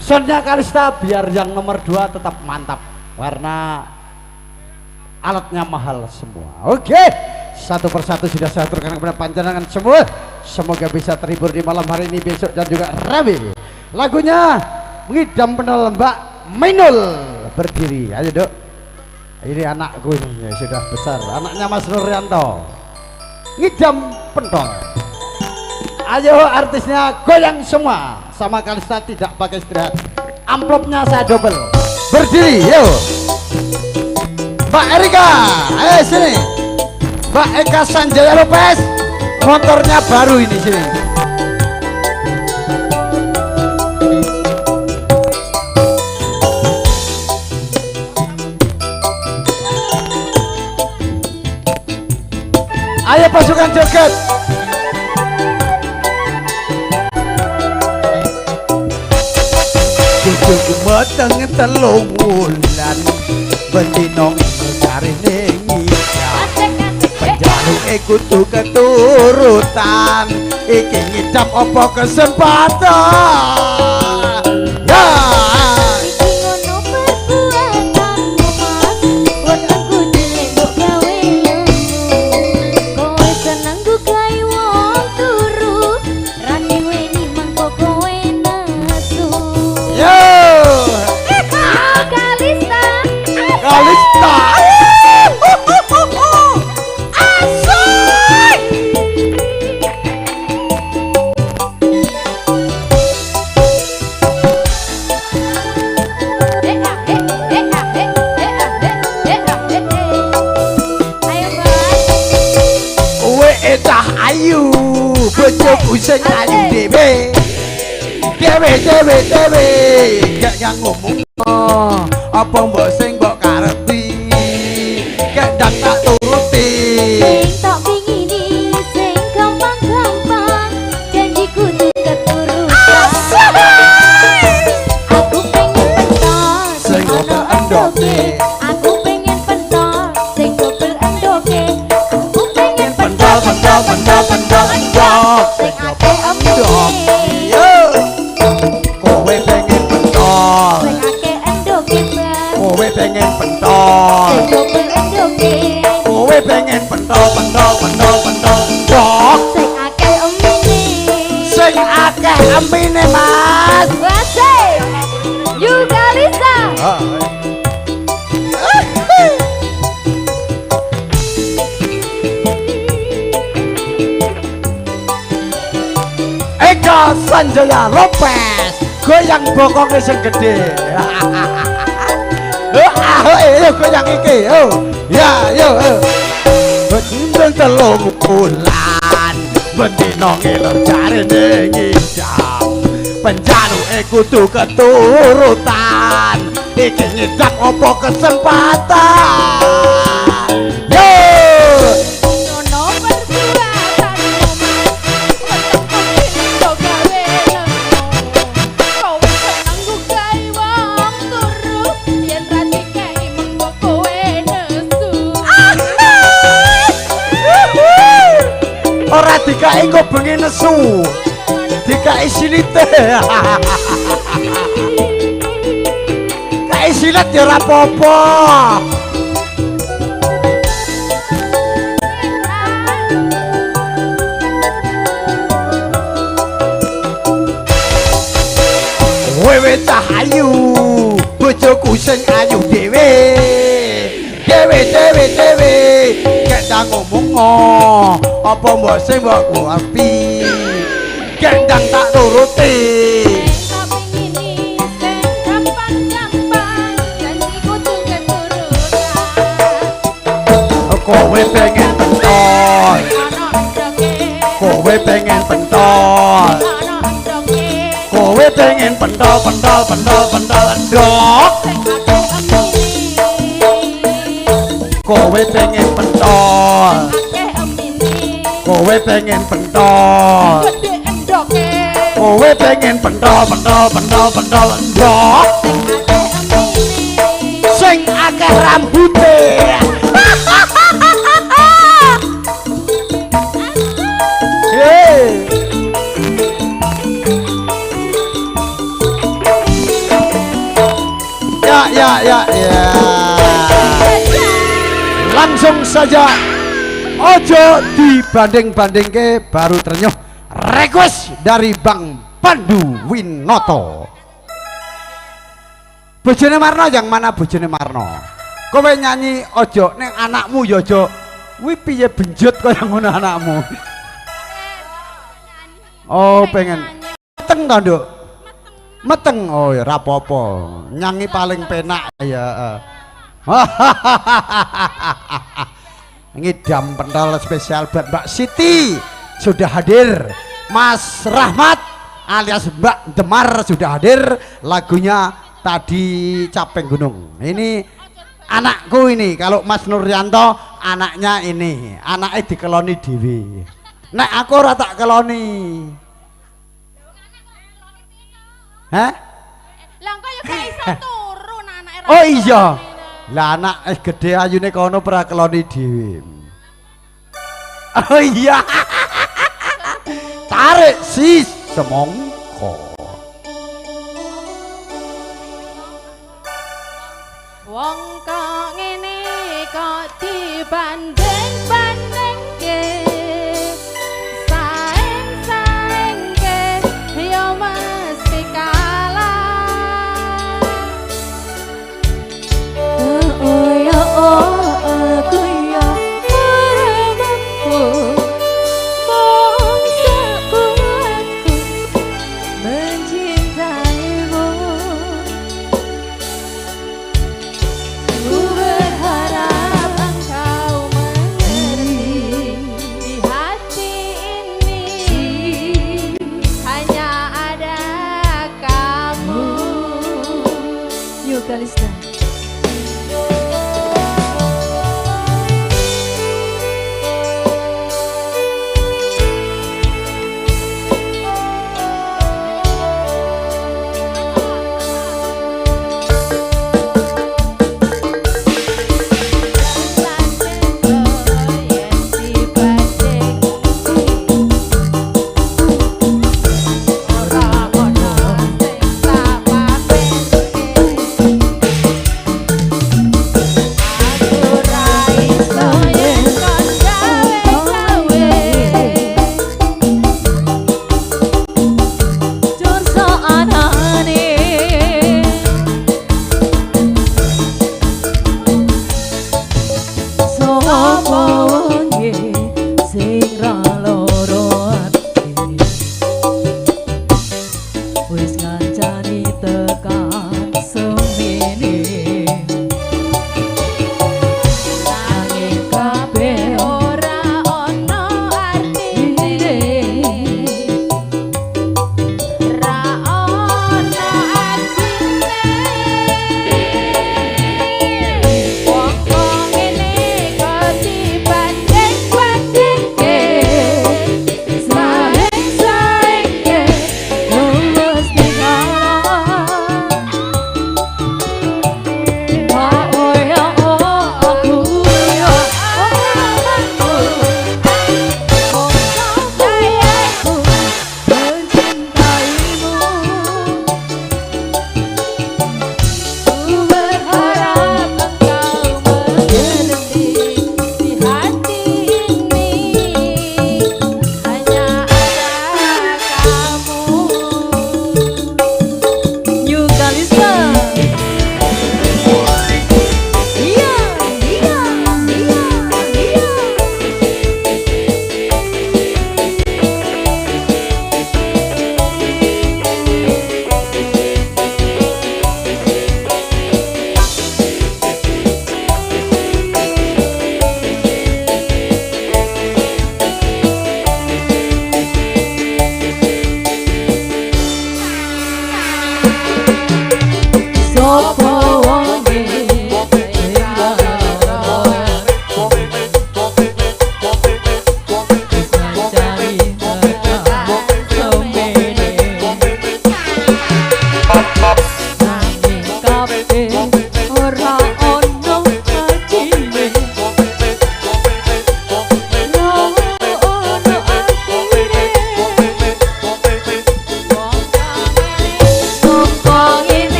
Soundnya Kalista biar yang nomor 2 tetap mantap karena alatnya mahal semua. Oke, satu persatu sudah saya aturkan kepada panjenengan semua. Semoga bisa terhibur di malam hari ini, besok dan juga Rabi. Lagunya Ngidam Penol Mbak Mainul berdiri. Ayo Dok. Ini anakku ini ya, sudah besar. Anaknya Mas Nuryanto. Ngidam Pentol. Ayo artisnya goyang semua. Sama Kalista tidak pakai istirahat. Amplopnya saya double. Berdiri, yuk. Mbak Erika, ayo sini. Mbak Eka Sanjaya Lopez, motornya baru ini sini. Ayo pasukan joget. Kudu mateng telung wulan bendino cari ningida penjaluke kudu keturutan iki ngidam apa kesempatan ya bojoku sing ayu dhewe gak yang ngomong apa mbok sing mbok karepi kendang tak turuti sing tak pingini sing gampang-gampang janji kudu keturutan aku pengen pentol sing ono endoke aku pengen pentol sing double endoke aku pengen pentol sing akeh emine kowe pengen pentol sing akeh endoke kowe pengen pentol sing double endoke kowe pengen pentol dok sing akeh emine sing akeh emine Mas Wasih juga Lisa Eka Sanjaya Lopez goyang bokongnya sing gede ayo goyang iki ya bendeng telung bulan bendino ngiler jarene ngidam penjaluke kudu keturutan iki ngidam apa kesempatan yo ora dikai kok bengi nesu dikai silite kai silet ya ora apa-apa wewe cahayu bojoku sing ayu dhewe kendang ngomong apa mbok sing mbok kuwi kendang tak turuti kowe pengen pentol kowe pengen pentol kowe pengen pentol dok kowe pengen pentol kowe pengen pentol kowe pengen pentol dok sing akeh rambute saja ojo dibanding-bandingke baru ternyuh request dari Bang Pandu Winoto. Bojone Marno yang mana bojone Marno? Kowe nyanyi ojo neng anakmu ya ojo. Kuwi piye benjut kaya ngono anakmu? Oh, pengen meteng to, Nduk. Meteng. Oh ya ora apa-apa. Nyanyi paling penak ya. Ngidam pentol spesial buat Mbak Siti sudah hadir. Mas Rahmat alias Mbak Demar sudah hadir. Lagunya tadi Capeng Gunung. Ini anakku ini. Kalau Mas Nuryanto anaknya ini. Anaknya dikeloni dewi. Nek aku ora tak keloni. Hah? Lah kok ya gak iso turu anake. Oh iya. Lah anak gede ayune kono pra keloni dhewe. Oh iya. Tarik sis semongko. Wong kok ngene kok dibanding-bandingke. Saeng-saengke yo mesti kalah. Oh ya aku ya harapku bangsaku aku mencintaimu. Ku berharap engkau mengerti di hati ini hanya ada kamu. Yuk Kalista.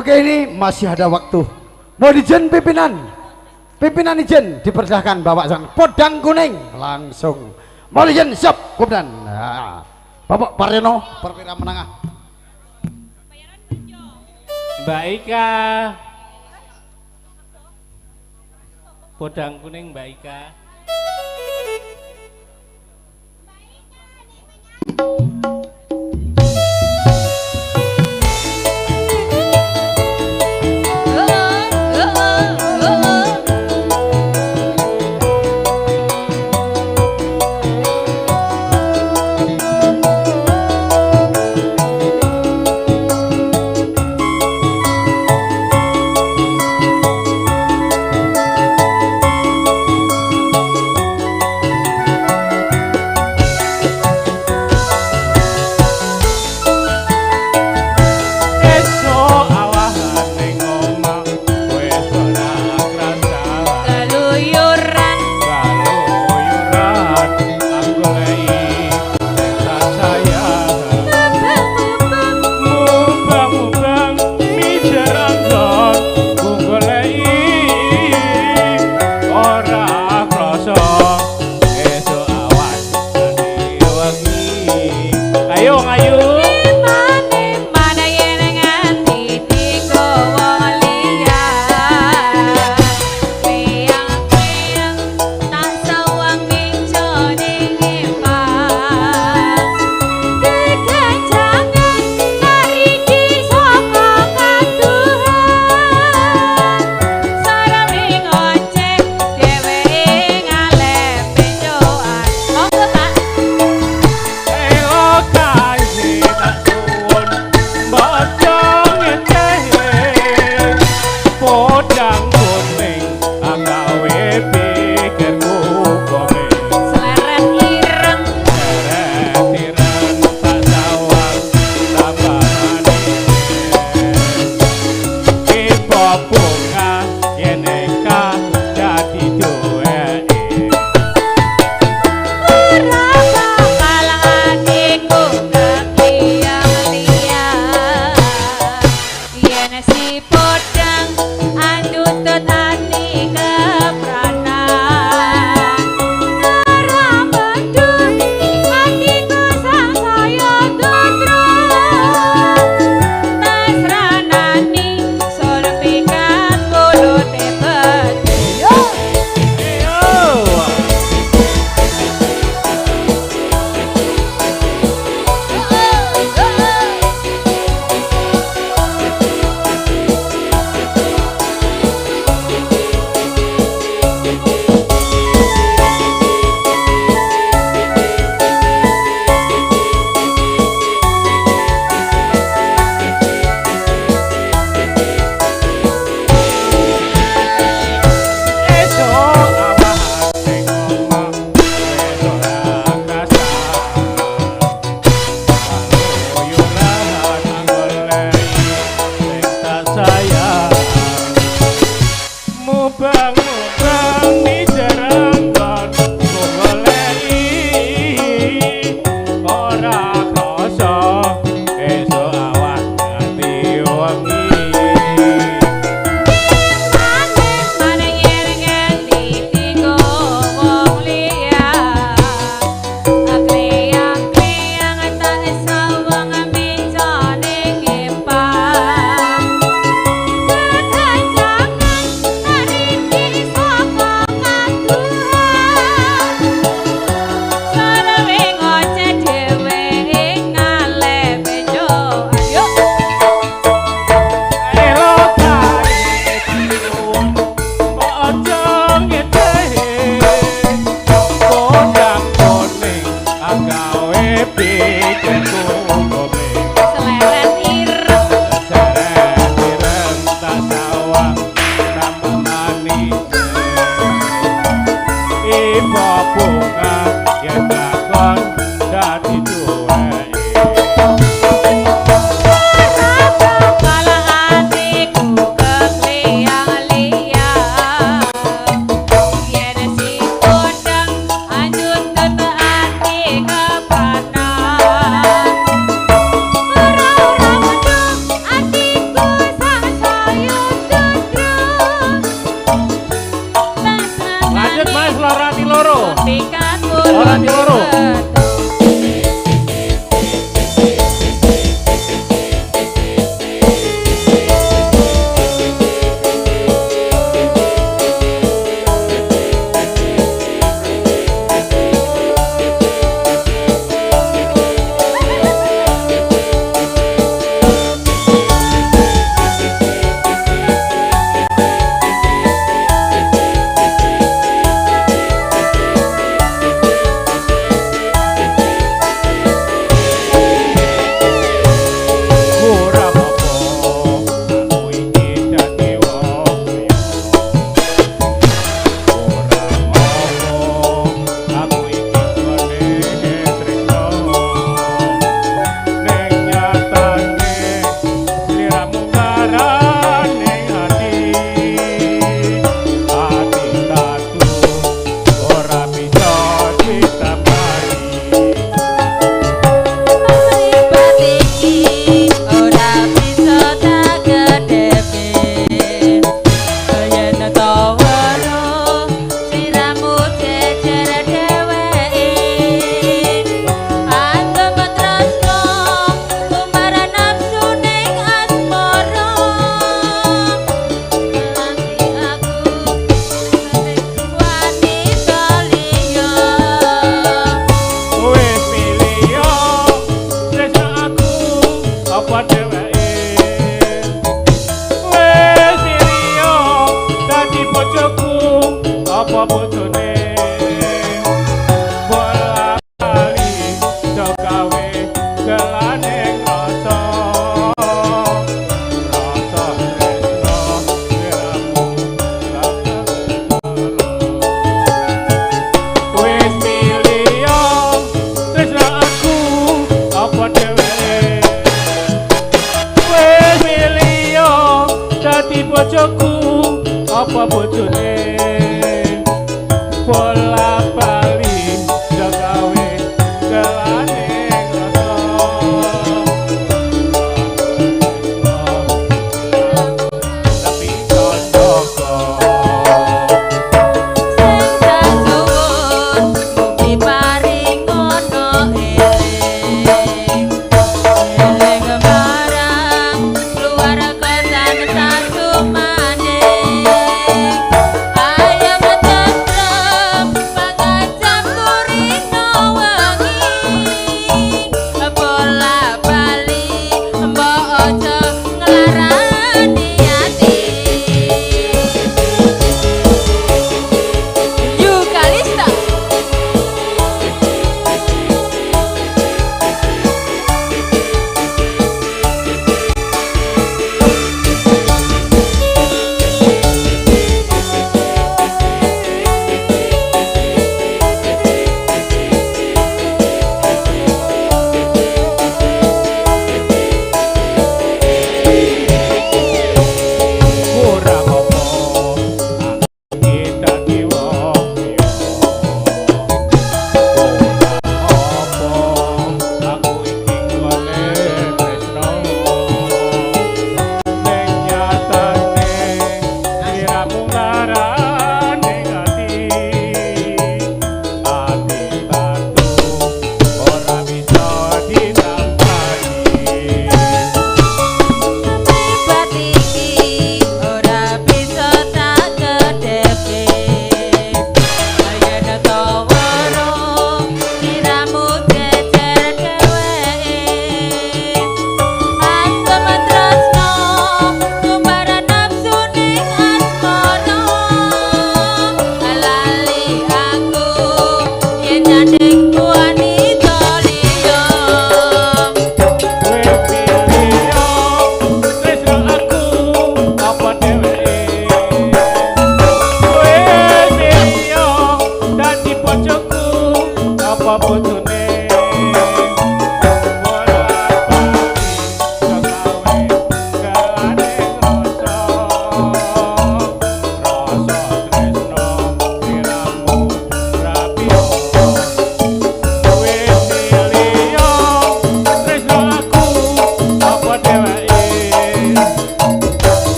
Oke, ini masih ada waktu. Mau dijen pimpinan. Pimpinan ijen dipersilahkan bawa podang kuning langsung. Mau dijen siap komandan. Nah, Bapak Pareno perwira menengah. Mbak Ika. Podang kuning Mbak Ika. Kasih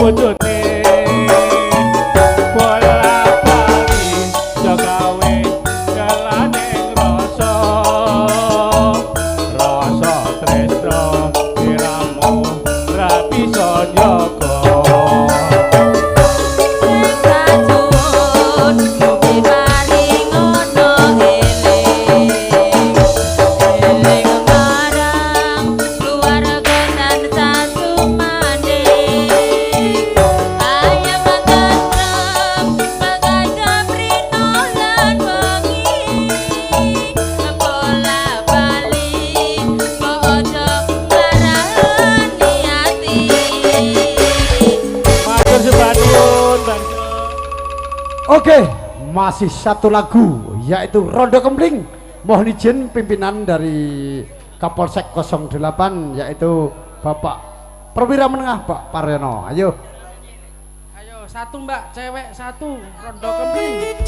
bojone bola-bali yo gawe galaning rasa tresno diramu ra bisa njaga Oke, masih satu lagu yaitu Rondo Kempling. Mohon izin pimpinan dari Kapolsek 08 yaitu Bapak Perwira Menengah Pak Paryono. Ayo. Ayo satu mbak, cewek satu, Rondo Kempling.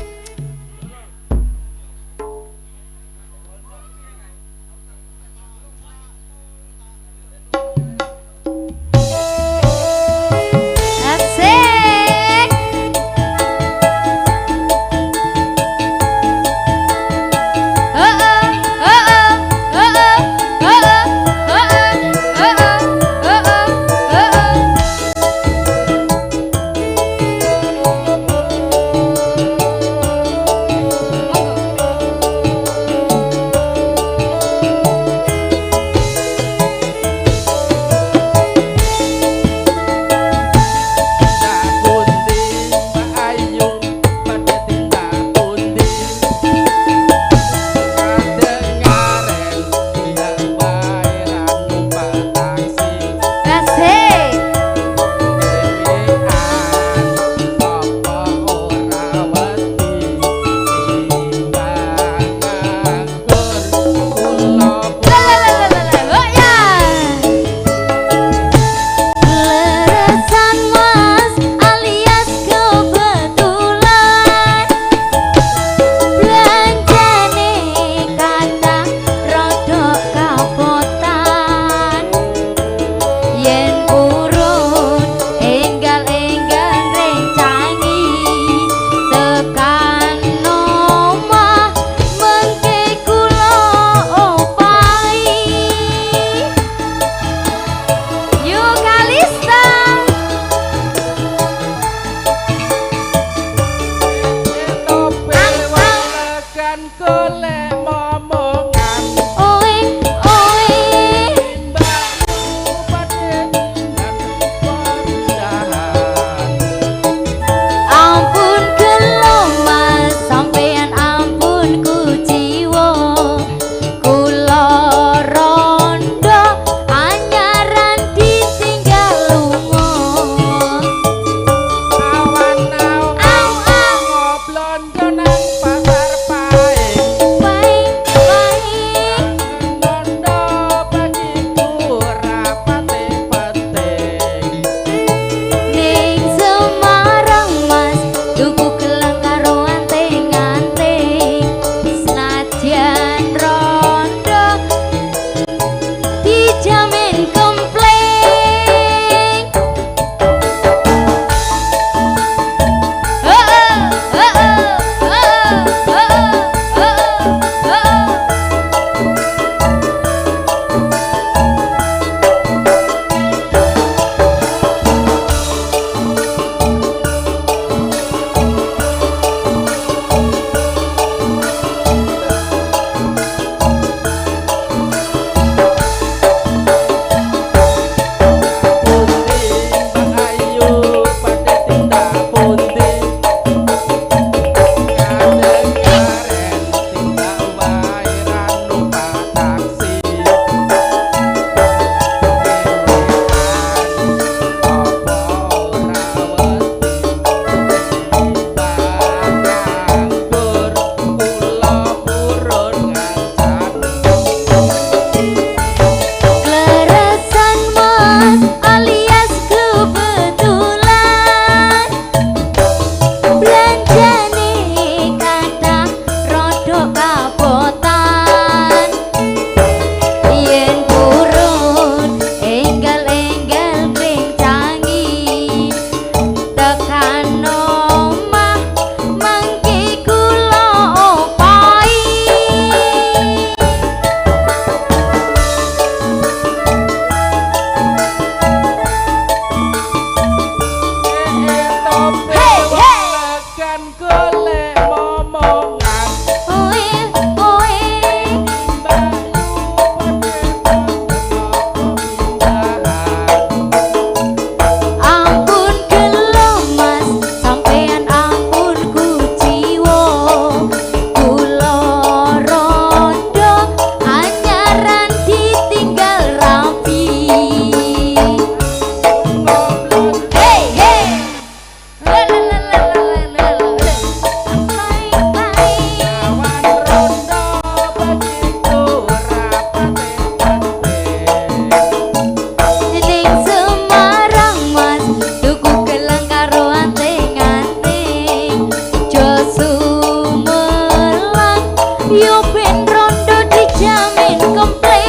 yo ben rondo dijamin komplit.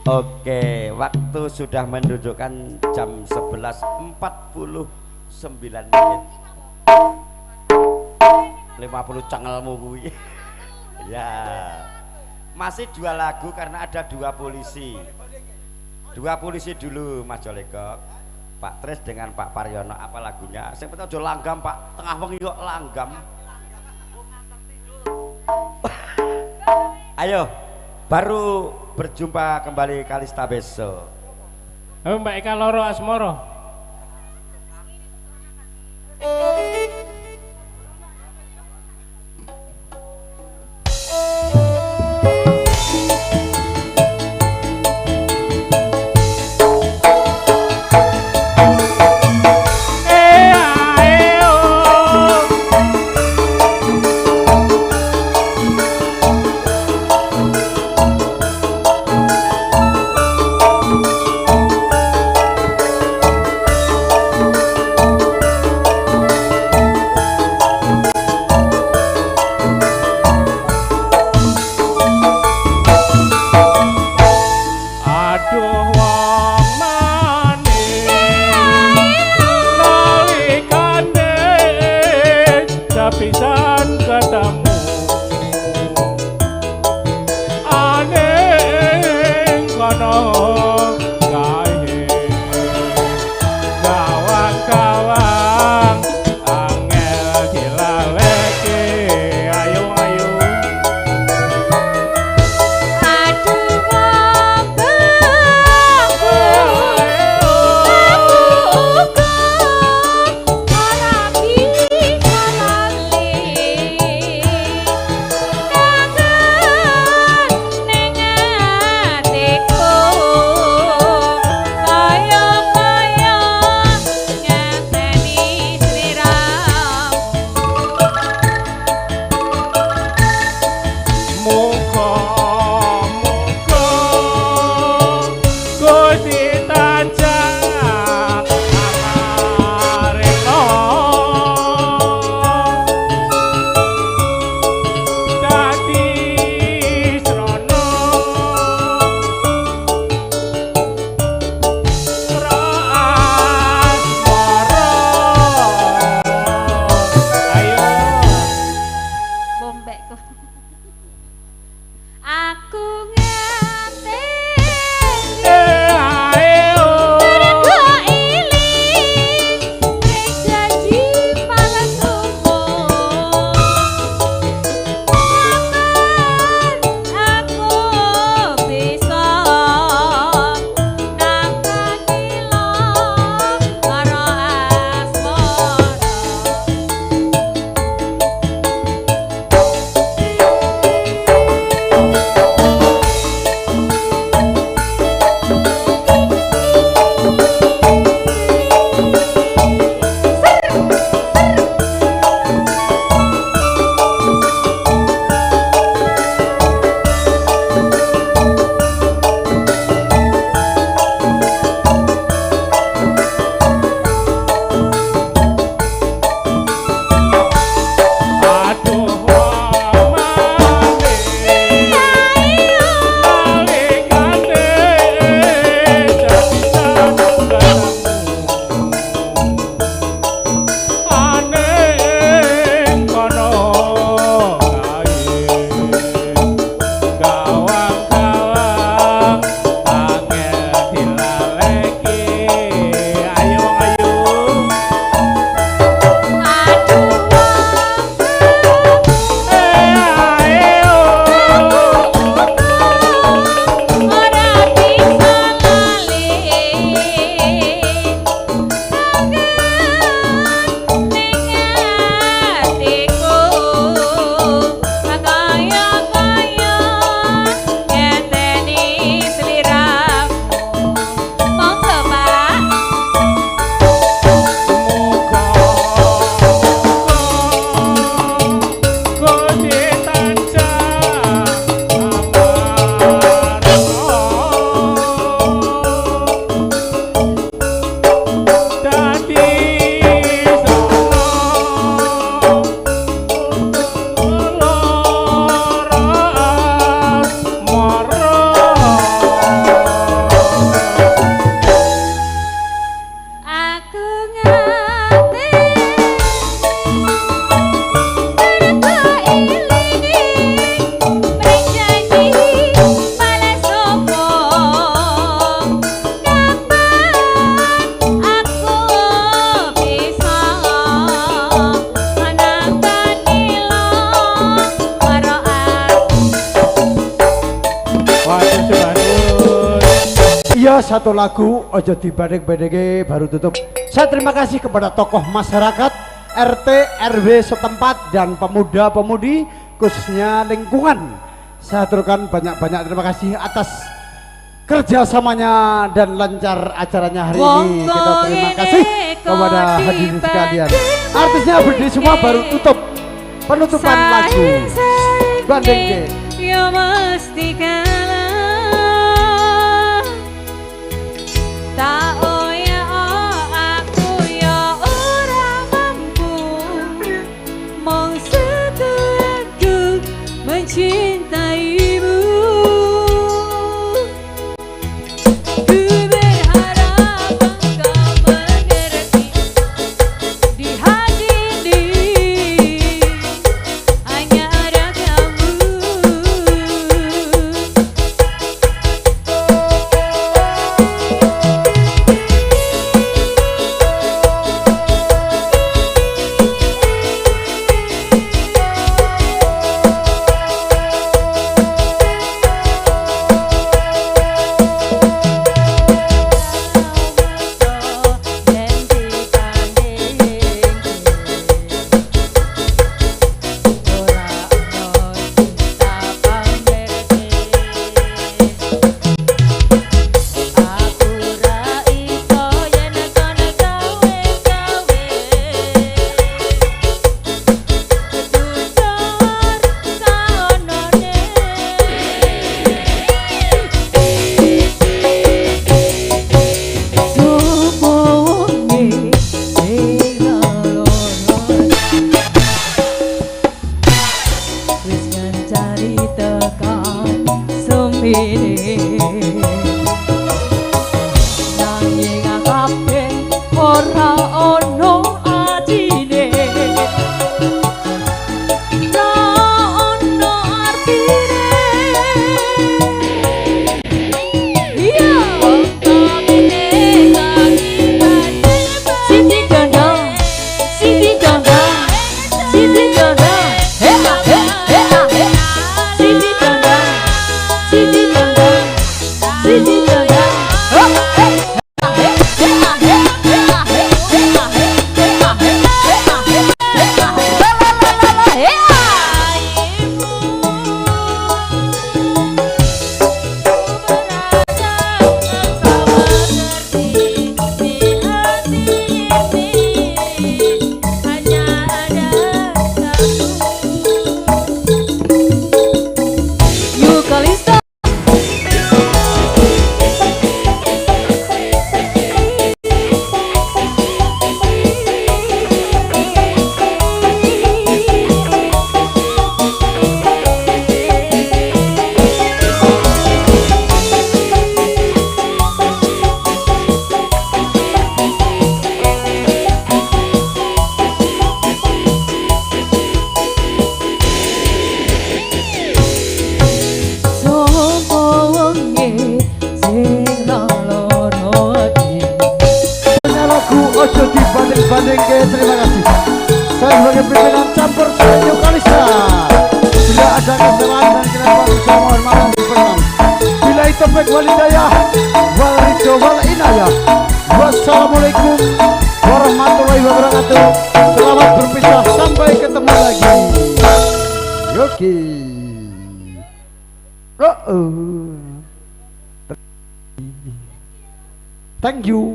Oke, waktu sudah menunjukkan jam 11.49 menit. 50 cengelmu kuwi. Ya. Masih 2 lagu karena ada 2 polisi. 2 polisi dulu Mas Jolekok. Pak Tris dengan Pak Paryono apa lagunya? Sing penting aja langgam, Pak. Tengah wengi kok langgam. Ayo, baru berjumpa kembali Kalista besok. Mbak Eka loro asmoro. satu lagu ojo dibanding-bandingi baru tutup. Saya terima kasih kepada tokoh masyarakat, RT, RW setempat dan pemuda-pemudi khususnya lingkungan. Saya aturkan banyak-banyak terima kasih atas kerjasamanya dan lancar acaranya hari ini. Kita terima kasih kepada hadirin sekalian. Artisnya berdiri semua baru tutup penutupan lagu banding ke. Ya mesti kalah, tak oya aku ya ora mampu mong setelah mencintaimu. Ku berharap engkau mengerti di hati ini hanya ada kamu. Banding ke, terima kasih. Saya sebagai pimpinan campur Seni Kalista. Bila ada kesalahan dan kelemahan saya mohon maaf berkenan. Bila itu baik walidayah, wal ridho wal inayah. Wassalamualaikum warahmatullahi wabarakatuh. Selamat berpisah sampai ketemu lagi. Yoki. Thank you.